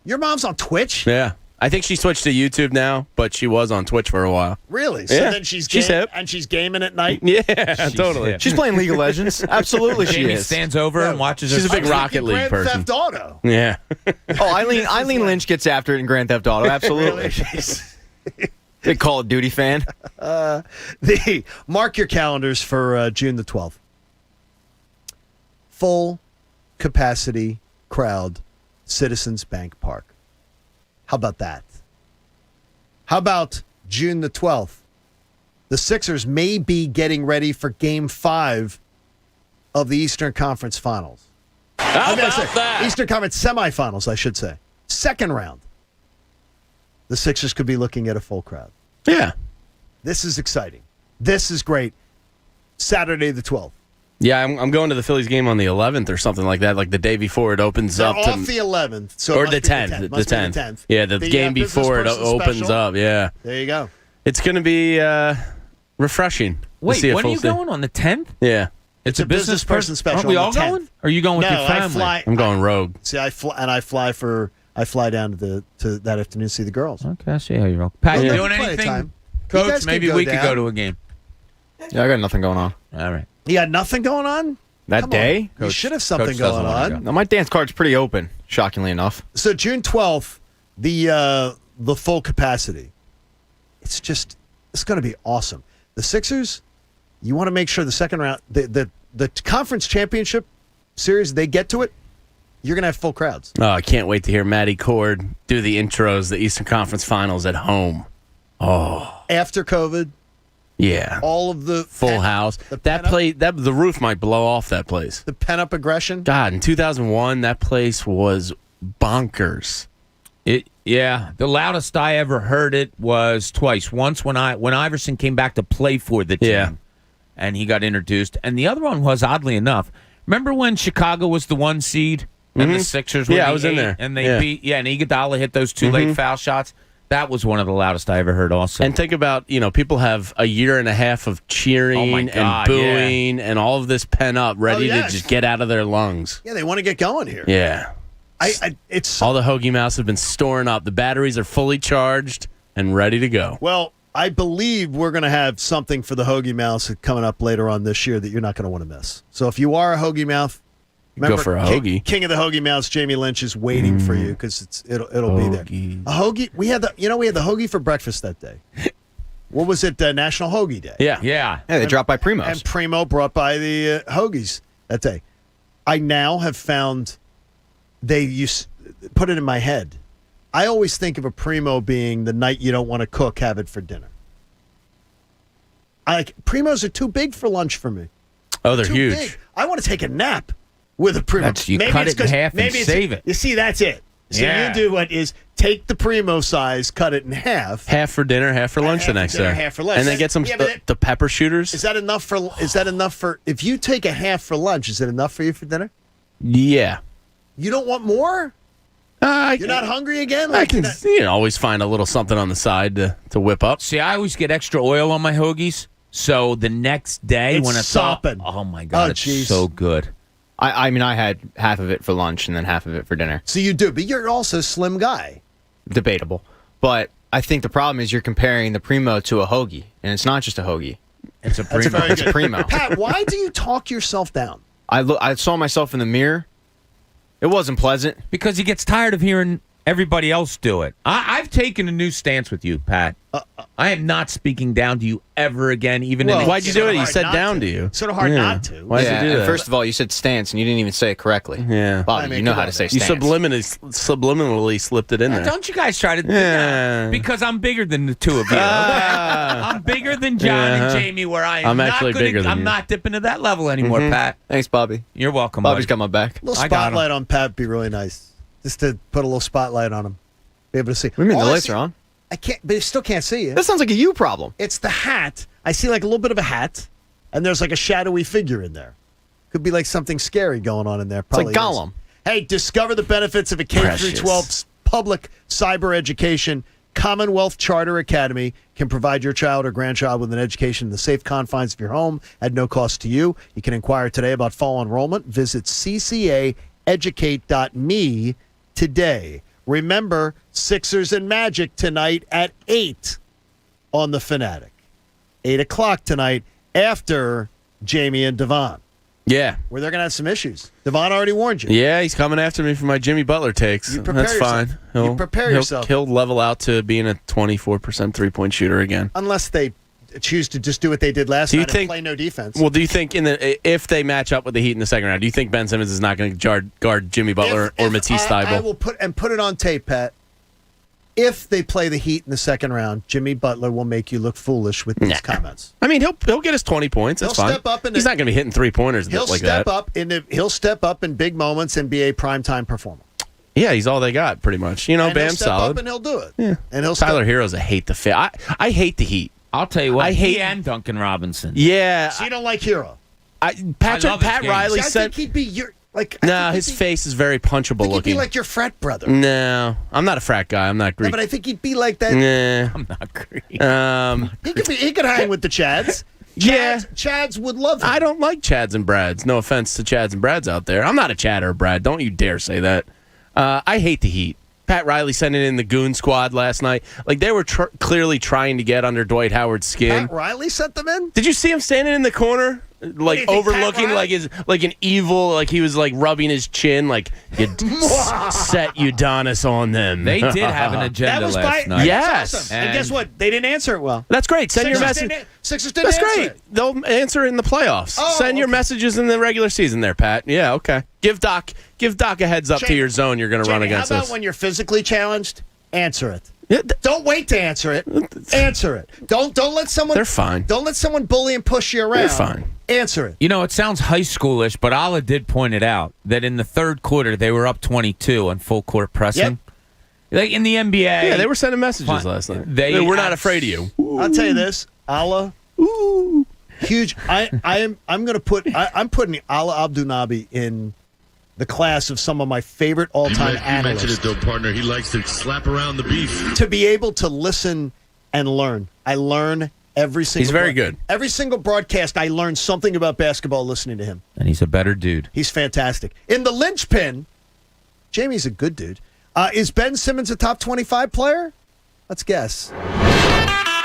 Your mom's on Twitch? Yeah. I think she switched to YouTube now, but she was on Twitch for a while. Really? So yeah. Then she's hip. And she's gaming at night? Yeah, totally. Hip. She's playing League of Legends. Absolutely she is. Stands over and watches her. She's a big Rocket League person. Grand Theft Auto. Yeah. Eileen Lynch gets after it in Grand Theft Auto. Absolutely. Big Call of Duty fan. Mark your calendars for June the 12th. Full capacity crowd, Citizens Bank Park. How about that? How about June the 12th? The Sixers may be getting ready for Game 5 of the Eastern Conference Finals. How about that? Eastern Conference semifinals, I should say. Second round. The Sixers could be looking at a full crowd. Yeah. This is exciting. This is great. Saturday the 12th. Yeah, I'm going to the Phillies game on the 11th or something like that, like the day before it opens They're up. off the 11th. So or the 10th. The 10th. Yeah, the game before it opens special. up. Yeah. There you go. It's going to be refreshing. Wait, when are you going? On the 10th? Yeah. It's a business person special. Aren't we all going? Or are you going with your family? I'm going rogue. See, I fly down to that afternoon to see the girls. Okay, I see how you roll. Pat, you doing anything? Coach, maybe we could go to a game. Yeah, I got nothing going on. All right. You got nothing going on? That day? You should have something going on. No, my dance card's pretty open, shockingly enough. So June 12th, the full capacity. It's going to be awesome. The Sixers, you want to make sure the second round, the conference championship series, they get to it, you're going to have full crowds. Oh, I can't wait to hear Matty Cord do the intros, the Eastern Conference Finals at home. Oh. After COVID. Yeah. All of the full house. The roof might blow off that place. The pent-up aggression. God, in 2001, that place was bonkers. Yeah, the loudest I ever heard it was twice. Once when Iverson came back to play for the team, and he got introduced, and the other one was, oddly enough, remember when Chicago was the 1 seed and the Sixers were I was in there, and they beat and Iguodala hit those two late foul shots. That was one of the loudest I ever heard also. And think about, people have a year and a half of cheering and booing and all of this pent up, ready to just get out of their lungs. Yeah, they want to get going here. Yeah. It's all the Hoagie Mouse have been storing up. The batteries are fully charged and ready to go. Well, I believe we're going to have something for the Hoagie Mouse coming up later on this year that you're not going to want to miss. So if you are a Hoagie Mouth, remember, go for a hoagie. King of the Hoagie Mouse, Jamie Lynch is waiting for you because it'll be there. A hoagie. We had the hoagie for breakfast that day. What was it? National Hoagie Day. Yeah. They dropped by Primo's. And Primo brought by the hoagies that day. I now have found put it in my head. I always think of a Primo being the night you don't want to cook, have it for dinner. Primos are too big for lunch for me. Oh, they're too huge. big. I want to take a nap with a Primo. You cut it in half and save it. You see, that's it. So you do what is take the Primo size, cut it in half. Half for dinner, half for lunch the next day. Half for lunch. And then get some the pepper shooters. Is that enough for if you take a half for lunch, is it enough for you for dinner? Yeah. You don't want more? You're not hungry again? I can always find a little something on the side to whip up. See, I always get extra oil on my hoagies, so the next day It's when it's sopping. oh my God, it's geez. so good. I mean, I had half of it for lunch and then half of it for dinner. So you do, but you're also a slim guy. Debatable. But I think the problem is you're comparing the Primo to a hoagie, and it's not just a hoagie. It's a Primo. It's a Primo. Pat, why do you talk yourself down? I saw myself in the mirror. It wasn't pleasant. Because he gets tired of hearing everybody else do it. I've taken a new stance with you, Pat. I am not speaking down to you ever again, even in why'd you do it? You said down to you. Sort of hard not to. Why'd you do that? First of all, you said stance, and you didn't even say it correctly. Yeah. Bobby, you know how to say You stance. subliminally slipped it in there. Don't you guys try to... Yeah. Because I'm bigger than the two of you. I'm bigger than John and Jamie, where I'm actually bigger than I'm you. not dipping to that level anymore, Pat. Thanks, Bobby. You're welcome, Bobby's buddy. got my back. A little spotlight on Pat would be really nice. Just to put a little spotlight on him. Be able to see. What do you mean, All the I lights see- are on? I can't, but I still can't see you. That sounds like a you problem. It's the hat. I see like a little bit of a hat, and there's like a shadowy figure in there. Could be like something scary going on in there. Probably it's like Gollum. is. Hey, discover the benefits of a K-12 public cyber education. Commonwealth Charter Academy can provide your child or grandchild with an education in the safe confines of your home at no cost to you. You can inquire today about fall enrollment. Visit ccaeducate.me today. Remember, Sixers and Magic tonight at 8 on The Fanatic. 8 o'clock tonight after Jamie and Devon. Yeah. Where they're going to have some issues. Devon already warned you. Yeah, he's coming after me for my Jimmy Butler takes. You prepare That's yourself. fine. You prepare yourself. He'll level out to being a 24% three-point shooter again. Unless they choose to just do what they did last night and play no defense. Well, do you think if they match up with the Heat in the second round, do you think Ben Simmons is not going to guard Jimmy Butler or Matisse Thybulle? I will put it on tape, Pat. If they play the Heat in the second round, Jimmy Butler will make you look foolish with these comments. I mean, he'll get his 20 points. That's fine. Step up He's not going to be hitting three-pointers like that. He'll step up in big moments and be a primetime performer. Yeah, he's all they got, pretty much. You know, and Bam's he'll step solid. up and he'll do it. Yeah. And Tyler Hero's a hate the fit. I hate the Heat. I'll tell you what. I hate he and Duncan Robinson. Yeah. So you don't like Hero? Pat Riley I said. think he'd be your his face is very punchable He'd looking. be like your frat brother. No, I'm not a frat guy. I'm not Greek. No, but I think he'd be like that. Nah. I'm not Greek. He could hang with the Chads. Chads would love him. I don't like Chads and Brads. No offense to Chads and Brads out there. I'm not a Chad or a Brad. Don't you dare say that. I hate the Heat. Pat Riley sending in the goon squad last night. Like, they were clearly trying to get under Dwight Howard's skin. Pat Riley sent them in? Did you see him standing in the corner? Like, overlooking like an evil, like he was like rubbing his chin, like you set Udonis on them. They did have an agenda last night. Yes. Awesome. And guess what? They didn't answer it well. That's great. Send your message. Sixers didn't That's answer great. it. They'll answer it in the playoffs. Send your messages in the regular season there, Pat. Yeah, okay. Give Doc a heads up to your zone you're going to run against how about us. when you're physically challenged? Answer it. Yeah, don't wait to answer it. Answer it. Don't let someone. They're fine. Don't let someone bully and push you around. They're fine. Answer it. You know, it sounds high schoolish, but Allah did point it out that in the third quarter they were up 22 on full court pressing. Yep. Like in the NBA. Yeah, they were sending messages last night. We're not afraid of you. I'll tell you this, Allah. Huge. I'm putting Allah Abdul Nabi in the class of some of my favorite all-time analysts. You mentioned it, though, partner. He likes to slap around the beef. To be able to listen and learn. I learn every single. He's very good. Every single broadcast, I learn something about basketball listening to him. And he's a better dude. He's fantastic. In the linchpin, Jamie's a good dude. Is Ben Simmons a top 25 player? Let's guess.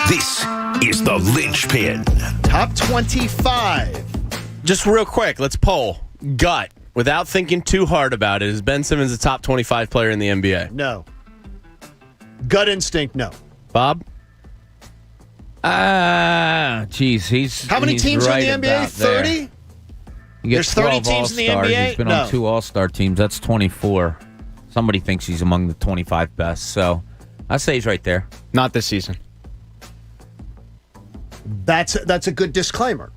This is the linchpin. Top 25. Just real quick, let's poll. Gut. Without thinking too hard about it, is Ben Simmons a top 25 player in the NBA? No. Gut instinct, no. Bob? Geez, he's how many teams right are in the NBA? 30? There's 30 teams in the NBA? He's been No. on 2 All-Star teams. That's 24. Somebody thinks he's among the 25 best, so I say he's right there. Not this season. That's a good disclaimer.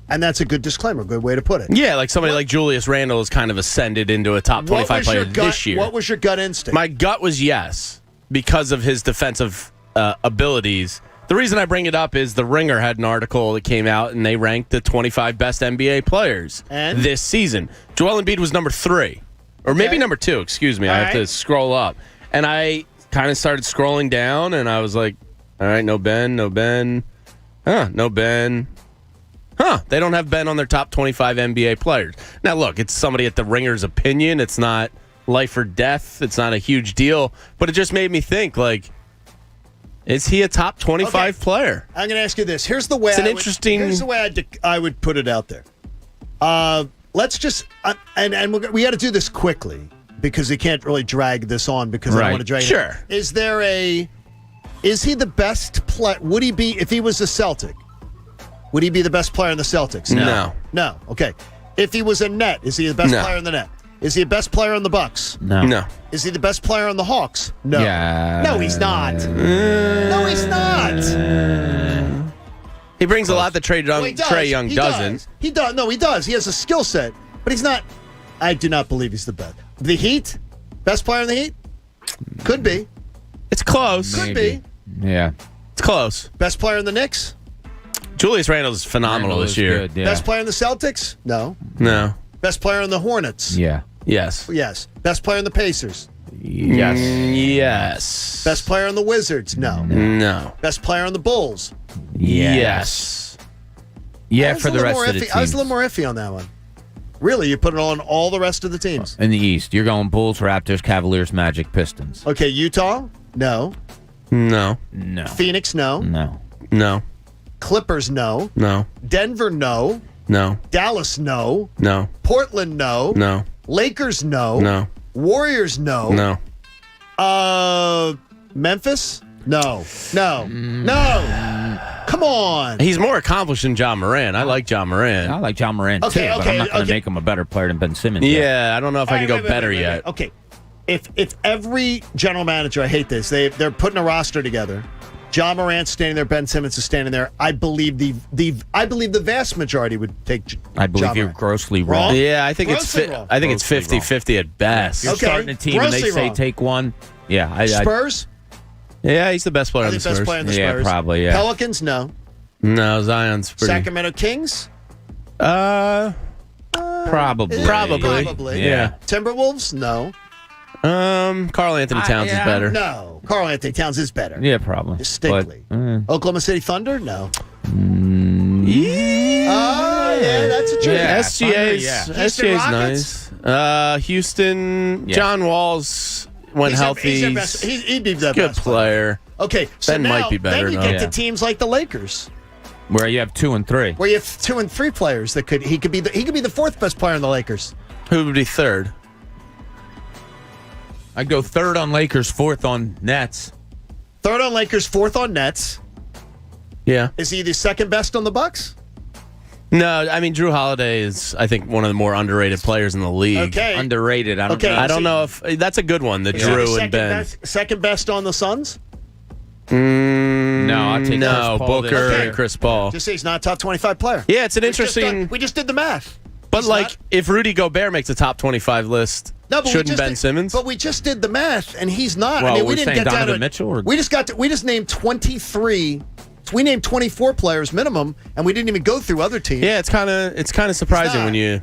And that's a good disclaimer, good way to put it. Yeah, like somebody like Julius Randle has kind of ascended into a top 25 player this year. What was your gut instinct? My gut was yes, because of his defensive abilities. The reason I bring it up is The Ringer had an article that came out, and they ranked the 25 best NBA players this season. Joel Embiid was number 3, or maybe number 2, excuse me. I have to scroll up. And I kind of started scrolling down, and I was like, all right, no Ben. No Ben. They don't have Ben on their top 25 NBA players. Now, look, it's somebody at The Ringer's opinion. It's not life or death. It's not a huge deal. But it just made me think, like, is he a top 25 player? I'm going to ask you this. Here's the way Here's the way I would put it out there. Let's just and we got to do this quickly because we can't really drag this on because I don't want to drag it. Sure. Is he the best player? Would he be, if he was a Celtic, would he be the best player in the Celtics? No. Okay. If he was a net, is he the best player in the net? Is he the best player on the Bucks? No. Is he the best player on the Hawks? No. Yeah. No, he's not. No, he's not. He brings a lot that Trae Young doesn't. He does. No, he does. He has a skill set, but he's not. I do not believe he's the best. The Heat? Best player in the Heat? Could be. It's close. Could be. Yeah. It's close. Best player in the Knicks? Julius Randle is phenomenal this year. Good, yeah. Best player in the Celtics? No. Best player in the Hornets? Yeah. Yes. Best player in the Pacers? Yes. Best player in the Wizards? No. Best player in the Bulls? Yes. Yeah, for the rest of the teams. I was a little more iffy on that one. Really? You put it on all the rest of the teams? In the East, you're going Bulls, Raptors, Cavaliers, Magic, Pistons. Okay, Utah? No. Phoenix? No. Clippers? No. Denver? No. Dallas? No. Portland? No. Lakers? No. Warriors? No. Memphis? No. Come on. He's more accomplished than John Morant. I like John Morant. I like John Morant, too, but I'm not going to make him a better player than Ben Simmons. Yeah, I don't know if I can go better yet. Okay. If every general manager, I hate this, they're putting a roster together. John Morant's standing there, Ben Simmons is standing there. I believe the vast majority would take I believe John you're Morant. Grossly wrong. Yeah, I think it's 50-50 at best. You're starting a team and they say take one. Yeah, Spurs? Yeah, he's the best player on the Spurs. Best player in the Spurs. Yeah, probably, yeah. Pelicans? No. Zion's pretty... Sacramento Kings? Probably. Yeah. Timberwolves? No. Karl Anthony Towns is better. No. Karl Anthony Towns is better. Yeah, probably. Distinctly. Oklahoma City Thunder? No. Yeah, that's a trade. SGA's nice. Houston, John Wall's when healthy. He'd be the good best player. Okay, so Ben now, might be better. Then you get to teams like the Lakers, where you have 2 and 3, where you have 2 and 3 players that he could be the fourth best player in the Lakers. Who would be third? I'd go third on Lakers, fourth on Nets. Third on Lakers, fourth on Nets. Yeah. Is he the second best on the Bucks? No, I mean Drew Holiday is, I think, one of the more underrated players in the league. Okay. Underrated. I don't know if that's a good one. The Drew and Ben. Second best on the Suns? No, I'll take Booker and Chris Paul. Just say he's not a top 25 player. Yeah, it's an interesting. We just did the math. But if Rudy Gobert makes a top 25 list, shouldn't Ben Simmons? But we just did the math, and he's not. Well, we didn't get down to Mitchell. We just named 23. We named 24 players minimum, and we didn't even go through other teams. Yeah, it's kind of surprising when you.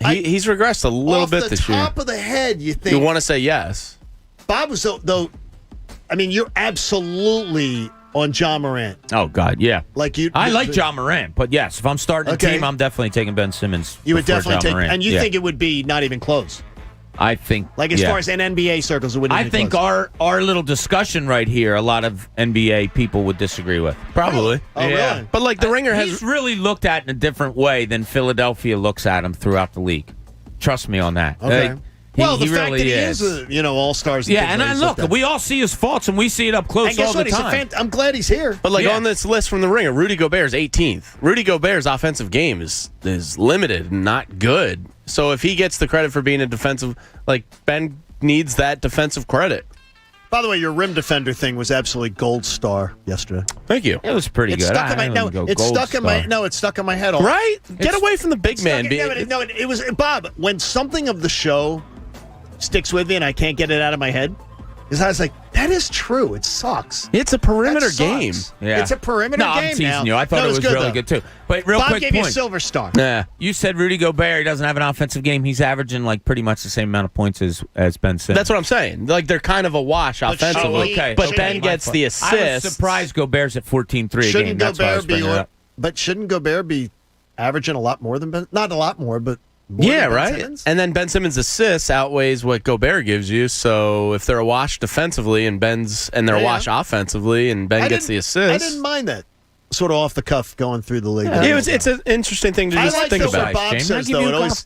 He's regressed a little bit this year. Off the top of the head, you think you want to say yes. Bob was though. I mean, you're absolutely on John Morant. Oh God, yeah. I like John Morant, but yes, if I'm starting a team, I'm definitely taking Ben Simmons. You would definitely take, Morant. and you think it would be not even close. I think, as far as in NBA circles, it wouldn't. I think our little discussion right here, a lot of NBA people would disagree with. Probably, really? But the Ringer has really looked at in a different way than Philadelphia looks at him throughout the league. Trust me on that. Okay. He fact really that he is all-stars. Yeah, and we all see his faults, and we see it up close all the time. I'm glad he's here. But on this list from the Ringer, Rudy Gobert is 18th. Rudy Gobert's offensive game is limited, and not good. So if he gets the credit for being a defensive, Ben needs that defensive credit. By the way, your rim defender thing was absolutely gold star yesterday. Thank you. It was pretty good. Stuck in my, it's stuck in my head. Right? Get away from the big man. It was Bob. When something of the show sticks with me and I can't get it out of my head, because I was like, that is true. It sucks. It's a perimeter game. Yeah. It's a perimeter game. No, I'm teasing now. you. I thought it was really good too. But real Bob quick gave point. you a silver star. Yeah. You said Rudy Gobert, he doesn't have an offensive game. He's averaging like pretty much the same amount of points as Ben Simmons. That's what I'm saying. Like they're kind of a wash offensively. But Ben gets the assist. I was surprised Gobert's at 14-3 a game. That's why I was bringing it up. But shouldn't Gobert be averaging a lot more than Ben? Not a lot more, but more yeah, than Ben right. Simmons? And then Ben Simmons' assists outweighs what Gobert gives you. So if they're a wash defensively and they're a wash offensively and Ben gets the assist, I didn't mind that. Sort of off the cuff going through the league. Yeah, it's an interesting thing to just think about. Where Bob says though, it always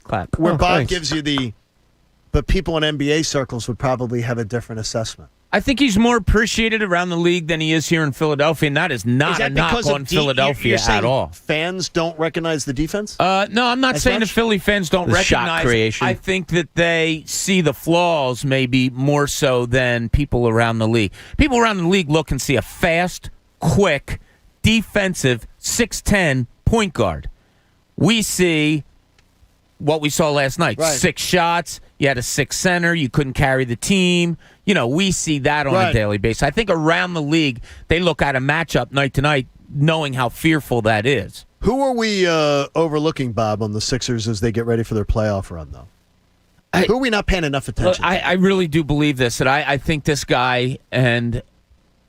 Bob gives you the, but people in NBA circles would probably have a different assessment. I think he's more appreciated around the league than he is here in Philadelphia, and that is not a knock on Philadelphia at all. Fans don't recognize the defense? No, I'm not saying the Philly fans don't recognize shot creation. I think that they see the flaws maybe more so than people around the league. People around the league look and see a fast, quick, defensive 6'10" point guard. We see what we saw last night. Right. 6 shots. You had a 6 center. You couldn't carry the team. You know, we see that on a daily basis. I think around the league, they look at a matchup night to night knowing how fearful that is. Who are we overlooking, Bob, on the Sixers as they get ready for their playoff run, though? Who are we not paying enough attention to? I really do believe this, that I think this guy, and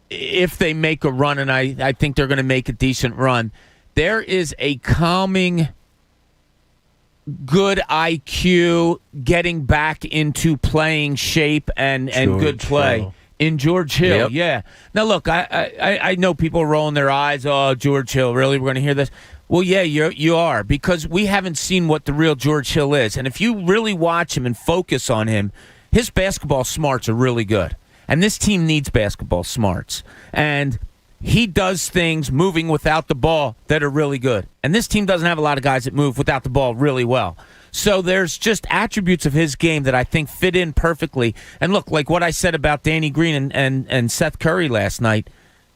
if they make a run, and I think they're going to make a decent run, there is a calming, good IQ, getting back into playing shape and good play in George Hill. Yep. Yeah. Now, look, I know people are rolling their eyes. Oh, George Hill, really? We're going to hear this? Well, yeah, you are, because we haven't seen what the real George Hill is. And if you really watch him and focus on him, his basketball smarts are really good. And this team needs basketball smarts. And he does things moving without the ball that are really good. And this team doesn't have a lot of guys that move without the ball really well. So there's just attributes of his game that I think fit in perfectly. And look, like what I said about Danny Green and Seth Curry last night,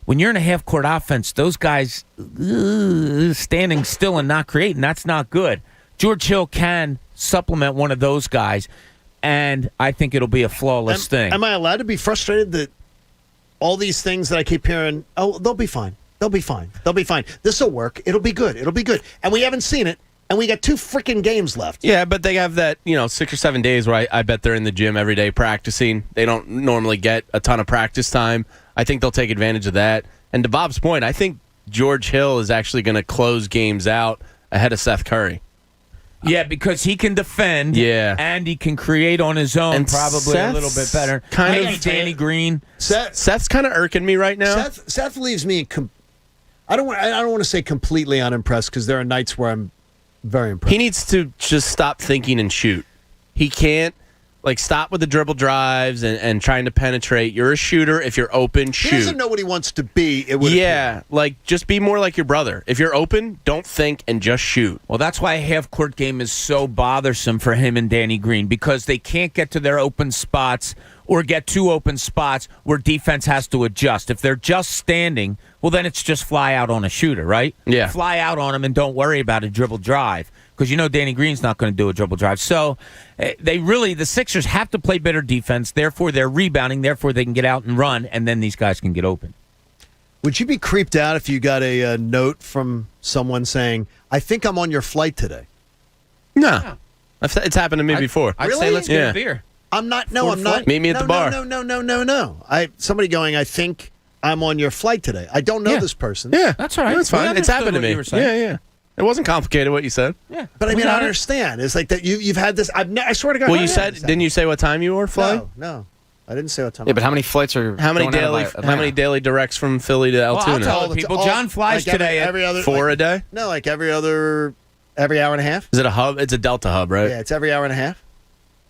when you're in a half-court offense, those guys standing still and not creating, that's not good. George Hill can supplement one of those guys, and I think it'll be a flawless thing. Am I allowed to be frustrated that all these things that I keep hearing, oh, they'll be fine. They'll be fine. They'll be fine. This will work. It'll be good. It'll be good. And we haven't seen it, and we got 2 freaking games left. Yeah, but they have that, 6 or 7 days where I bet they're in the gym every day practicing. They don't normally get a ton of practice time. I think they'll take advantage of that. And to Bob's point, I think George Hill is actually going to close games out ahead of Seth Curry. Yeah, because he can defend, and he can create on his own, and probably Seth's a little bit better. Maybe Danny Green. Seth's kind of irking me right now. Seth leaves me. I don't want to say completely unimpressed, because there are nights where I'm very impressed. He needs to just stop thinking and shoot. He can't. Stop with the dribble drives and trying to penetrate. You're a shooter. If you're open, shoot. He doesn't know what he wants to be. Just be more like your brother. If you're open, don't think and just shoot. Well, that's why a half-court game is so bothersome for him and Danny Green, because they can't get to their open spots or get 2 open spots where defense has to adjust. If they're just standing, well, then it's just fly out on a shooter, right? Yeah. Fly out on him and don't worry about a dribble drive, because Danny Green's not going to do a dribble drive. So the Sixers have to play better defense. Therefore, they're rebounding. Therefore, they can get out and run, and then these guys can get open. Would you be creeped out if you got a note from someone saying, I think I'm on your flight today? No. It's happened to me before. I'd say let's get a beer. I'm not. No, I'm not. Meet me at the bar. No. Somebody going, I think I'm on your flight today. I don't know this person. Yeah. That's all right. That's fine. It's happened to me. Yeah. It wasn't complicated what you said. Yeah. But I understand. It's like that you've had this. I swear to God. Well, didn't you say what time you were flying? No. I didn't say what time. Yeah, but how many flights are how many daily directs from Philly to Altoona? I'll tell people. John flies today every other 4 a day. No, every hour and a half. Is it a hub? It's a Delta hub, right? Yeah, it's every hour and a half.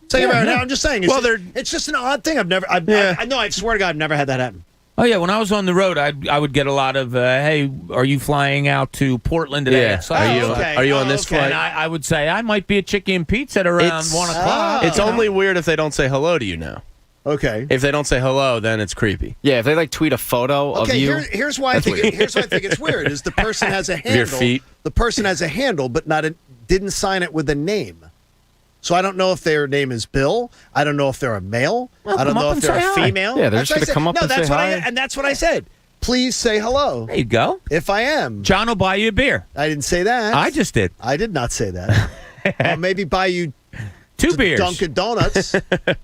It's like every hour and a half. I'm just saying. It's just an odd thing. I swear to God, I've never had that happen. Oh, yeah. When I was on the road, I would get a lot of, hey, are you flying out to Portland today? Yeah. Are you on this flight? And I would say, I might be at Chicken and Pizza at around 1 o'clock. It's only weird if they don't say hello to you now. Okay. If they don't say hello, then it's creepy. Yeah, if they like tweet a photo of you. Here's why I think it's weird. Is the person has a handle? Your feet. The person has a handle, but didn't sign it with a name. So I don't know if their name is Bill. I don't know if they're a male. Well, I don't know if they're a female. Yeah, they're just going to come up and say hi. And that's what I said. Please say hello. There you go. If I am. John will buy you a beer. I didn't say that. I just did. I did not say that. I'll maybe buy you 2 beers. Dunkin' Donuts.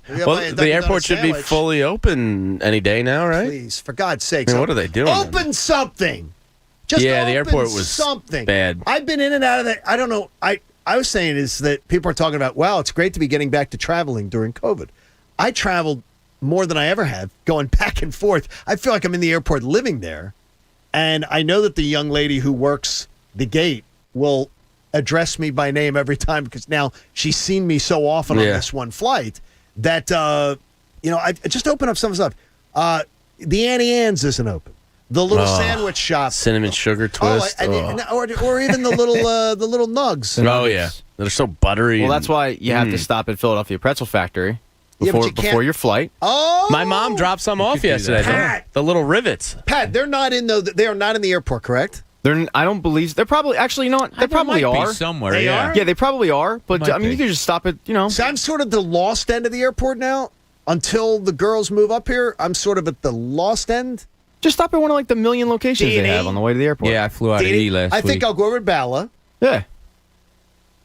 Well, the airport should be fully open any day now, right? Please, for God's sakes. I mean, what are they doing? Open something. Just the open airport was something. bad. I've been in and out of that. I don't know. I was saying is that people are talking about, wow, it's great to be getting back to traveling during COVID. I traveled more than I ever have, going back and forth. I feel like I'm in the airport living there. And I know that the young lady who works the gate will address me by name every time because now she's seen me so often on this one flight that, I just open up some stuff. The Annie Ann's isn't open. The little sandwich shop, cinnamon sugar twist, or even the little nugs. Oh yeah, they're so buttery. Well, that's why you have to stop at Philadelphia Pretzel Factory before your flight. Oh, my mom dropped some off yesterday. Pat. The little rivets. Pat, they are not in the airport, correct? I don't believe they're probably actually. You know what? They probably might be are somewhere. They are? Yeah, they probably are. But Might I mean, be. you can just stop at So I'm sort of the lost end of the airport now. Until the girls move up here, I'm sort of at the lost end. Just stop at one of like the million locations they have on the way to the airport. Yeah, I flew out of E last week. I think I'll go over to Bala. Yeah.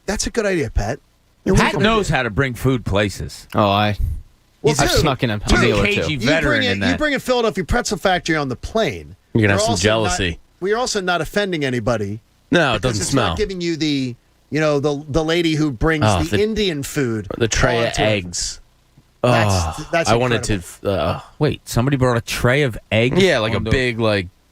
That's a good idea, Pat. Pat knows how to bring food places. Oh, I've snuck in a deal or two. Cagey veteran in that. You bring a Philadelphia Pretzel Factory on the plane. You're going to have some jealousy. We're also not offending anybody. No, it doesn't it's smell. Not giving you the lady who brings the Indian food. The tray of eggs. That's I wanted to. Wait, somebody brought a tray of eggs? Yeah, like a big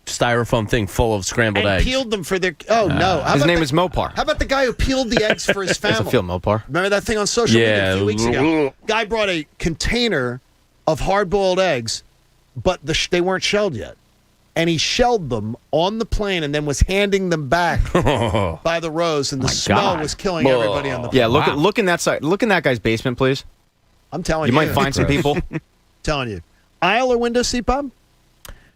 styrofoam thing full of scrambled eggs. Peeled them for their. Oh no! His name is Mopar. How about the guy who peeled the eggs for his family? Doesn't feel Mopar. Remember that thing on social media a few weeks ago? Guy brought a container of hard-boiled eggs, but they weren't shelled yet, and he shelled them on the plane and then was handing them back by the rows, and the smell was killing everybody on the plane. Yeah, look in that side. Look in that guy's basement, please. I'm telling you. You might find some people. Telling you. Aisle or window seat, Bob?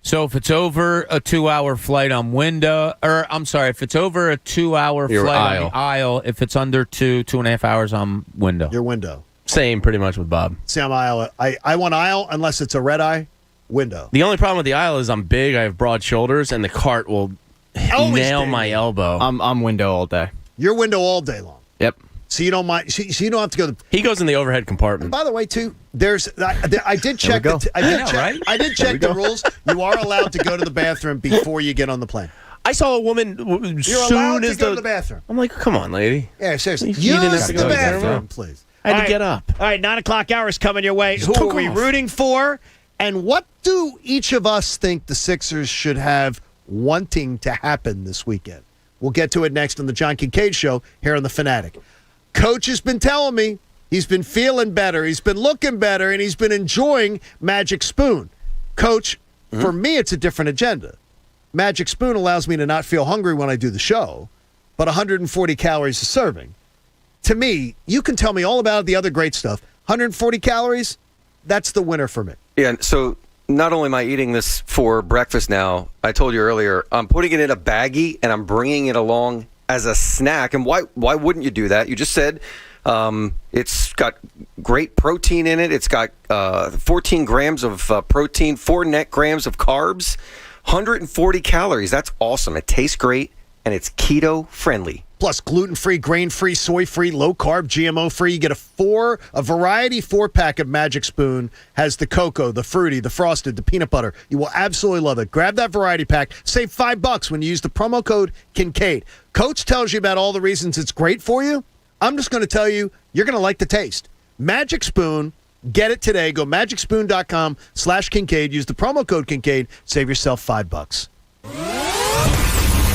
So if it's over a 2-hour flight, I'm window. Or I'm sorry, if it's over a 2-hour flight, aisle. I'm the aisle. If it's under 2.5 hours, I'm window. Your window. Same, pretty much with Bob. See, I'm aisle. I want aisle unless it's a red eye window. The only problem with the aisle is I'm big, I have broad shoulders, and the cart will nail my elbow. I'm window all day. You're window all day long. Yep. So you don't mind. So you don't have to go. He goes in the overhead compartment. By the way, too, I did check. I did check the rules. You are allowed to go to the bathroom before you get on the plane. I saw a woman You're allowed to go to the bathroom. I'm like, come on, lady. Yeah, seriously. You didn't have Use to the go to the bathroom, bathroom. please. I had to get up. All right, 9 o'clock hour is coming your way. Who took are we off. rooting for? And what do each of us think the Sixers should have wanting to happen this weekend? We'll get to it next on the John Kincade Show here on The Fanatic. Coach has been telling me he's been feeling better, he's been looking better, and he's been enjoying Magic Spoon. Coach, for me, it's a different agenda. Magic Spoon allows me to not feel hungry when I do the show, but 140 calories a serving. To me, you can tell me all about the other great stuff. 140 calories, that's the winner for me. Yeah, so not only am I eating this for breakfast now, I told you earlier, I'm putting it in a baggie and I'm bringing it along as a snack. And why wouldn't you do that? You just said it's got great protein in it. It's got 14 grams of protein, 4 net grams of carbs, 140 calories. That's awesome. It tastes great, and it's keto friendly. Plus gluten-free, grain-free, soy-free, low-carb, GMO-free. You get a variety 4-pack of Magic Spoon. Has the cocoa, the fruity, the frosted, the peanut butter. You will absolutely love it. Grab that variety pack. Save $5 when you use the promo code Kincade. Coach tells you about all the reasons it's great for you. I'm just going to tell you, you're going to like the taste. Magic Spoon. Get it today. Go magicspoon.com/Kincade. Use the promo code Kincade. Save yourself $5.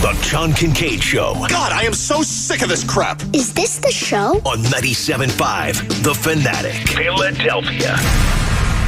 The John Kincade Show. God, I am so sick of this crap. Is this the show? On 97.5 The Fanatic. Philadelphia.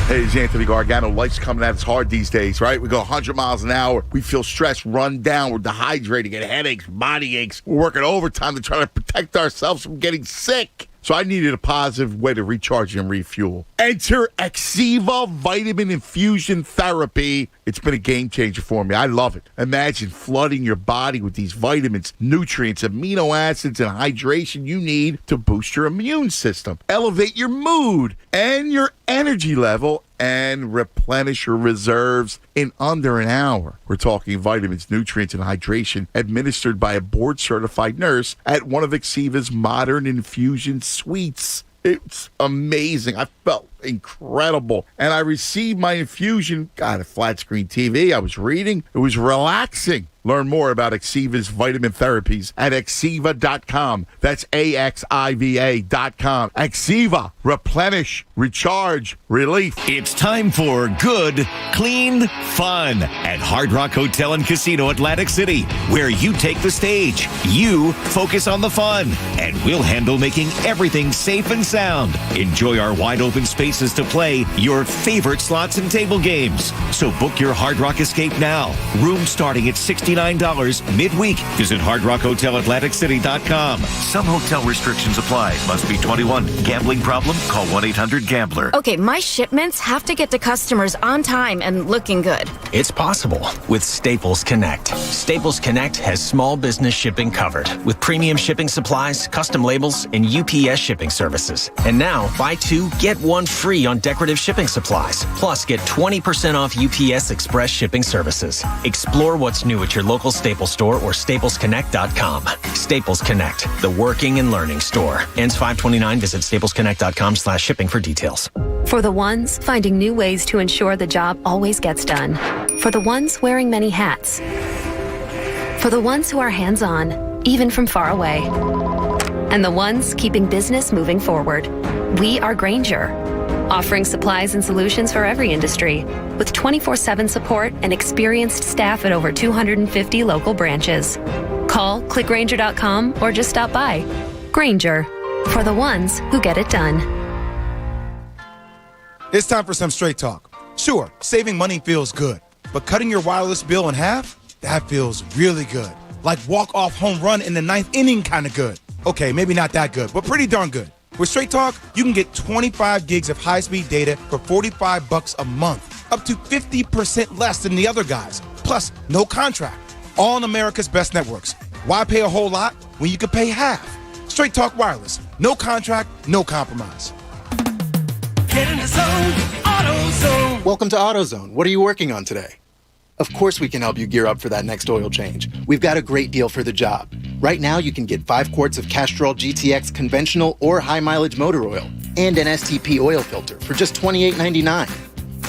Hey, it's Anthony Gargano. Life's coming at us hard these days, right? We go 100 miles an hour. We feel stressed, run down. We're dehydrated, get headaches, body aches. We're working overtime to try to protect ourselves from getting sick. So I needed a positive way to recharge and refuel. Enter Exiva Vitamin Infusion Therapy. It's been a game changer for me. I love it. Imagine flooding your body with these vitamins, nutrients, amino acids, and hydration you need to boost your immune system, elevate your mood and your energy level, and replenish your reserves in under an hour. We're talking vitamins, nutrients, and hydration administered by a board-certified nurse at one of Exiva's modern infusion suites. It's amazing. I felt incredible. And I received my infusion, got a flat screen TV. I was reading. It was relaxing. Learn more about Exiva's vitamin therapies at Exiva.com. That's AXIVA.com. Exiva. Replenish, recharge, relief. It's time for good, clean fun at Hard Rock Hotel and Casino Atlantic City, where you take the stage. You focus on the fun, and we'll handle making everything safe and sound. Enjoy our wide open spaces to play your favorite slots and table games. So book your Hard Rock Escape now. Room starting at $69 midweek. Visit HardRockHotelAtlanticCity.com. Some hotel restrictions apply. Must be 21. Gambling problem? Call 1-800-GAMBLER. Okay, my shipments have to get to customers on time and looking good. It's possible with Staples Connect. Staples Connect has small business shipping covered with premium shipping supplies, custom labels, and UPS shipping services. And now, buy two, get one free on decorative shipping supplies. Plus, get 20% off UPS Express shipping services. Explore what's new at your local Staples store or staplesconnect.com. Staples Connect, the working and learning store. Ends 5/29. Visit staplesconnect.com/shipping for details. For the ones finding new ways to ensure the job always gets done. For the ones wearing many hats. For the ones who are hands-on, even from far away. And the ones keeping business moving forward. We are Grainger, offering supplies and solutions for every industry, with 24/7 support and experienced staff at over 250 local branches. Call, click Grainger.com, or just stop by. Grainger, for the ones who get it done. It's time for some straight talk. Sure, saving money feels good, but cutting your wireless bill in half, that feels really good. Like walk-off home run in the 9th inning kind of good. Okay, maybe not that good, but pretty darn good. With Straight Talk, you can get 25 gigs of high-speed data for $45 a month, up to 50% less than the other guys. Plus, no contract. All on America's best networks. Why pay a whole lot when you can pay half? Straight Talk Wireless. No contract, no compromise. Get in the zone, AutoZone. Welcome to AutoZone. What are you working on today? Of course we can help you gear up for that next oil change. We've got a great deal for the job. Right now, you can get 5 quarts of Castrol GTX conventional or high-mileage motor oil and an STP oil filter for just $28.99.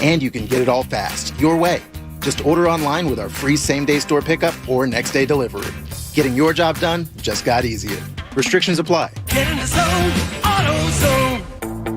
And you can get it all fast, your way. Just order online with our free same-day store pickup or next-day delivery. Getting your job done just got easier. Restrictions apply. Get in the zone, AutoZone.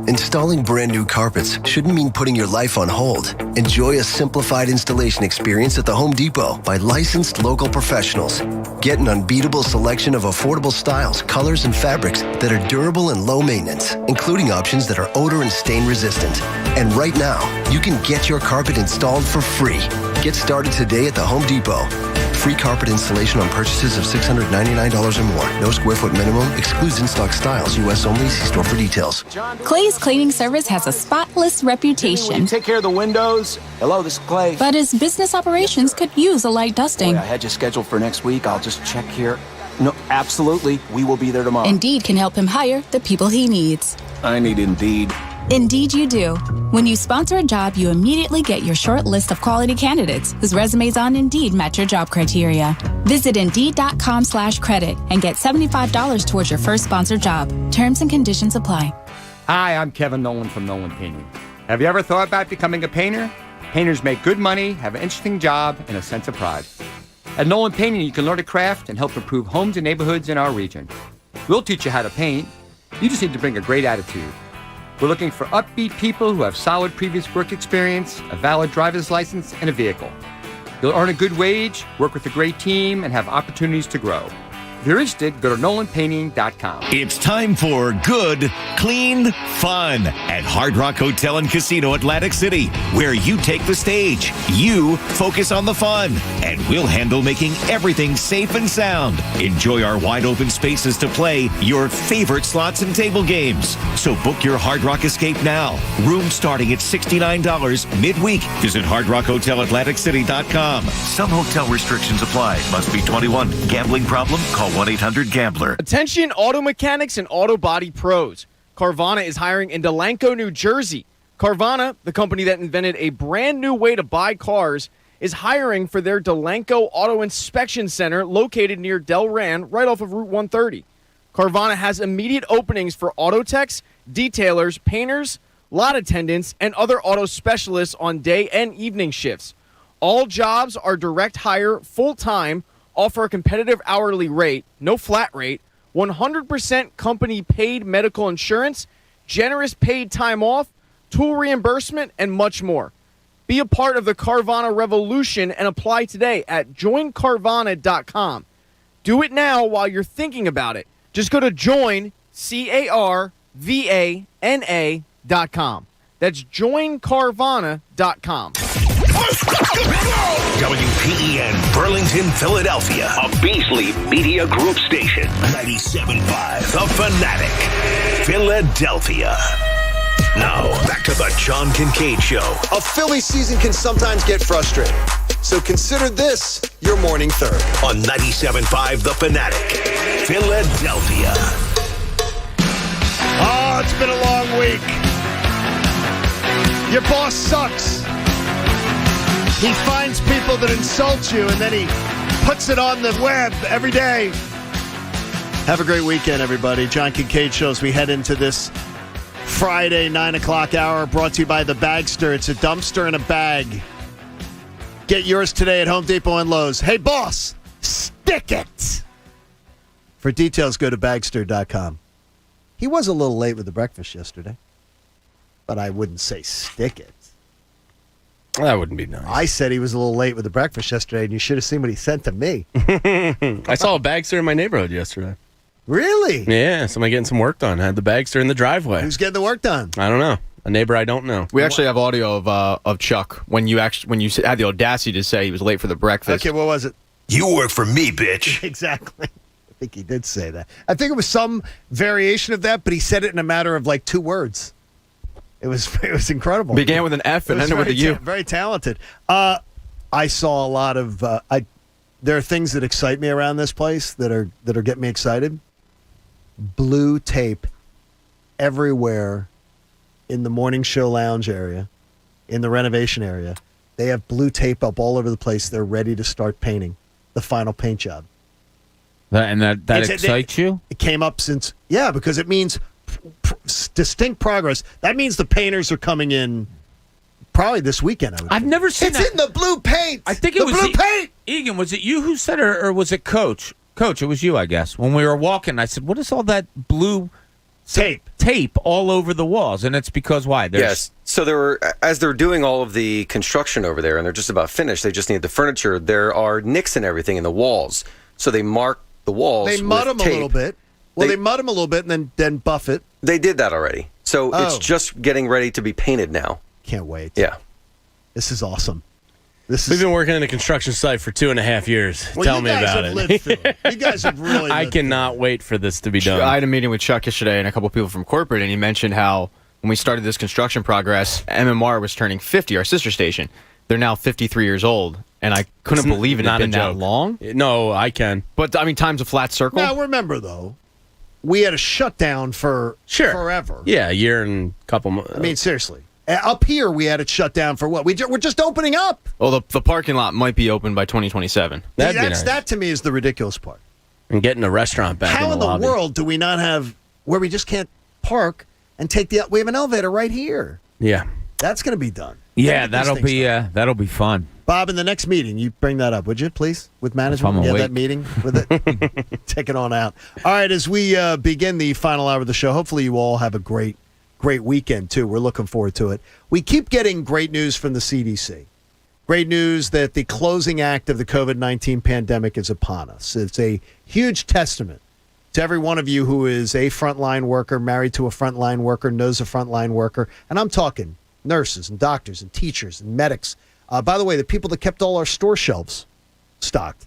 Installing brand new carpets shouldn't mean putting your life on hold. Enjoy a simplified installation experience at the Home Depot by licensed local professionals. Get an unbeatable selection of affordable styles, colors, and fabrics that are durable and low maintenance, including options that are odor and stain resistant. And right now, you can get your carpet installed for free. Get started today at the Home Depot. Free carpet installation on purchases of $699 or more. No square foot minimum. Excludes in-stock styles. U.S. only. See store for details. Clay's Cleaning Service has a spotless reputation. Take care of the windows. Hello, this is Clay. But his business operations could use a light dusting. Boy, I had you scheduled for next week. I'll just check here. No, absolutely. We will be there tomorrow. Indeed can help him hire the people he needs. I need Indeed. Indeed you do. When you sponsor a job, you immediately get your short list of quality candidates whose resumes on Indeed match your job criteria. Visit Indeed.com/credit and get $75 towards your first sponsored job. Terms and conditions apply. Hi, I'm Kevin Nolan from Nolan Painting. Have you ever thought about becoming a painter? Painters make good money, have an interesting job, and a sense of pride. At Nolan Painting, you can learn a craft and help improve homes and neighborhoods in our region. We'll teach you how to paint. You just need to bring a great attitude. We're looking for upbeat people who have solid previous work experience, a valid driver's license, and a vehicle. You'll earn a good wage, work with a great team, and have opportunities to grow. If you're interested, go to NolanPainting.com. It's time for good, clean fun at Hard Rock Hotel and Casino Atlantic City, where you take the stage, you focus on the fun, and we'll handle making everything safe and sound. Enjoy our wide open spaces to play your favorite slots and table games. So book your Hard Rock escape now. Room starting at $69 midweek. Visit HardRockHotelAtlanticCity.com. Some hotel restrictions apply. Must be 21. Gambling problem? Call 1-800-GAMBLER. Attention auto mechanics and auto body pros. Carvana is hiring in Delanco, New Jersey. Carvana, the company that invented a brand new way to buy cars, is hiring for their Delanco Auto Inspection Center located near Delran, right off of Route 130. Carvana has immediate openings for auto techs, detailers, painters, lot attendants, and other auto specialists on day and evening shifts. All jobs are direct hire, full-time, offer a competitive hourly rate, no flat rate, 100% company paid medical insurance, generous paid time off, tool reimbursement, and much more. Be a part of the Carvana revolution and apply today at joincarvana.com. Do it now while you're thinking about it. Just go to joincarvana.com. That's joincarvana.com. WPEN Burlington, Philadelphia, a Beasley Media Group station. 97.5 The Fanatic, Philadelphia. Now, back to the John Kincade Show. A Philly season can sometimes get frustrating. So consider this your morning third. On 97.5 The Fanatic, Philadelphia. Oh, it's been a long week. Your boss sucks. He finds people that insult you, and then he puts it on the web every day. Have a great weekend, everybody. John Kincade Show as we head into this Friday 9 o'clock hour, brought to you by The Bagster. It's a dumpster in a bag. Get yours today at Home Depot and Lowe's. Hey, boss, stick it. For details, go to Bagster.com. He was a little late with the breakfast yesterday, but I wouldn't say stick it. That wouldn't be nice. I said he was a little late with the breakfast yesterday, and you should have seen what he sent to me. I saw a bagster in my neighborhood yesterday. Really? Yeah, somebody getting some work done. I had the bagster in the driveway. Who's getting the work done? I don't know. A neighbor I don't know. We actually have audio of Chuck when you had the audacity to say he was late for the breakfast. Okay, what was it? You work for me, bitch. Exactly. I think he did say that. I think it was some variation of that, but he said it in a matter of like 2 words. It was incredible. Began with an F and ended with a U. Very talented. I saw a lot of. There are things that excite me around this place that are getting me excited. Blue tape everywhere in the morning show lounge area, in the renovation area. They have blue tape up all over the place. They're ready to start painting the final paint job. That excites you? It came up because it means distinct progress. That means the painters are coming in probably this weekend. I've never seen It's in the blue paint. I think it was blue paint. Egan, was it you who said it, or was it Coach? Coach, it was you, I guess. When we were walking, I said, "What is all that blue tape all over the walls?" And it's because why? Yes. So as they're doing all of the construction over there, and they're just about finished, they just need the furniture. There are nicks and everything in the walls, so they mark the walls. They mud them tape. a little bit. Well, they mud them a little bit and then buff it. They did that already. So it's just getting ready to be painted now. Can't wait. Yeah. This is awesome. We've been working in a construction site for 2.5 years. Well, Tell me about it. it. You guys have really I cannot wait for this to be done. I had a meeting with Chuck yesterday and a couple of people from corporate, and he mentioned how when we started this construction progress, MMR was turning 50, our sister station. They're now 53 years old, and I couldn't believe it had been that long. No, I can. But, I mean, time's a flat circle. Now, remember, though, we had a shutdown for forever. Yeah, a year and a couple months. I mean, seriously. Up here, we had it shut down for what? We're just opening up. Well, the parking lot might be open by 2027. That, to me, is the ridiculous part. And getting a restaurant back How in the lobby. world do we not have where we just can't park and take we have an elevator right here? Yeah. That's going to be done. Yeah, that'll be fun. Bob, in the next meeting, you bring that up, would you, please, with management? Yeah, that meeting with it. Take it on out. All right, as we begin the final hour of the show, hopefully you all have a great weekend, too. We're looking forward to it. We keep getting great news from the CDC. Great news that the closing act of the COVID-19 pandemic is upon us. It's a huge testament to every one of you who is a frontline worker, married to a frontline worker, knows a frontline worker. And I'm talking nurses and doctors and teachers and medics. By the way, the people that kept all our store shelves stocked.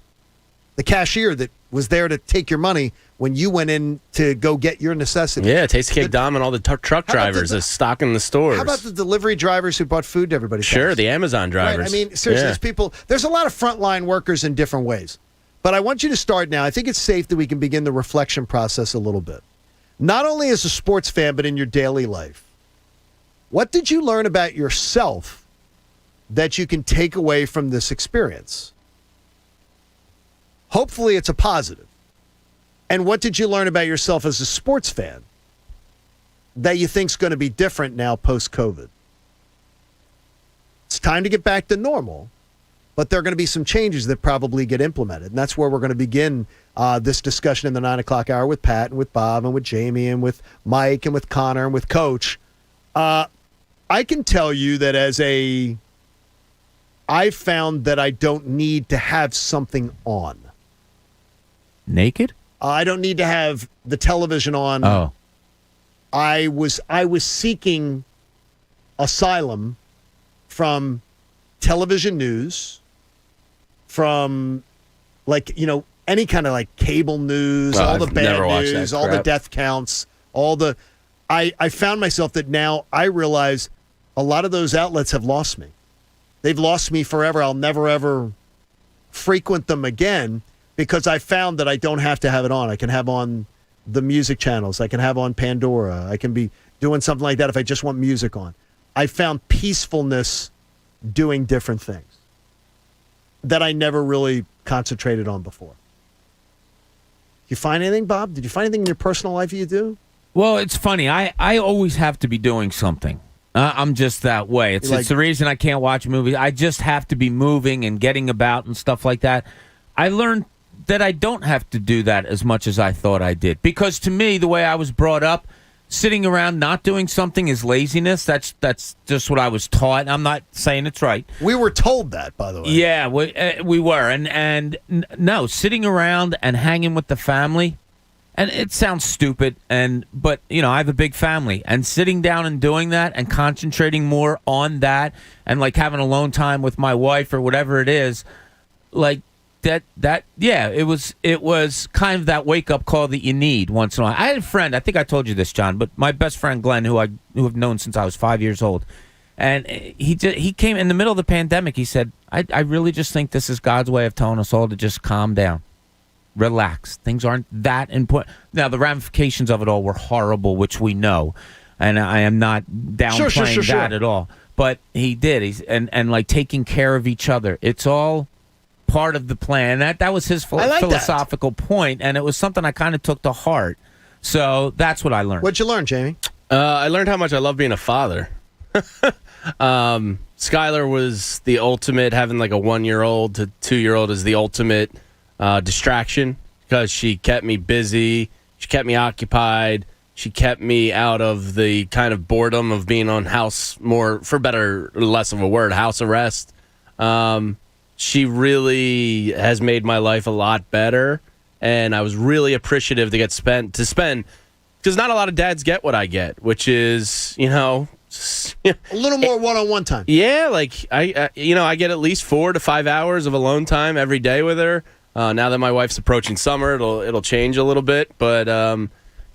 The cashier that was there to take your money when you went in to go get your necessities. Yeah, Tasty Cake Dom and all the truck drivers are stocking the stores. How about the delivery drivers who brought food to everybody's Sure, house? the Amazon drivers. Right. I mean, seriously, Yeah. there's a lot of frontline workers in different ways. But I want you to start now. I think it's safe that we can begin the reflection process a little bit. Not only as a sports fan, but in your daily life. What did you learn about yourself that you can take away from this experience? Hopefully it's a positive. And what did you learn about yourself as a sports fan that you think is going to be different now post-COVID? It's time to get back to normal, but there are going to be some changes that probably get implemented. And that's where we're going to begin this discussion in the 9 o'clock hour with Pat and with Bob and with Jamie and with Mike and with Connor and with Coach. I can tell you that I've found that I don't need to have something on. Naked? I don't need to have the television on. Oh. I was seeking asylum from television news, from any kind of cable news, all the bad news, all the death counts, I found myself that now I realize a lot of those outlets have lost me. They've lost me forever. I'll never ever frequent them again. Because I found that I don't have to have it on. I can have on the music channels. I can have on Pandora. I can be doing something like that if I just want music on. I found peacefulness doing different things that I never really concentrated on before. You find anything, Bob? Did you find anything in your personal life you do? Well, it's funny. I always have to be doing something. I'm just that way. It's the reason I can't watch movies. I just have to be moving and getting about and stuff like that. I learned that I don't have to do that as much as I thought I did. Because to me, the way I was brought up, sitting around not doing something is laziness. That's just what I was taught. I'm not saying it's right. We were told that, by the way. Yeah, we were. And no, sitting around and hanging with the family, and it sounds stupid, but I have a big family. And sitting down and doing that and concentrating more on that and having alone time with my wife or whatever it is, it was kind of that wake-up call that you need once in a while. I had a friend, I think I told you this, John, but my best friend Glenn, who I've known since I was 5 years old, and he came in the middle of the pandemic. He said, I really just think this is God's way of telling us all to just calm down, relax. Things aren't that important. Now, the ramifications of it all were horrible, which we know, and I am not downplaying that at all. But he did, and taking care of each other. It's all part of the plan. That was his philosophical point, and it was something I kind of took to heart. So that's what I learned. What'd you learn, Jamie? I learned how much I love being a father. Skylar was the ultimate, having a 1-year-old to 2-year-old is the ultimate distraction because she kept me busy. She kept me occupied. She kept me out of the kind of boredom of being on house, more, for better or less of a word, house arrest. She really has made my life a lot better, and I was really appreciative to spend, because not a lot of dads get what I get, which is, a little more one-on-one time. Yeah, I get at least 4 to 5 hours of alone time every day with her. Now that my wife's approaching summer, it'll change a little bit, but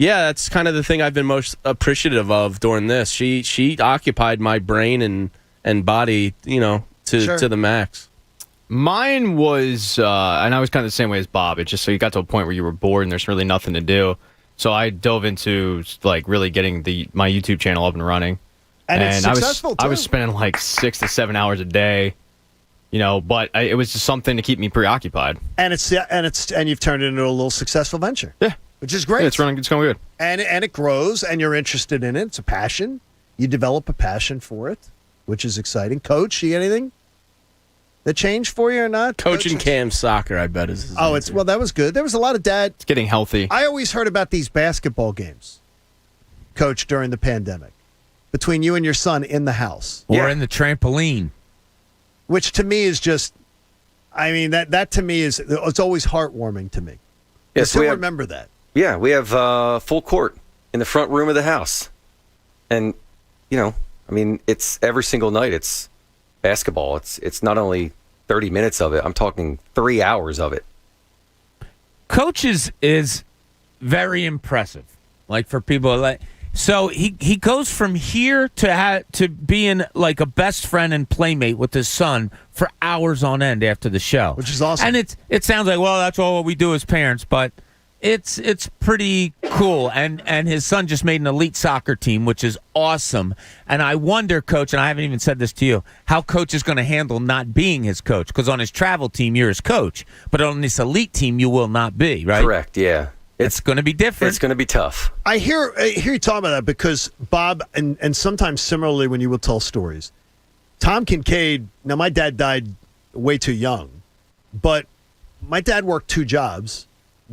that's kind of the thing I've been most appreciative of during this. She occupied my brain and body, to the max. Mine was, and I was kind of the same way as Bob. It's just so you got to a point where you were bored and there's really nothing to do. So I dove into really getting my YouTube channel up and running. And it's successful, I was spending 6 to 7 hours a day, but it was just something to keep me preoccupied. And you've turned it into a little successful venture. Yeah. Which is great. Yeah, it's going good. And it grows, and you're interested in it. It's a passion. You develop a passion for it, which is exciting. Coach, you anything that changed for you or not? Coaching Cam soccer, I bet, is his answer. Well, that was good. There was a lot of dad. It's getting healthy. I always heard about these basketball games, Coach, during the pandemic, between you and your son in the house. Or in the trampoline. which to me is just, I mean, that to me is, it's always heartwarming to me. Yes, I still remember that. Yeah, we have full court in the front room of the house. And, I mean, it's every single night it's basketball. It's not only 30 minutes of it. I'm talking 3 hours of it. Coach is very impressive. Like for people like, so he goes from here to being like a best friend and playmate with his son for hours on end after the show, which is awesome. And it sounds like, well, that's all we do as parents, but it's pretty cool. And his son just made an elite soccer team, which is awesome. And I wonder, Coach, and I haven't even said this to you, how Coach is going to handle not being his coach, because on his travel team you're his coach, but on this elite team you will not be, right? Correct. Yeah. It's going to be different. It's going to be tough. I hear you talk about that because Bob, and sometimes similarly when you will tell stories, Tom Kincade, now my dad died way too young, but my dad worked 2 jobs,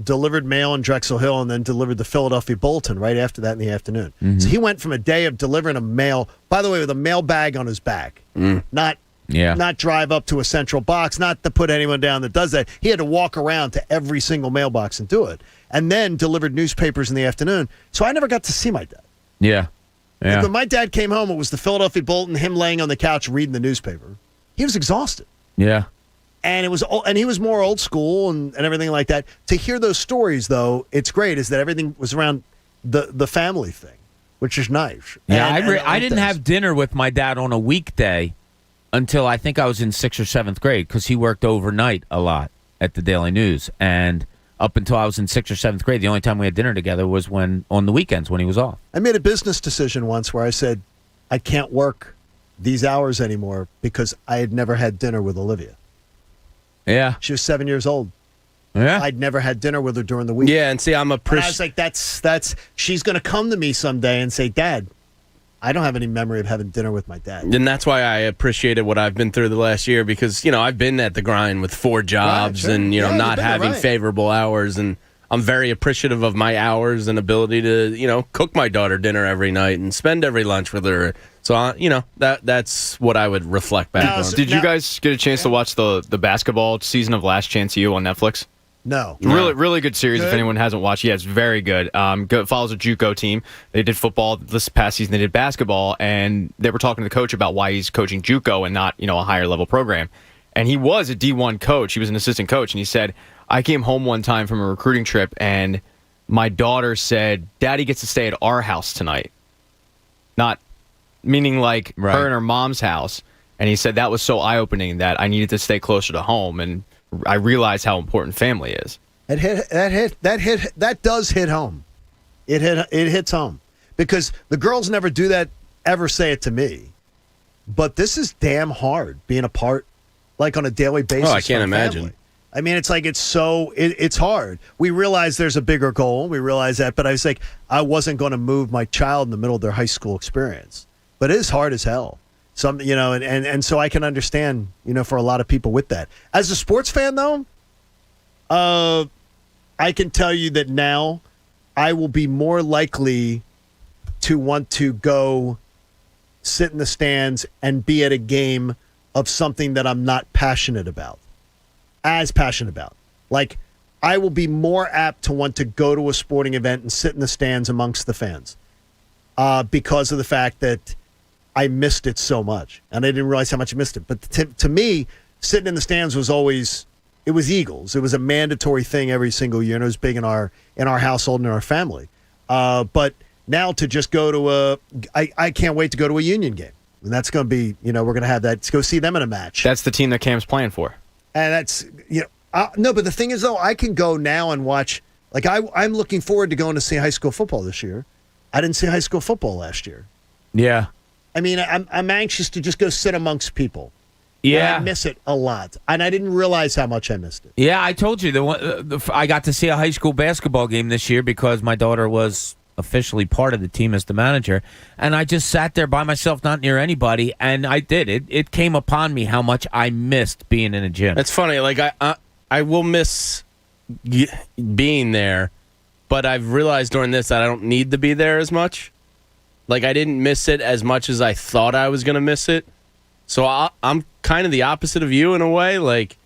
delivered mail in Drexel Hill and then delivered the Philadelphia Bulletin right after that in the afternoon. Mm-hmm. So he went from a day of delivering a mail, by the way, with a mail bag on his back, not drive up to a central box, not to put anyone down that does that. He had to walk around to every single mailbox and do it. And then delivered newspapers in the afternoon. So I never got to see my dad. Yeah. Like when my dad came home, it was the Philadelphia Bulletin, him laying on the couch reading the newspaper. He was exhausted. Yeah. And he was more old school and everything like that. To hear those stories, though, it's great, is that everything was around the family thing, which is nice. Yeah, I I didn't have dinner with my dad on a weekday until I think I was in 6th or 7th grade, because he worked overnight a lot at the Daily News. And up until I was in 6th or 7th grade, the only time we had dinner together was on the weekends when he was off. I made a business decision once where I said, I can't work these hours anymore because I had never had dinner with Olivia. Yeah. She was 7 years old. Yeah. I'd never had dinner with her during the week. Yeah, and see, I was like, that's she's going to come to me someday and say, Dad, I don't have any memory of having dinner with my dad. And that's why I appreciated what I've been through the last year, because, I've been at the grind with 4 jobs and, not having favorable hours. And I'm very appreciative of my hours and ability to, cook my daughter dinner every night and spend every lunch with her. So, that's what I would reflect back on. Did you guys get a chance to watch the basketball season of Last Chance U on Netflix? No. Really good series. Good. If anyone hasn't watched, yeah, it's very good. It follows a JUCO team. They did football this past season. They did basketball, and they were talking to the coach about why he's coaching JUCO and not, a higher level program. And he was a D1 coach. He was an assistant coach, and he said, I came home one time from a recruiting trip, and my daughter said, Daddy gets to stay at our house tonight. Not meaning like her and her mom's house. And he said that was so eye-opening that I needed to stay closer to home, and I realized how important family is. That does hit home. It hits home because the girls never do that, ever say it to me. But this is damn hard being apart, like on a daily basis. Oh, I can't imagine. Family. I mean, it's like it's hard. We realize there's a bigger goal. We realize that, but I was like, I wasn't going to move my child in the middle of their high school experience. But it is hard as hell. And so I can understand, for a lot of people with that. As a sports fan, though, I can tell you that now I will be more likely to want to go sit in the stands and be at a game of something that I'm not passionate about. Like, I will be more apt to want to go to a sporting event and sit in the stands amongst the fans because of the fact that I missed it so much, and I didn't realize how much I missed it. But to me, sitting in the stands was always, it was Eagles. It was a mandatory thing every single year, and it was big in our household and in our family. But now to just go to I can't wait to go to a Union game. And that's going to be, we're going to have that. Let's go see them in a match. That's the team that Cam's playing for. And that's, no, but the thing is, though, I can go now and watch, like, I'm looking forward to going to see high school football this year. I didn't see high school football last year. Yeah. I mean, I'm anxious to just go sit amongst people. Yeah. And I miss it a lot. And I didn't realize how much I missed it. Yeah, I told you, I got to see a high school basketball game this year because my daughter was officially part of the team as the manager. And I just sat there by myself, not near anybody, and I did. It came upon me how much I missed being in a gym. It's funny. Like, I will miss being there, but I've realized during this that I don't need to be there as much. Like, I didn't miss it as much as I thought I was going to miss it. So I'm kind of the opposite of you in a way. Like,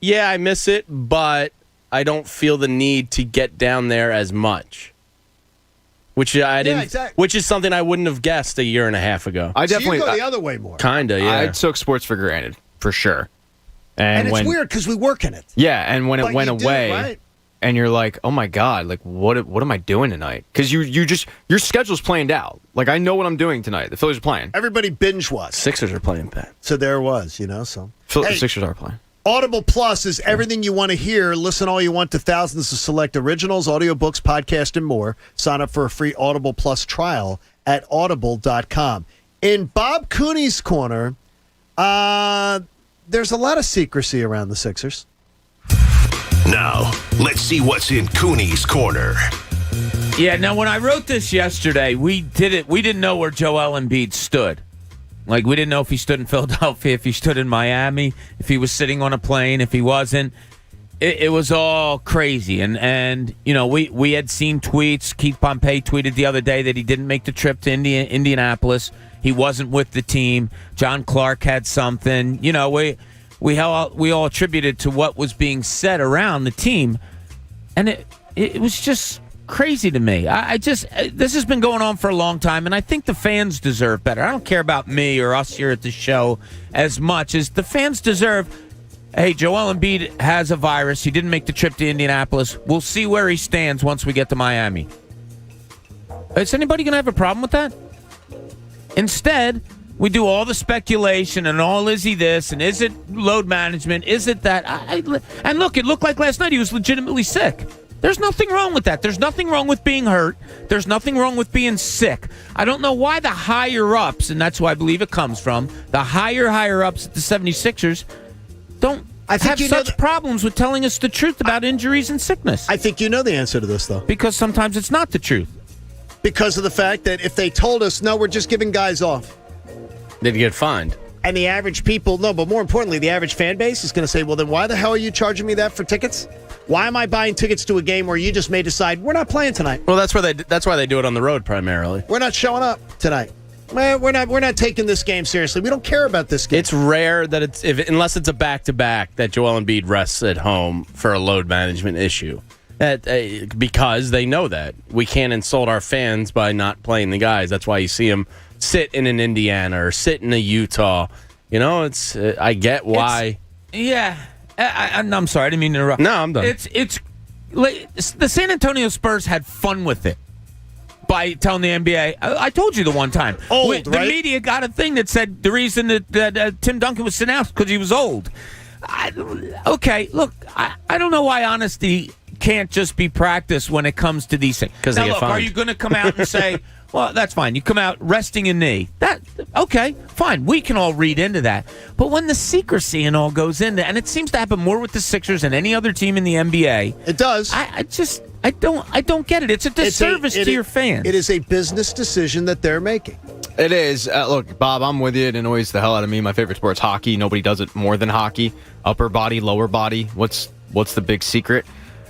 yeah, I miss it, but I don't feel the need to get down there as much. Which I didn't. Exactly. Which is something I wouldn't have guessed a year and a half ago. So you go the other way more. Kinda, yeah. I took sports for granted, for sure. And it's when, weird because we work in it. Yeah, and when But it went you do, away, right? and you're like, oh my God, like what am I doing tonight? Because you just, your schedule's planned out. Like, I know what I'm doing tonight. The Phillies are playing. Everybody binge watched. Sixers are playing, Pat. So there it was, so. The Sixers are playing. Audible Plus is everything you want to hear. Listen all you want to thousands of select originals, audiobooks, podcasts, and more. Sign up for a free Audible Plus trial at audible.com. In Bob Cooney's corner, there's a lot of secrecy around the Sixers. Now, let's see what's in Cooney's corner. Yeah, now when I wrote this yesterday, we didn't know where Joel Embiid stood. Like, we didn't know if he stood in Philadelphia, if he stood in Miami, if he was sitting on a plane, if he wasn't. It was all crazy. And we had seen tweets. Keith Pompey tweeted the other day that he didn't make the trip to Indianapolis. He wasn't with the team. John Clark had something. We all attributed to what was being said around the team. And it was just crazy to me. This has been going on for a long time, and I think the fans deserve better. I don't care about me or us here at the show as much as the fans deserve. Hey, Joel Embiid has a virus. He didn't make the trip to Indianapolis. We'll see where he stands once we get to Miami. Is anybody going to have a problem with that? Instead, we do all the speculation and all, is he this, and is it load management, is it that? And look, it looked like last night he was legitimately sick. There's nothing wrong with that. There's nothing wrong with being hurt. There's nothing wrong with being sick. I don't know why the higher-ups, and that's who I believe it comes from, the higher-ups at the 76ers don't have such problems with telling us the truth about injuries and sickness. I think you know the answer to this, though. Because sometimes it's not the truth. Because of the fact that if they told us, no, we're just giving guys off, they'd get fined. And the average people, no, but more importantly, the average fan base is going to say, well, then why the hell are you charging me that for tickets? Why am I buying tickets to a game where you just may decide we're not playing tonight? Well, that's why they do it on the road primarily. We're not showing up tonight. We're not taking this game seriously. We don't care about this game. It's rare that unless it's a back-to-back that Joel Embiid rests at home for a load management issue. Because they know that we can't insult our fans by not playing the guys. That's why you see them sit in an Indiana or sit in a Utah. I get why. I'm sorry, I didn't mean to interrupt. No, I'm done. It's the San Antonio Spurs had fun with it by telling the NBA. I told you the one time. Right? The media got a thing that said the reason that Tim Duncan was sitting out because he was old. Okay, look, I don't know why honesty can't just be practiced when it comes to these things. Because are you going to come out and say, well, that's fine. You come out resting a knee. Okay, fine. We can all read into that. But when the secrecy and all goes into, and it seems to happen more with the Sixers than any other team in the NBA. It does. I don't get it. It's a disservice to your fans. It is a business decision that they're making. It is. Look, Bob, I'm with you. It annoys the hell out of me. My favorite sport's hockey. Nobody does it more than hockey. Upper body, lower body. What's the big secret?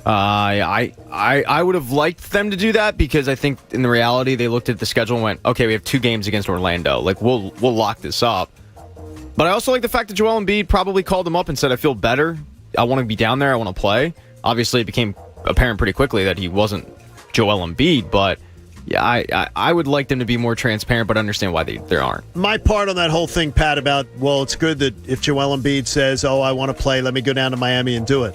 I would have liked them to do that because I think in the reality they looked at the schedule and went, okay, we have 2 games against Orlando. Like we'll lock this up. But I also like the fact that Joel Embiid probably called him up and said, I feel better. I want to be down there. I want to play. Obviously, it became apparent pretty quickly that he wasn't Joel Embiid, but yeah, I would like them to be more transparent, but understand why they aren't. My part on that whole thing, Pat, about, well, it's good that if Joel Embiid says, oh, I want to play, let me go down to Miami and do it.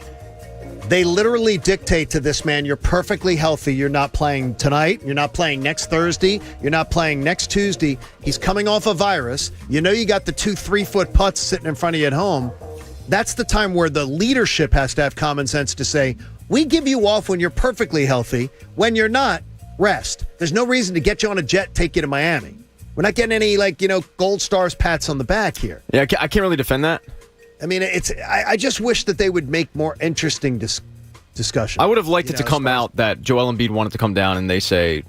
They literally dictate to this man, you're perfectly healthy. You're not playing tonight. You're not playing next Thursday. You're not playing next Tuesday. He's coming off a virus. You got the 2 3-foot putts sitting in front of you at home. That's the time where the leadership has to have common sense to say, we give you off when you're perfectly healthy. When you're not, rest. There's no reason to get you on a jet, take you to Miami. We're not getting any, gold stars, pats on the back here. Yeah, I can't really defend that. I mean, I just wish that they would make more interesting discussion. I would have liked it to come out that Joel Embiid wanted to come down and they say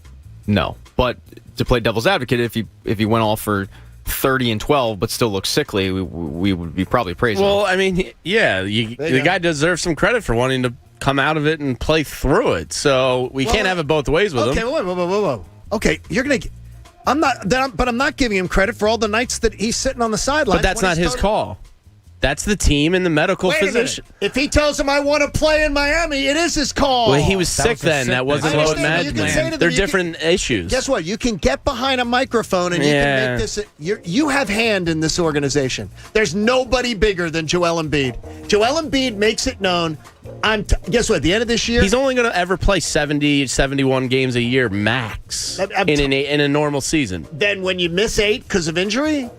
no. But to play devil's advocate, if he went off for 30 and 12 but still looks sickly, we would be probably praising him. Well, I mean, yeah, the guy deserves some credit for wanting to come out of it and play through it. So we can't have it both ways with him. Okay, whoa. Okay, you're going to... I'm not giving him credit for all the nights that he's sitting on the sidelines. But that's not his call. That's the team and the medical physician. If he tells him I want to play in Miami, it is his call. Well, he was sick then. That wasn't load management. They're different issues. Guess what? You can get behind a microphone and you can make this. You have hand in this organization. There's nobody bigger than Joel Embiid. Joel Embiid makes it known. Guess what? At the end of this year, he's only going to ever play 70, 71 games a year max in a normal season. Then when you miss 8 because of injury.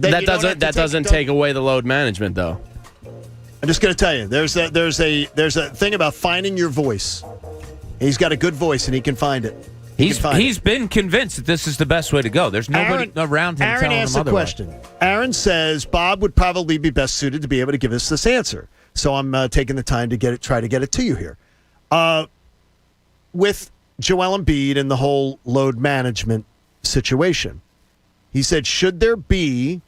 That doesn't take away the load management, though. I'm just going to tell you, there's a thing about finding your voice. He's got a good voice, and he can find it. He's been convinced that this is the best way to go. There's nobody around him Aaron telling him asked otherwise. a question. Aaron says Bob would probably be best suited to be able to give us this answer. So I'm taking the time to try to get it to you here. With Joel Embiid and the whole load management situation, he said, should there be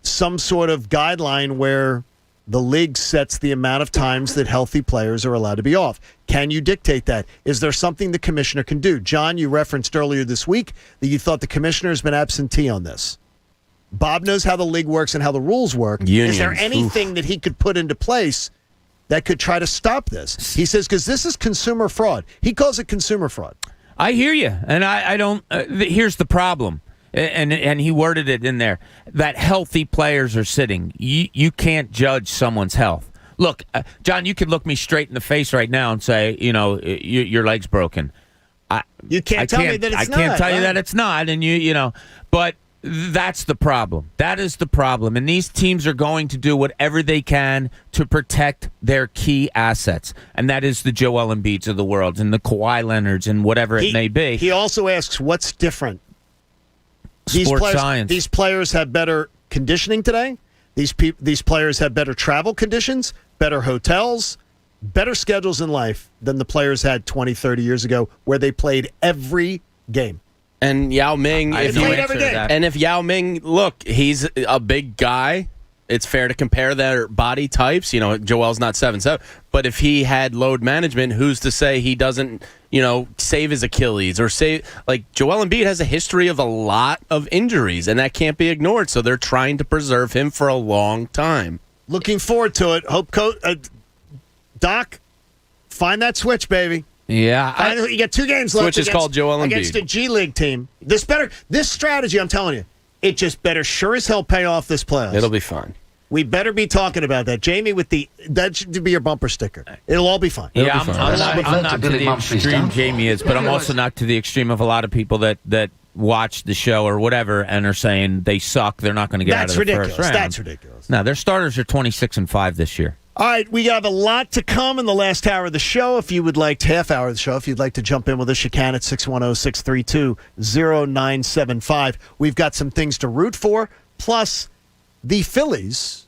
some sort of guideline where the league sets the amount of times that healthy players are allowed to be off? Can you dictate that? Is there something the commissioner can do? John, you referenced earlier this week that you thought the commissioner has been absentee on this. Bob knows how the league works and how the rules work. Unions. Is there anything that he could put into place that could try to stop this? He says, because this is consumer fraud. He calls it consumer fraud. I hear you, and I don't. Here's the problem. And he worded it in there that healthy players are sitting. You can't judge someone's health. Look, John, you could look me straight in the face right now and say, your leg's broken. You can't tell me that it's not. I can't tell you right? that it's not, and but that's the problem. That is the problem, and these teams are going to do whatever they can to protect their key assets, and that is the Joel Embiids of the world and the Kawhi Leonards and whatever it may be. He also asks, what's different? Science. These players have better conditioning today. These players have better travel conditions, better hotels, better schedules in life than the players had 20, 30 years ago where they played every game. And Yao Ming, if Yao Ming, look, he's a big guy. It's fair to compare their body types. Joel's not 7'7", but if he had load management, who's to say he doesn't, save his Achilles or Joel Embiid has a history of a lot of injuries, and that can't be ignored. So they're trying to preserve him for a long time. Looking forward to it. Hope Doc, find that switch, baby. Yeah, you got 2 games left. Switch is called Joel Embiid against a G League team. This strategy, I'm telling you, it just better sure as hell pay off this playoffs. It'll be fun. We better be talking about that, Jamie. That should be your bumper sticker. It'll all be fine. I'm not to the extreme Jamie is, but I'm also not to the extreme of a lot of people that watch the show or whatever and are saying they suck. They're not going to get out of the first round. That's ridiculous. No, their starters are 26-5 this year. All right, we have a lot to come in the last hour of the show. If you would like half hour of the show, if you'd like to jump in with us, you can at 610-632-0975. We've got some things to root for. Plus, the Phillies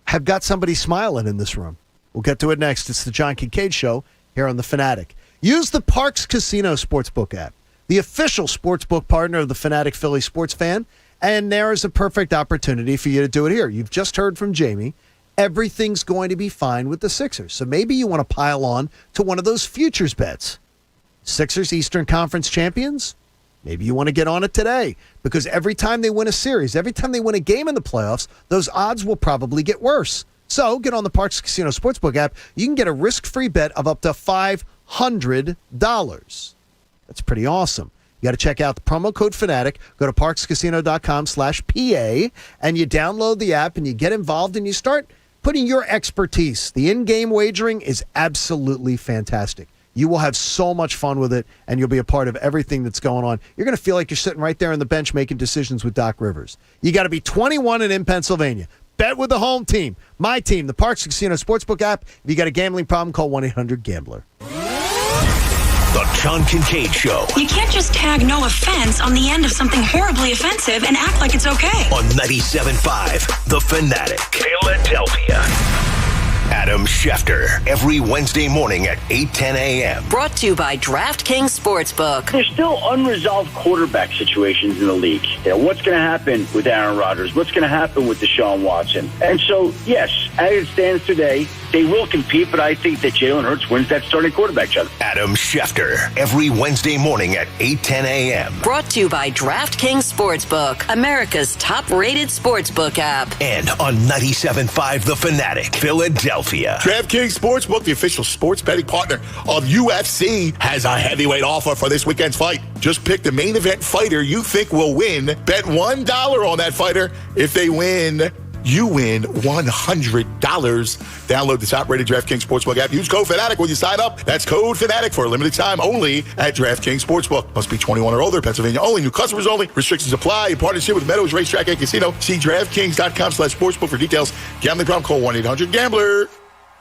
have got somebody smiling in this room. We'll get to it next. It's the John Kincade Show here on The Fanatic. Use the Parx Casino Sportsbook app, the official sportsbook partner of the Fanatic Philly sports fan, and there is a perfect opportunity for you to do it here. You've just heard from Jamie. Everything's going to be fine with the Sixers. So maybe you want to pile on to one of those futures bets. Sixers Eastern Conference champions? Maybe you want to get on it today because every time they win a series, every time they win a game in the playoffs, those odds will probably get worse. So get on the Parx Casino Sportsbook app. You can get a risk-free bet of up to $500. That's pretty awesome. You got to check out the promo code Fanatic. Go to parxcasino.com/PA and you download the app and you get involved and you start putting your expertise. The in-game wagering is absolutely fantastic. You will have so much fun with it, and you'll be a part of everything that's going on. You're going to feel like you're sitting right there on the bench making decisions with Doc Rivers. You got to be 21 and in Pennsylvania. Bet with the home team. My team, the Parx Casino Sportsbook app. If you got a gambling problem, call 1-800-GAMBLER. The John Kincade Show. You can't just tag no offense on the end of something horribly offensive and act like it's okay. On 97.5 The Fanatic. Philadelphia. Adam Schefter, every Wednesday morning at 8:10 a.m. Brought to you by DraftKings Sportsbook. There's still unresolved quarterback situations in the league. What's going to happen with Aaron Rodgers? What's going to happen with Deshaun Watson? And so, yes, as it stands today, They will compete, but I think that Jalen Hurts wins that starting quarterback job. Adam Schefter, every Wednesday morning at 8:10 a.m. Brought to you by DraftKings Sportsbook, America's top-rated sportsbook app. And on 97.5 The Fanatic, Philadelphia. DraftKings Sportsbook, the official sports betting partner of UFC, has a heavyweight offer for this weekend's fight. Just pick the main event fighter you think will win. Bet $1 on that fighter. If they win, you win $100. Download the top-rated DraftKings Sportsbook app. Use code FANATIC when you sign up. That's code FANATIC for a limited time only at DraftKings Sportsbook. Must be 21 or older. Pennsylvania only. New customers only. Restrictions apply. In partnership with Meadows Racetrack and Casino. See DraftKings.com/sportsbook for details. Gambling problem? Call 1-800-GAMBLER.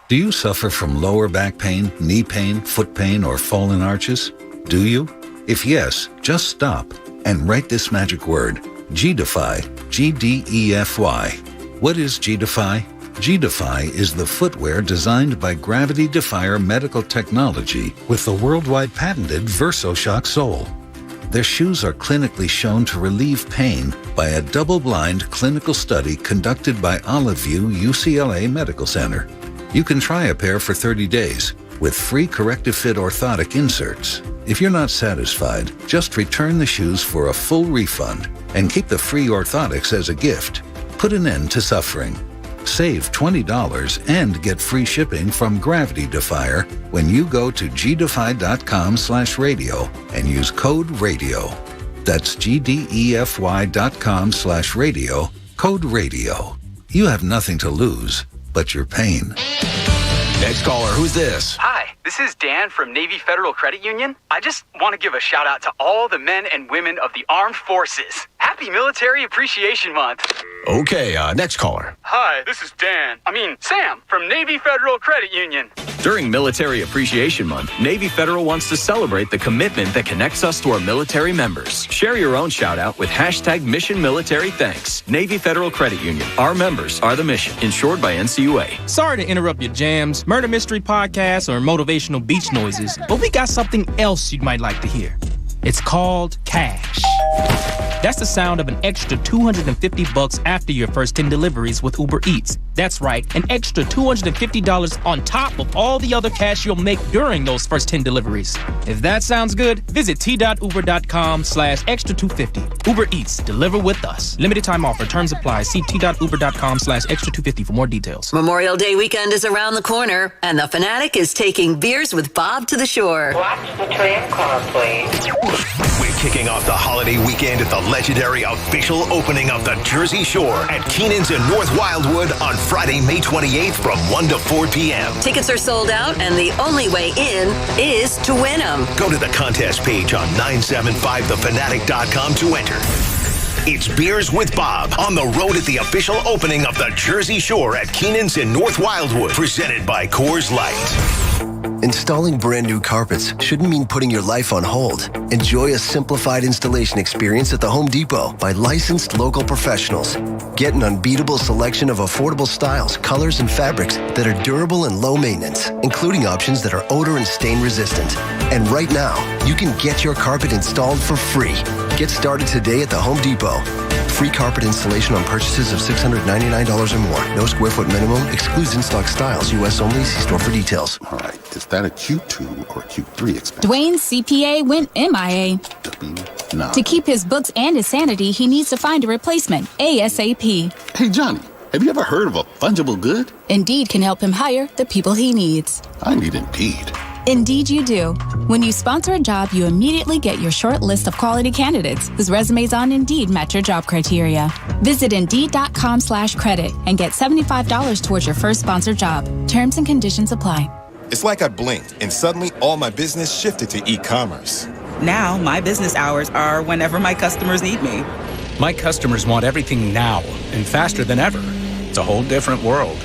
Do you suffer from lower back pain, knee pain, foot pain, or fallen arches? Do you? If yes, just stop and write this magic word, G-Defy, G-D-E-F-Y. What is G-Defy? G-Defy is the footwear designed by Gravity Defier Medical Technology with the worldwide patented VersoShock sole. Their shoes are clinically shown to relieve pain by a double-blind clinical study conducted by Olive View UCLA Medical Center. You can try a pair for 30 days with free corrective fit orthotic inserts. If you're not satisfied, just return the shoes for a full refund and keep the free orthotics as a gift. Put an end to suffering. Save $20 and get free shipping from Gravity Defier when you go to gdefy.com/radio and use code RADIO. That's gdefy.com/radio, code RADIO. You have nothing to lose but your pain. Next caller, who's this? Hi, this is Dan from Navy Federal Credit Union. I just want to give a shout out to all the men and women of the armed forces. Happy Military Appreciation Month. Okay, next caller. Hi, this is Sam from Navy Federal Credit Union. During Military Appreciation Month, Navy Federal wants to celebrate the commitment that connects us to our military members. Share your own shout out with hashtag Mission Military Thanks. Navy Federal Credit Union. Our members are the mission. Insured by NCUA. Sorry to interrupt your jams, murder mystery podcasts, or motivational beach noises, but we got something else you might like to hear. It's called cash. That's the sound of an extra $250 after your first 10 deliveries with Uber Eats. That's right, an extra $250 on top of all the other cash you'll make during those first 10 deliveries. If that sounds good, visit t.uber.com/extra250. Uber Eats, deliver with us. Limited time offer, terms apply. See t.uber.com/extra250 for more details. Memorial Day weekend is around the corner, and the Fanatic is taking Beers with Bob to the shore. Watch the train car, please. We're kicking off the holiday weekend at the legendary official opening of the Jersey Shore at Keenan's in North Wildwood on Friday, May 28th from 1 to 4 p.m. Tickets are sold out, and the only way in is to win them. Go to the contest page on 975thefanatic.com to enter. It's Beers with Bob on the road at the official opening of the Jersey Shore at Keenan's in North Wildwood, presented by Coors Light. Installing brand new carpets shouldn't mean putting your life on hold. Enjoy a simplified installation experience at the Home Depot by licensed local professionals. Get an unbeatable selection of affordable styles, colors, and fabrics that are durable and low maintenance, including options that are odor and stain resistant. And right now, you can get your carpet installed for free. Get started today at the Home Depot. Free carpet installation on purchases of $699 or more. No square foot minimum. Excludes in-stock styles. U.S. only. See store for details. All right. Is that a Q2 or Q3 expense? Dwayne's CPA went MIA. No. To keep his books and his sanity, he needs to find a replacement ASAP. Hey, Johnny, have you ever heard of a fungible good? Indeed can help him hire the people he needs. I need Indeed. Indeed you do. When you sponsor a job, you immediately get your short list of quality candidates whose resumes on Indeed match your job criteria. Visit Indeed.com/credit and get $75 towards your first sponsored job. Terms and conditions apply. It's like I blinked and suddenly all my business shifted to e-commerce. Now my business hours are whenever my customers need me. My customers want everything now and faster than ever. It's a whole different world.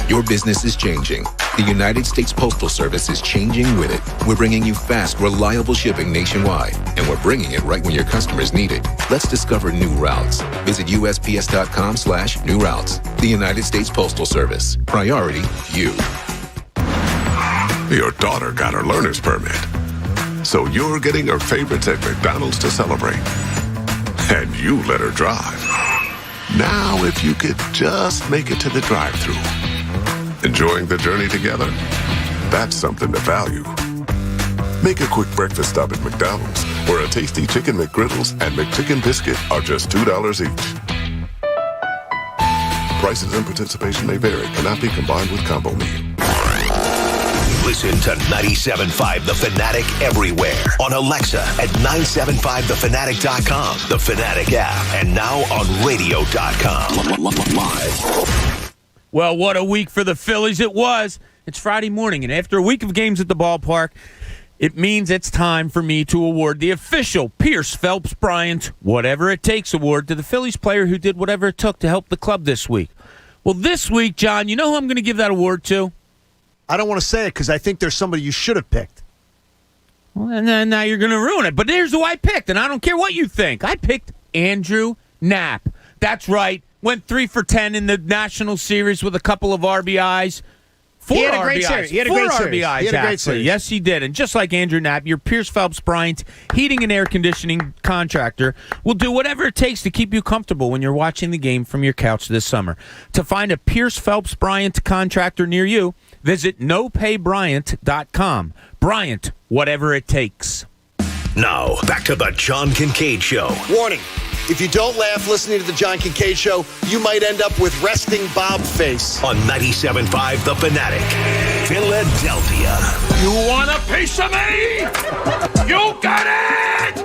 Your business is changing. The United States Postal Service is changing with it. We're bringing you fast, reliable shipping nationwide, and we're bringing it right when your customers need it. Let's discover new routes. Visit USPS.com/new routes. The United States Postal Service. Priority, you. Your daughter got her learner's permit, so you're getting her favorites at McDonald's to celebrate. And you let her drive. Now, if you could just make it to the drive-thru. Enjoying the journey together? That's something to value. Make a quick breakfast stop at McDonald's, where a tasty Chicken McGriddles and McChicken Biscuit are just $2 each. Prices and participation may vary. Cannot be combined with combo meal. Listen to 97.5 The Fanatic everywhere. On Alexa at 975thefanatic.com, the Fanatic app, and now on radio.com. Live. Well, what a week for the Phillies it was. It's Friday morning, and after a week of games at the ballpark, it means it's time for me to award the official Pierce Phelps Bryant Whatever It Takes award to the Phillies player who did whatever it took to help the club this week. Well, this week, John, you know who I'm going to give that award to? I don't want to say it because I think there's somebody you should have picked. Well, and then now you're going to ruin it. But here's who I picked, and I don't care what you think. I picked Andrew Knapp. That's right. Went 3 for 10 in the National Series with a couple of RBIs. He had a great series. He had a great series. RBIs, he had a great series. Yes, he did. And just like Andrew Knapp, your Pierce Phelps Bryant heating and air conditioning contractor will do whatever it takes to keep you comfortable when you're watching the game from your couch this summer. To find a Pierce Phelps Bryant contractor near you, visit nopaybryant.com. Bryant, whatever it takes. Now, back to the John Kincade Show. Warning. If you don't laugh listening to the John Kincade Show, you might end up with resting Bob face. On 97.5 The Fanatic, Philadelphia. You want a piece of me? You got it!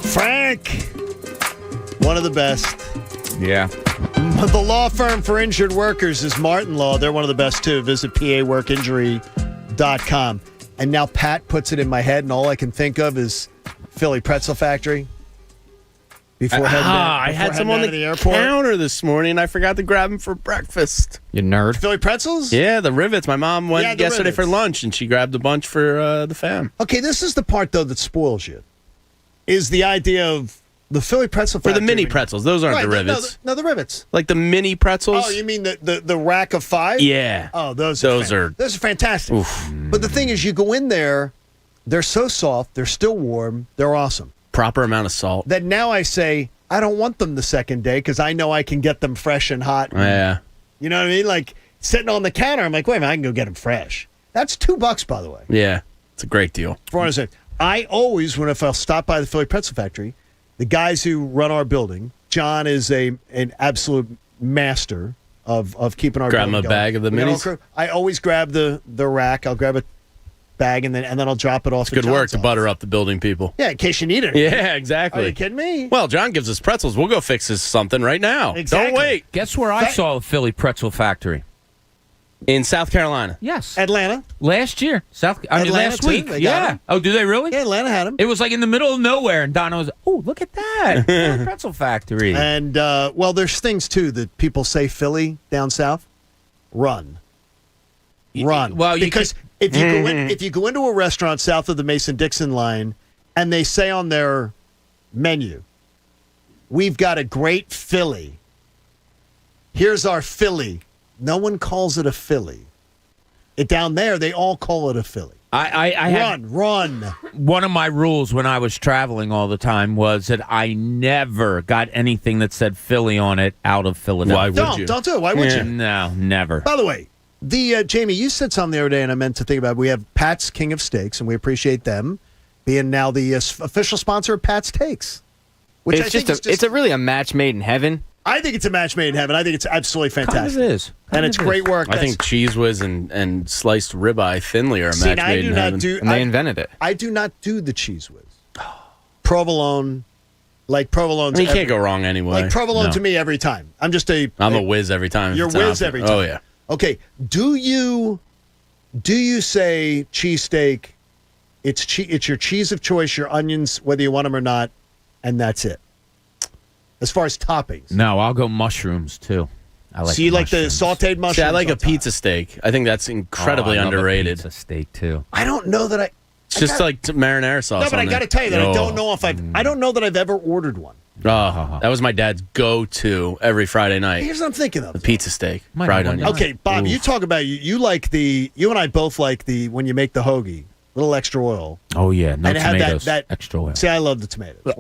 Frank, one of the best. Yeah. The law firm for injured workers is Martin Law. They're one of the best, too. Visit paworkinjury.com. And now Pat puts it in my head, and all I can think of is Philly Pretzel Factory. I had some on the counter this morning. I forgot to grab them for breakfast. You nerd. Philly pretzels? Yeah, the rivets. My mom went yesterday for lunch, and she grabbed a bunch for the fam. Okay, this is the part, though, that spoils you, is the idea of the Philly pretzel factory. For the mini pretzels. Those aren't the rivets. No, the rivets. Like the mini pretzels? Oh, you mean the rack of 5? Yeah. Oh, those are fantastic. Oof. But the thing is, you go in there, they're so soft, they're still warm, they're awesome. Proper amount of salt. That now I say, I don't want them the second day because I know I can get them fresh and hot. Yeah. You know what I mean? Like, sitting on the counter, I'm like, wait a minute, I can go get them fresh. That's $2, by the way. Yeah. It's a great deal. For what I said, I always, if I'll stop by the Philly Pretzel Factory, the guys who run our building, John is an absolute master of keeping our building going. Grab a bag of the minis? I always grab the rack. I'll grab a bag, and then I'll drop it off. It's good work to butter up the building people. Yeah, in case you need it. Yeah, exactly. Are you kidding me? Well, John gives us pretzels. We'll go fix us something right now. Exactly. Don't wait. Guess where I saw a Philly Pretzel Factory? In South Carolina. Yes. Atlanta. Last year. Last too. week. Yeah. Oh, do they really? Yeah, Atlanta had them. It was like in the middle of nowhere, and Donna was, oh, look at that. Philly Pretzel Factory. And, well, there's things, too, that people say Philly down south. Run. Well, because if you go into a restaurant south of the Mason-Dixon line and they say on their menu, we've got a great Philly. Here's our Philly. No one calls it a Philly. Down there, they all call it a Philly. Run. One of my rules when I was traveling all the time was that I never got anything that said Philly on it out of Philadelphia. Why would you? Don't do it. Why would you? No, never. By the way, Jamie, you said something the other day, and I meant to think about it. We have Pat's King of Steaks, and we appreciate them being now the official sponsor of Pat's Takes. Which It's really a match made in heaven. I think it's a match made in heaven. I think it's absolutely fantastic. Kind of is. And it's great work. I think Cheese Whiz and sliced ribeye thinly are a match made in heaven. And they invented it. I do not do the Cheese Whiz. Provolone. Like provolone's. You can't go wrong anyway. Like provolone to me every time. I'm a whiz every time. You're whiz every time. Oh yeah. Okay. Do you say cheesesteak? It's your cheese of choice, your onions, whether you want them or not, and that's it. As far as toppings. No, I'll go mushrooms too. So you like the sauteed mushrooms? See, I like a pizza steak. I think that's incredibly underrated. Pizza steak too. I don't know that It's just like marinara sauce. No, but I got to tell you that I don't know if I don't know that I've ever ordered one. Oh, that was my dad's go-to every Friday night. Here's what I'm thinking of. The pizza steak, fried onions. Okay, Bob, you talk about you like you and I both like when you make the hoagie, little extra oil. Oh yeah, no and tomatoes, that extra oil. See, I love the tomatoes, but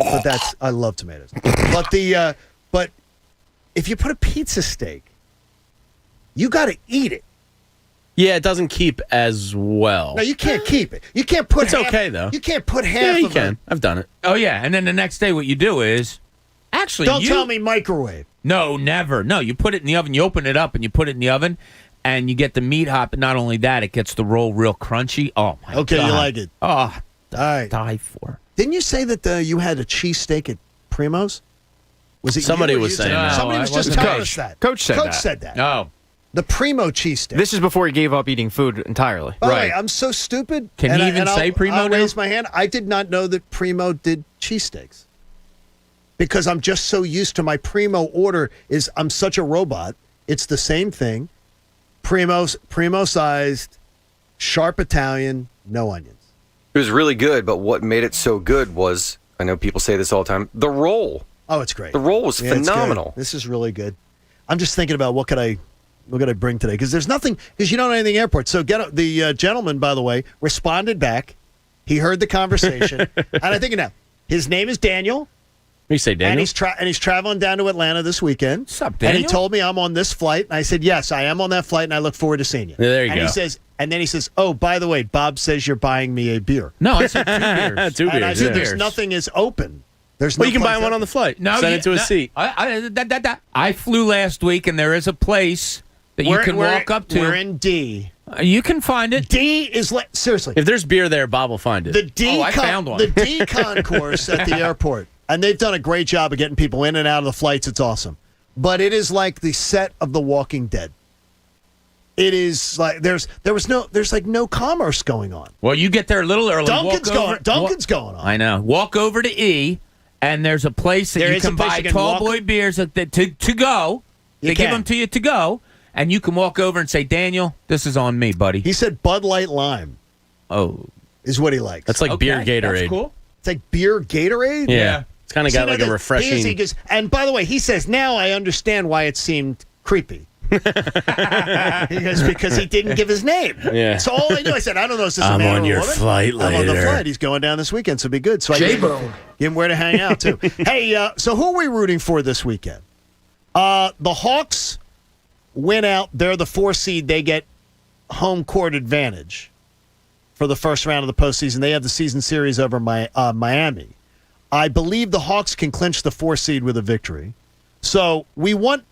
I love tomatoes. But but if you put a pizza steak, you got to eat it. Yeah, it doesn't keep as well. No, you can't keep it. You can't put. It's okay though. You can't put half. Yeah, you of can. it. I've done it. Oh yeah, and then the next day, what you do is actually don't tell me microwave. No, never. No, you put it in the oven. You open it up and you put it in the oven, and you get the meat hot. But not only that, it gets the roll real crunchy. Oh my god. Okay, you like it. Oh, all right. Die for. Didn't you say that you had a cheesesteak at Primo's? Was it somebody you or was you saying that? that? Somebody was just telling us that. Coach said that. Oh. The Primo cheesesteak. This is before he gave up eating food entirely. By the way, I'm so stupid. Can he even say Primo I'll now? raise my hand. I did not know that Primo did cheesesteaks. Because I'm just so used to my Primo order I'm such a robot. It's the same thing. Primo-sized, sharp Italian, no onions. It was really good, but what made it so good was, I know people say this all the time, the roll. Oh, it's great. The roll was phenomenal. This is really good. I'm just thinking about what could I bring today? Because there's nothing, because you don't know anything airport. So the gentleman, by the way, responded back. He heard the conversation. And I'm thinking now, his name is Daniel. You say Daniel? And he's traveling down to Atlanta this weekend. What's up, Daniel? And he told me I'm on this flight. And I said, yes, I am on that flight, and I look forward to seeing you. Yeah, there you and go. Then he says, oh, by the way, Bob says you're buying me a beer. No, I said 2 beers. 2 beers. And I said, yeah. there's nothing is open. Well, you can buy one on the flight. No, Send it to a seat. I flew last week, and there is a place that you can walk up to. We're in D. You can find it. D is seriously. If there's beer there, Bob will find it. The D. I found one. The D concourse at the airport, and they've done a great job of getting people in and out of the flights. It's awesome, but it is like the set of The Walking Dead. It is like there's no commerce going on. Well, you get there a little early. Dunkin's going on. I know. Walk over to E, and there's a place that you can buy tall boy beers to go. They give them to you to go, and you can walk over and say, Daniel, this is on me, buddy. He said Bud Light Lime. Oh, is what he likes. That's like beer Gatorade. That's cool. It's like beer Gatorade. Yeah. It's kind of got like a refreshing. He goes, and by the way, he says now I understand why it seemed creepy. He goes, because he didn't give his name. Yeah. So all I knew, I said, I don't know if this is a I'm man on or a your woman. flight later. I'm on the flight. He's going down this weekend, so it'll be good. So I gave him where to hang out, too. Hey, so who are we rooting for this weekend? The Hawks win out. They're the 4 seed. They get home court advantage for the first round of the postseason. They have the season series over Miami. I believe the Hawks can clinch the 4 seed with a victory. So we want.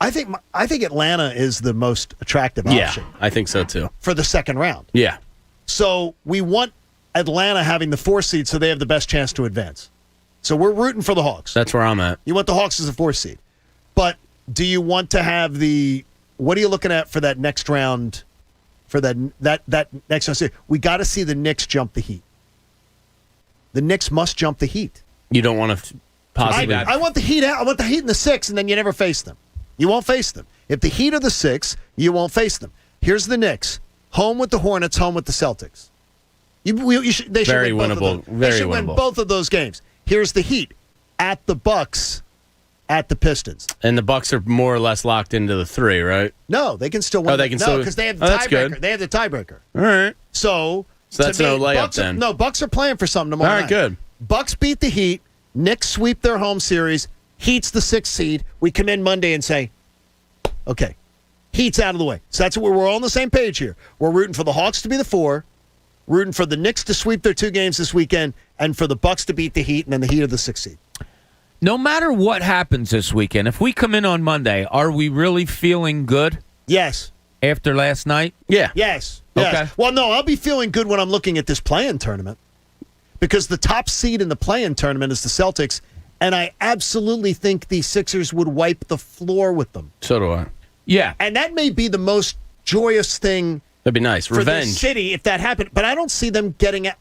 I think Atlanta is the most attractive option. Yeah, I think so too. For the second round. Yeah. So we want Atlanta having the 4 seed so they have the best chance to advance. So we're rooting for the Hawks. That's where I'm at. You want the Hawks as a 4 seed. But do you want to have what are you looking at for that next round? For that next round? We got to see the Knicks jump the Heat. The Knicks must jump the Heat. You don't want to possibly. I want the Heat out. I want the Heat in the 6, and then you never face them. You won't face them. If the Heat are the 6, you won't face them. Here's the Knicks. Home with the Hornets, home with the Celtics. They should very win winnable. Both of they should win both of those games. Here's the Heat. At the Bucks, at the Pistons. And the Bucks are more or less locked into the 3, right? No, they can still win. Oh, they can still. Because they have the that's tiebreaker. good. They have the tiebreaker. All right. So that's no layup then. Bucks are playing for something tomorrow night. All right, good. Bucks beat the Heat. Knicks sweep their home series. Heat's the 6th seed. We come in Monday and say, okay, Heat's out of the way. So that's what we're all on the same page here. We're rooting for the Hawks to be the 4, rooting for the Knicks to sweep their 2 games this weekend, and for the Bucks to beat the Heat, and then the Heat are the 6th seed. No matter what happens this weekend, if we come in on Monday, are we really feeling good? Yes. After last night? Yeah. Yes. Okay. Well, no, I'll be feeling good when I'm looking at this play-in tournament because the top seed in the play-in tournament is the Celtics, and I absolutely think the Sixers would wipe the floor with them. So do I. Yeah. And that may be the most joyous thing. That'd be nice. Revenge. For the city if that happened. But I don't see them getting it.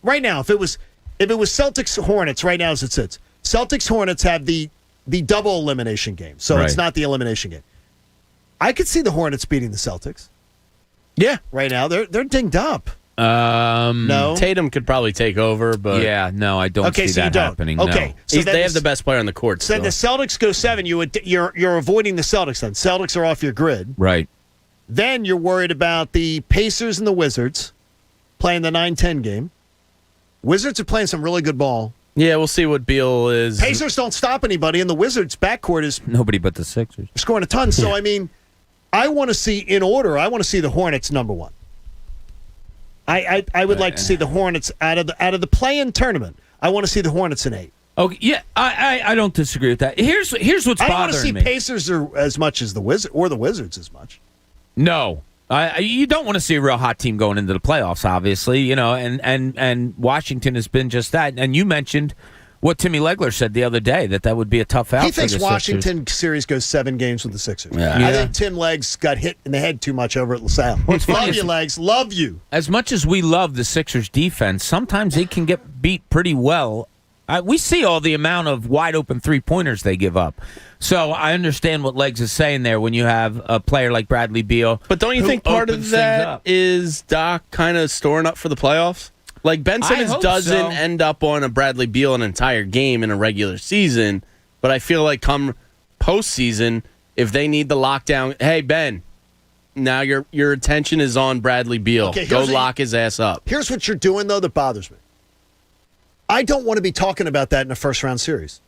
Right now, if it was Celtics Hornets, right now as it sits, Celtics Hornets have the double elimination game. So it's not the elimination game. I could see the Hornets beating the Celtics. Yeah. Right now, they're dinged up. No. Tatum could probably take over, but yeah, no, I don't see that happening. Okay, no. so they have the best player on the court. So the Celtics go 7. You're avoiding the Celtics. Then Celtics are off your grid. Right. Then you're worried about the Pacers and the Wizards playing the 9-10 game. Wizards are playing some really good ball. Yeah, we'll see what Beal is. Pacers don't stop anybody, and the Wizards' backcourt is nobody but the Sixers. Scoring a ton. So I mean, I want to see, in order, I want to see the Hornets number one. I would like to see the Hornets out of the play-in tournament. I want to see the Hornets in 8. Okay, yeah, I don't disagree with that. Here's what's bothering me. I don't want to see Pacers as much as the Wizards as much. No. You don't want to see a real hot team going into the playoffs, obviously, and Washington has been just that. And you mentioned what Timmy Legler said the other day, that would be a tough out. He thinks for the Washington Sixers. series goes 7 games with the Sixers. Yeah. I think Tim Leggs got hit in the head too much over at LaSalle. Love you, Leggs. Love you. As much as we love the Sixers' defense, sometimes they can get beat pretty well. We see all the amount of wide-open three-pointers they give up. So I understand what Leggs is saying there when you have a player like Bradley Beal. But don't you think part of that is Doc kind of storing up for the playoffs? Like, Ben Simmons doesn't end up on a Bradley Beal an entire game in a regular season, but I feel like come postseason, if they need the lockdown, hey, Ben, now your attention is on Bradley Beal. Okay, go lock his ass up. Here's what you're doing, though, that bothers me. I don't want to be talking about that in a first-round series.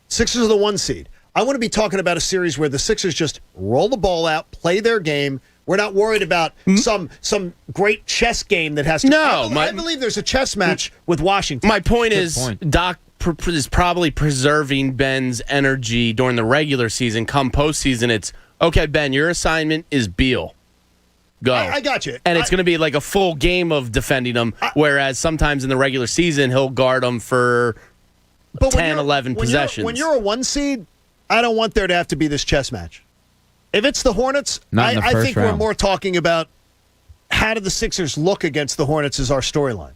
Sixers are the 1 seed. I want to be talking about a series where the Sixers just roll the ball out, play their game. We're not worried about some great chess game that has to... No. I believe there's a chess match with Washington. My point is, Doc is probably preserving Ben's energy during the regular season. Come postseason, it's, okay, Ben, your assignment is Beal. Go. I got you. And it's going to be like a full game of defending him, whereas sometimes in the regular season, he'll guard them for 10, 11 possessions. When you're a 1 seed, I don't want there to have to be this chess match. If it's the Hornets, I think we're more talking about how do the Sixers look against the Hornets as our storyline.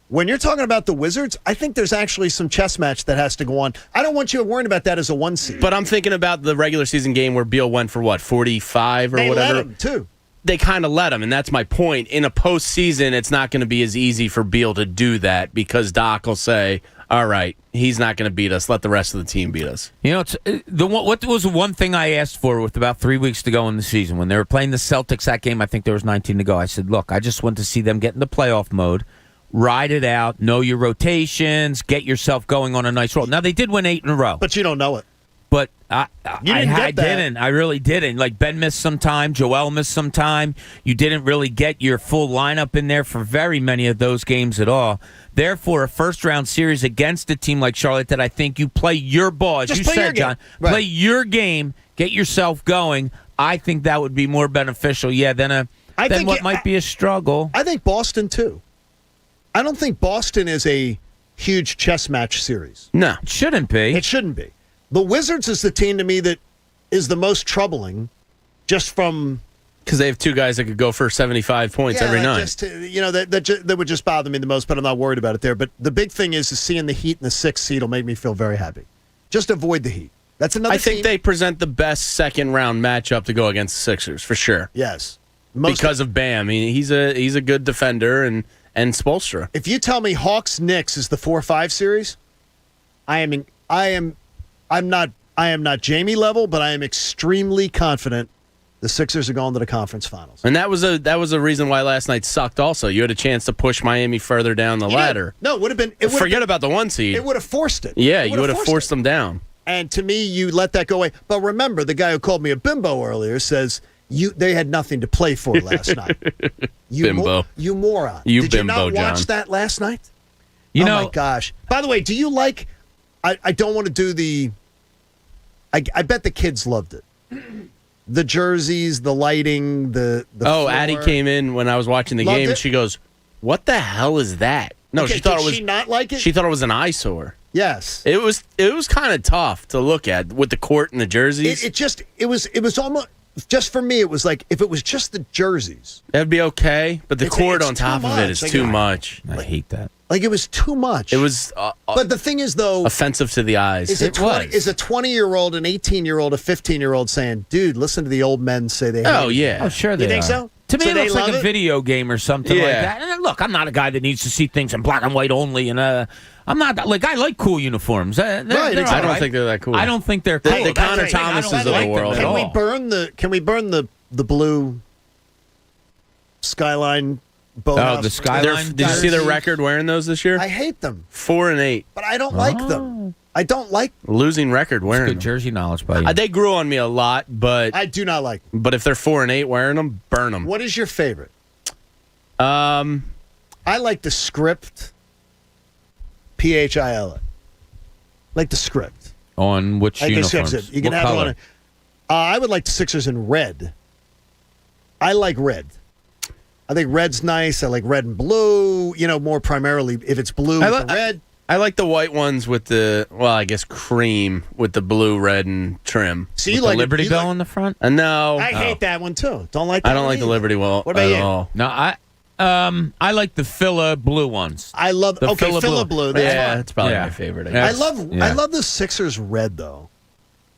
When you're talking about the Wizards, I think there's actually some chess match that has to go on. I don't want you worrying about that as a 1 seed. But I'm thinking about the regular season game where Beal went for, 45 or whatever? They let him, too. They kind of let him, and that's my point. In a postseason, it's not going to be as easy for Beal to do that because Doc will say, all right, he's not going to beat us. Let the rest of the team beat us. What was the one thing I asked for with about 3 weeks to go in the season? When they were playing the Celtics that game, I think there was 19 to go. I said, look, I just want to see them get into playoff mode, ride it out, know your rotations, get yourself going on a nice roll. Now, they did win 8 in a row. But you don't know it. But I didn't. I really didn't. Like, Ben missed some time. Joel missed some time. You didn't really get your full lineup in there for very many of those games at all. Therefore, a first-round series against a team like Charlotte that I think you play your ball, as you said, John. Right. Play your game, get yourself going. I think that would be more beneficial, than what might be a struggle. I think Boston, too. I don't think Boston is a huge chess match series. No. It shouldn't be. It shouldn't be. The Wizards is the team to me that is the most troubling just from... Because they have 2 guys that could go for 75 points every night. That would just bother me the most, but I'm not worried about it there. But the big thing is seeing the Heat in the 6th seed will make me feel very happy. Just avoid the Heat. That's another I think team. they present the best second-round matchup to go against the Sixers, for sure. Yes. Because of Bam. I mean, he's a good defender, and Spoelstra. If you tell me Hawks-Knicks is the 4-5 series, I am not Jamie level, but I am extremely confident the Sixers are going to the conference finals. And that was a reason why last night sucked also. You had a chance to push Miami further down the ladder. No, it would have been... Forget about the 1 seed. It would have forced it. Yeah, you would have forced them down. And to me, you let that go away. But remember, the guy who called me a bimbo earlier says they had nothing to play for last night. Bimbo. You moron. Did you not watch John. that last night? My gosh. By the way, do you like... I don't want to do the... I bet the kids loved it. The jerseys, the lighting, the floor. Addie came in when I was watching the game, and she goes, "What the hell is that?" No, okay, she thought it was. Did she not like it? She thought it was an eyesore. Yes, it was kind of tough to look at with the court and the jerseys. It was almost just for me. It was like if it was just the jerseys, that'd be okay. But the court on top of it is too much. I hate that. Like, it was too much. It was. But the thing is, though, offensive to the eyes. Is a 20-year-old, an 18-year-old, a 15-year-old saying, "Dude, listen to the old men say they." Oh yeah. Oh sure they You think are. so? To me, So it they looks like love a it? video game or something like that. And look, I'm not a guy that needs to see things in black and white only. And I'm not like I like cool uniforms. They're I don't think they're that cool. I don't think they're cool. The Connor Thomases of the world. Can we burn the blue skyline? Oh, the skyline. Did you see their record wearing those this year? I hate them. 4 and 8. But I don't like them. I don't like losing record wearing good them. jersey knowledge by you. They grew on me a lot, but I do not like them. But if they're 4-8 wearing them, burn them. What is your favorite? I like the script. PHIL. Like the script. On which uniforms? You can what have color? it on it. I would like the Sixers in red. I like red. I think red's nice. I like red and blue. More primarily if it's blue with the red. I like the white ones with the, I guess cream with the blue, red, and trim. See, with you like the Liberty Bell in the front? No. I hate that one too. Don't like that I don't one like the either. Liberty Bell What about at you? all. No, I like the Fila blue ones. I love Fila blue. That's fine. That's probably my favorite. I love the Sixers red though.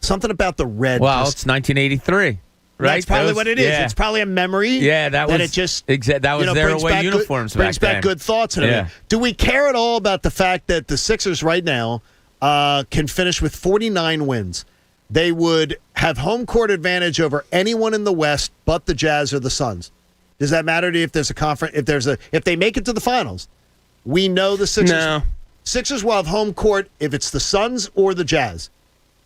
Something about the red. Well, it's 1983. Right? That's probably what it is. Yeah. It's probably a memory. Yeah, that was it just that was their away uniforms. Brings back good thoughts and everything. Do we care at all about the fact that the Sixers right now can finish with 49 wins? They would have home court advantage over anyone in the West but the Jazz or the Suns. Does that matter to you if there's a conference? If they make it to the finals, we know the Sixers. No. Sixers will have home court if it's the Suns or the Jazz.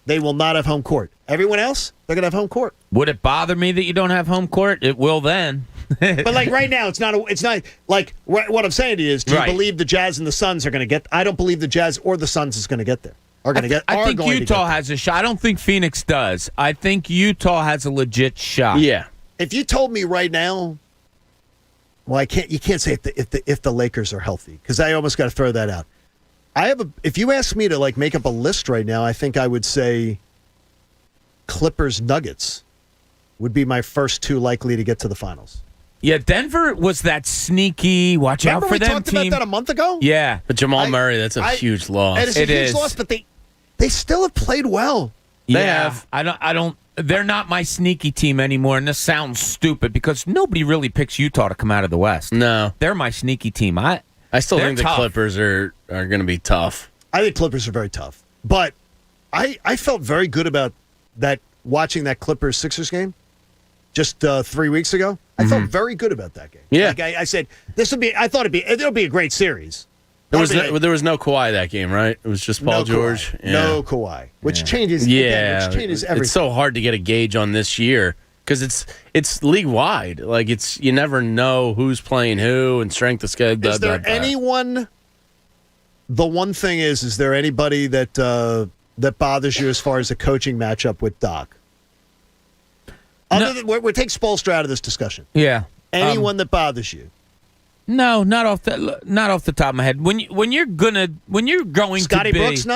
They will not have home court. Everyone else, they're going to have home court. Would it bother me that you don't have home court? It will then. But like right now, it's not like what I'm saying to you is, do you believe the Jazz and the Suns are going to get? I don't believe the Jazz or the Suns is going to get there. I think Utah has a shot. I don't think Phoenix does. I think Utah has a legit shot. Yeah. If you told me right now, well, you can't say if the Lakers are healthy because I almost got to throw that out. If you ask me to make up a list right now, I think I would say Clippers Nuggets would be my first two likely to get to the finals. Yeah, Denver was that sneaky. Watch out for them team. Remember we talked about that a month ago? Yeah, but Jamal Murray, that's a huge loss. It's a huge loss, but they still have played well. They have. I don't. They're not my sneaky team anymore, and this sounds stupid because nobody really picks Utah to come out of the West. No, they're my sneaky team. I still think the Clippers are going to be tough. I think Clippers are very tough. But I felt very good about that watching that Clippers-Sixers game just 3 weeks ago. I felt very good about that game. Yeah. I said, it'll be a great series. There was no Kawhi that game, right? It was just Paul George. Kawhi. Yeah. No Kawhi, which changes everything. It's so hard to get a gauge on this year because it's league-wide. You never know who's playing who and strength of schedule. Is there anyone... The one thing is there anybody that bothers you as far as a coaching matchup with Doc? Other than we take Spoelstra out of this discussion. Yeah. Anyone that bothers you? No, not off the top of my head. When you're going Scotty to be Brooks,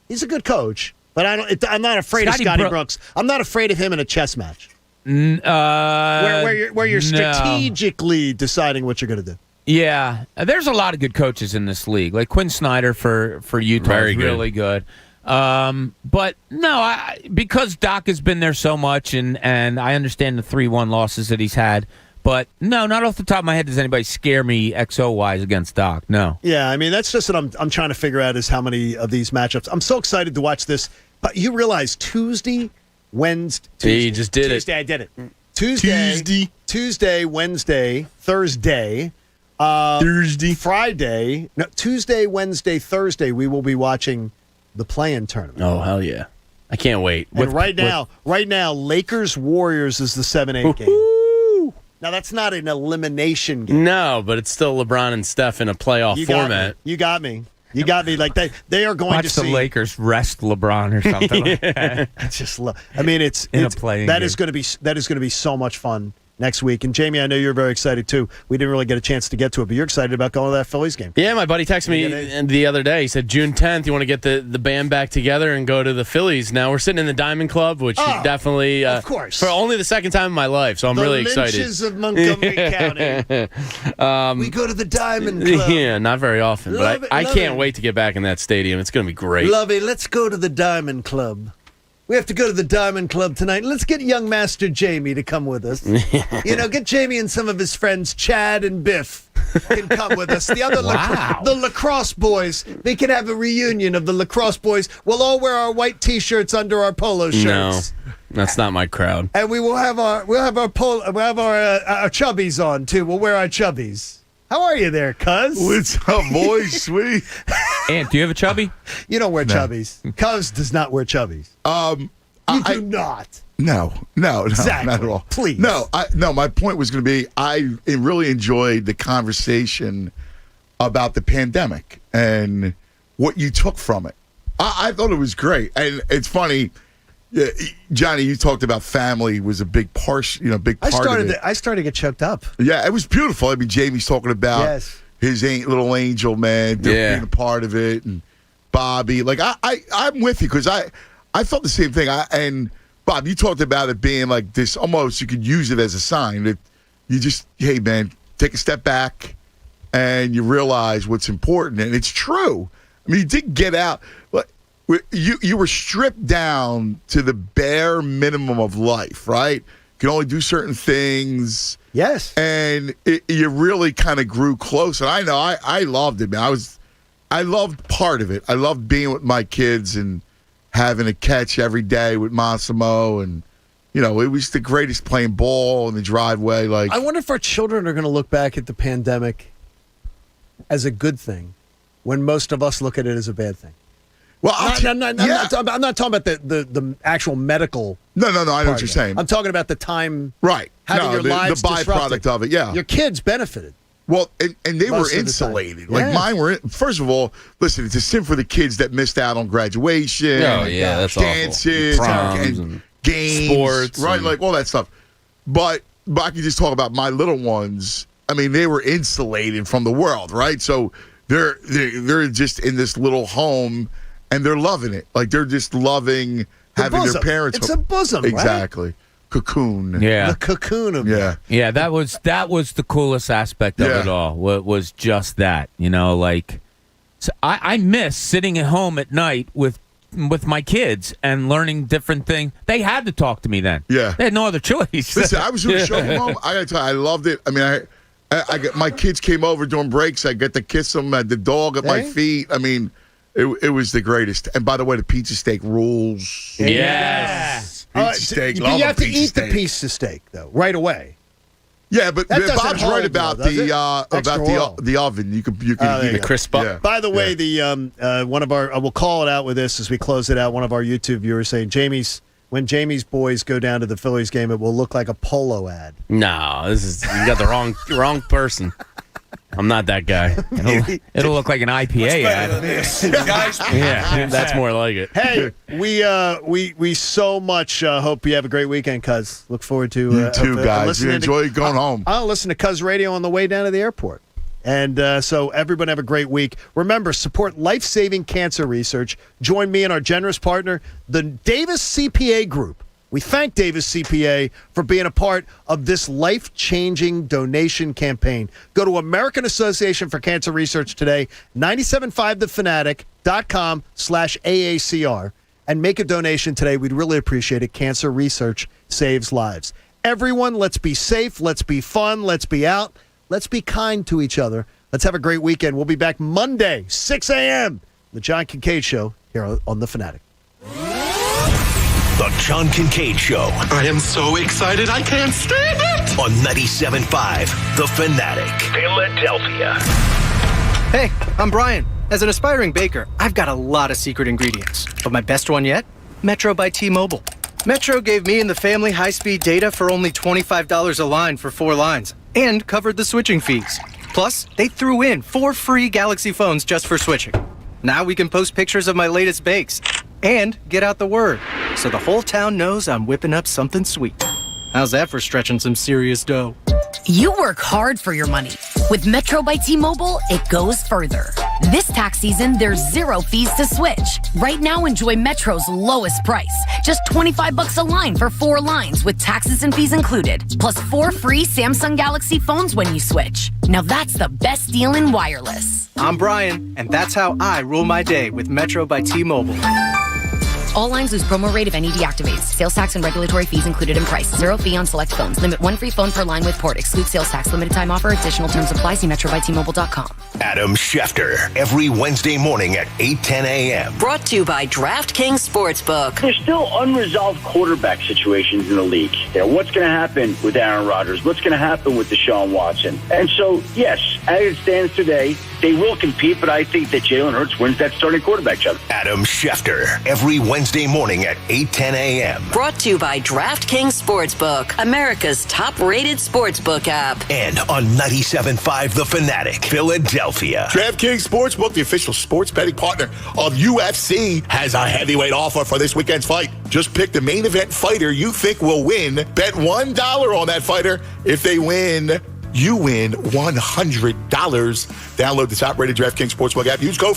he's a good coach, but I'm not afraid of Scotty Brooks. I'm not afraid of him in a chess match. Where you're strategically deciding what you're going to do. Yeah, there's a lot of good coaches in this league. Like Quinn Snyder for Utah is really good. But no, because Doc has been there so much, and I understand the 3-1 losses that he's had. But no, not off the top of my head does anybody scare me XO-wise against Doc. No. Yeah, I mean that's just what I'm trying to figure out is how many of these matchups. I'm so excited to watch this. But you realize Tuesday, Wednesday. You just did Tuesday, I did it. Tuesday, Wednesday, Thursday. Friday. No, Tuesday, Wednesday, Thursday. We will be watching the play-in tournament. Oh hell yeah! I can't wait. And right now, Lakers Warriors is the 7-8 game. Now that's not an elimination game. No, but it's still LeBron and Steph in a playoff format. You got me. Like they are going Watch to see the Lakers rest LeBron or something. Like that. I mean, it's a playing that game. is going to be so much fun next week. And Jamie, I know you're very excited too. We didn't really get a chance to get to it, but you're excited about going to that Phillies game. Yeah, my buddy texted me the other day. He said June 10th, you want to get the band back together and go to the Phillies. Now we're sitting in the Diamond Club, which definitely, of course, for only the second time in my life. So I'm really excited. The Lynches of Montgomery County. We go to the Diamond Club. Yeah, not very often, but I can't wait to get back in that stadium. It's going to be great. Lovey, let's go to the Diamond Club. We have to go to the Diamond Club tonight. Let's get young Master Jamie to come with us. Get Jamie and some of his friends, Chad and Biff, can come with us. The other the lacrosse boys, they can have a reunion of the lacrosse boys. We'll all wear our white T-shirts under our polo shirts. No, that's not my crowd. And we will have our chubbies on too. We'll wear our chubbies. How are you there, cuz? What's up, boys? Sweet. Ant, do you have a chubby? You don't wear chubbies. Cuz does not wear chubbies. You do not. No, exactly. not at all. Please. No, my point was going to be I really enjoyed the conversation about the pandemic and what you took from it. I thought it was great. And it's funny, Johnny, you talked about family was a big part, big part of it. I started to get choked up. Yeah, it was beautiful. I mean, Jamie's talking about his little angel, man, being a part of it, and Bobby. Like, I'm with you because I felt the same thing. And Bob, you talked about it being like this, almost you could use it as a sign that you just, hey, man, take a step back and you realize what's important. And it's true. I mean, you did get out. You were stripped down to the bare minimum of life, right? You can only do certain things. Yes. And you really kind of grew close. And I know I loved it, man. I loved part of it. I loved being with my kids and having a catch every day with Massimo. And, it was the greatest, playing ball in the driveway. Like, I wonder if our children are going to look back at the pandemic as a good thing when most of us look at it as a bad thing. Well, I'm not talking about the actual medical. No. I know what you're saying. I'm talking about the time. Right. Having your lives the byproduct disrupted. of it. Yeah. Your kids benefited. Well, and they Most were of the time. insulated. Like mine were. First of all, listen, it's a sin for the kids that missed out on graduation. Oh yeah, that's dances, awful. and games, sports, right? Like all that stuff. But I can just talk about my little ones. I mean, they were insulated from the world, right? So they're just in this little home. And they're loving it. Like, they're just loving having their parents. It's a bosom, exactly. Right? Cocoon. Yeah. The cocoon of it. Yeah, that was the coolest aspect of it all. Was just that, so I miss sitting at home at night with my kids and learning different things. They had to talk to me then. Yeah. They had no other choice. Listen, I was doing a show from home. I got to tell you, I loved it. I mean, I got, my kids came over during breaks. I get to kiss them. I had the dog at my feet. I mean, it was the greatest. And by the way, the pizza steak rules. Yes. Pizza steak. You have to eat the piece of steak, though, right away. Yeah, but That doesn't Bob's hold, right about though, does it? the oven. You can eat the it. crisp up. Yeah. By the way, one of our we'll call it out with this as we close it out. One of our YouTube viewers saying when Jamie's boys go down to the Phillies game, it will look like a polo ad. No, you got the wrong person. I'm not that guy. It'll look like an IPA ad. Yeah, that's more like it. Hey, we so much hope you have a great weekend, cuz. Look forward to you too, guys. You enjoy going home. I'll listen to Cuz Radio on the way down to the airport. And so everyone have a great week. Remember, support life-saving cancer research. Join me and our generous partner, the Davis CPA Group. We thank Davis CPA for being a part of this life-changing donation campaign. Go to American Association for Cancer Research today, 97.5thefanatic.com/AACR, and make a donation today. We'd really appreciate it. Cancer research saves lives. Everyone, let's be safe. Let's be fun. Let's be out. Let's be kind to each other. Let's have a great weekend. We'll be back Monday, 6 a.m. The John Kincade Show here on The Fanatic. The John Kincade Show. I am so excited, I can't stand it! On 97.5 The Fanatic. Philadelphia. Hey, I'm Brian. As an aspiring baker, I've got a lot of secret ingredients. But my best one yet? Metro by T-Mobile. Metro gave me and the family high-speed data for only $25 a line for 4 lines. And covered the switching fees. Plus, they threw in 4 free Galaxy phones just for switching. Now we can post pictures of my latest bakes. And get out the word, so the whole town knows I'm whipping up something sweet. How's that for stretching some serious dough? You work hard for your money. With Metro by T-Mobile, it goes further. This tax season, there's 0 fees to switch. Right now, enjoy Metro's lowest price. Just $25 a line for 4 lines with taxes and fees included. Plus 4 free Samsung Galaxy phones when you switch. Now that's the best deal in wireless. I'm Brian, and that's how I rule my day with Metro by T-Mobile. All lines lose promo rate if any deactivates. Sales tax and regulatory fees included in price. 0 fee on select phones. Limit 1 free phone per line with port. Exclude sales tax. Limited time offer. Additional terms apply. See metrobuytmobile.com. Adam Schefter, every Wednesday morning at 8:10 a.m. Brought to you by DraftKings Sportsbook. There's still unresolved quarterback situations in the league. What's going to happen with Aaron Rodgers? What's going to happen with Deshaun Watson? And so, yes, as it stands today, they will compete, but I think that Jalen Hurts wins that starting quarterback job. Adam Schefter, every Wednesday morning at 8:10 a.m. Brought to you by DraftKings Sportsbook, America's top-rated sportsbook app. And on 97.5 The Fanatic, Philadelphia. DraftKings Sportsbook, the official sports betting partner of UFC, has a heavyweight offer for this weekend's fight. Just pick the main event fighter you think will win. Bet $1 on that fighter. If they win, you win $100. Download the top-rated DraftKings Sportsbook app. Use code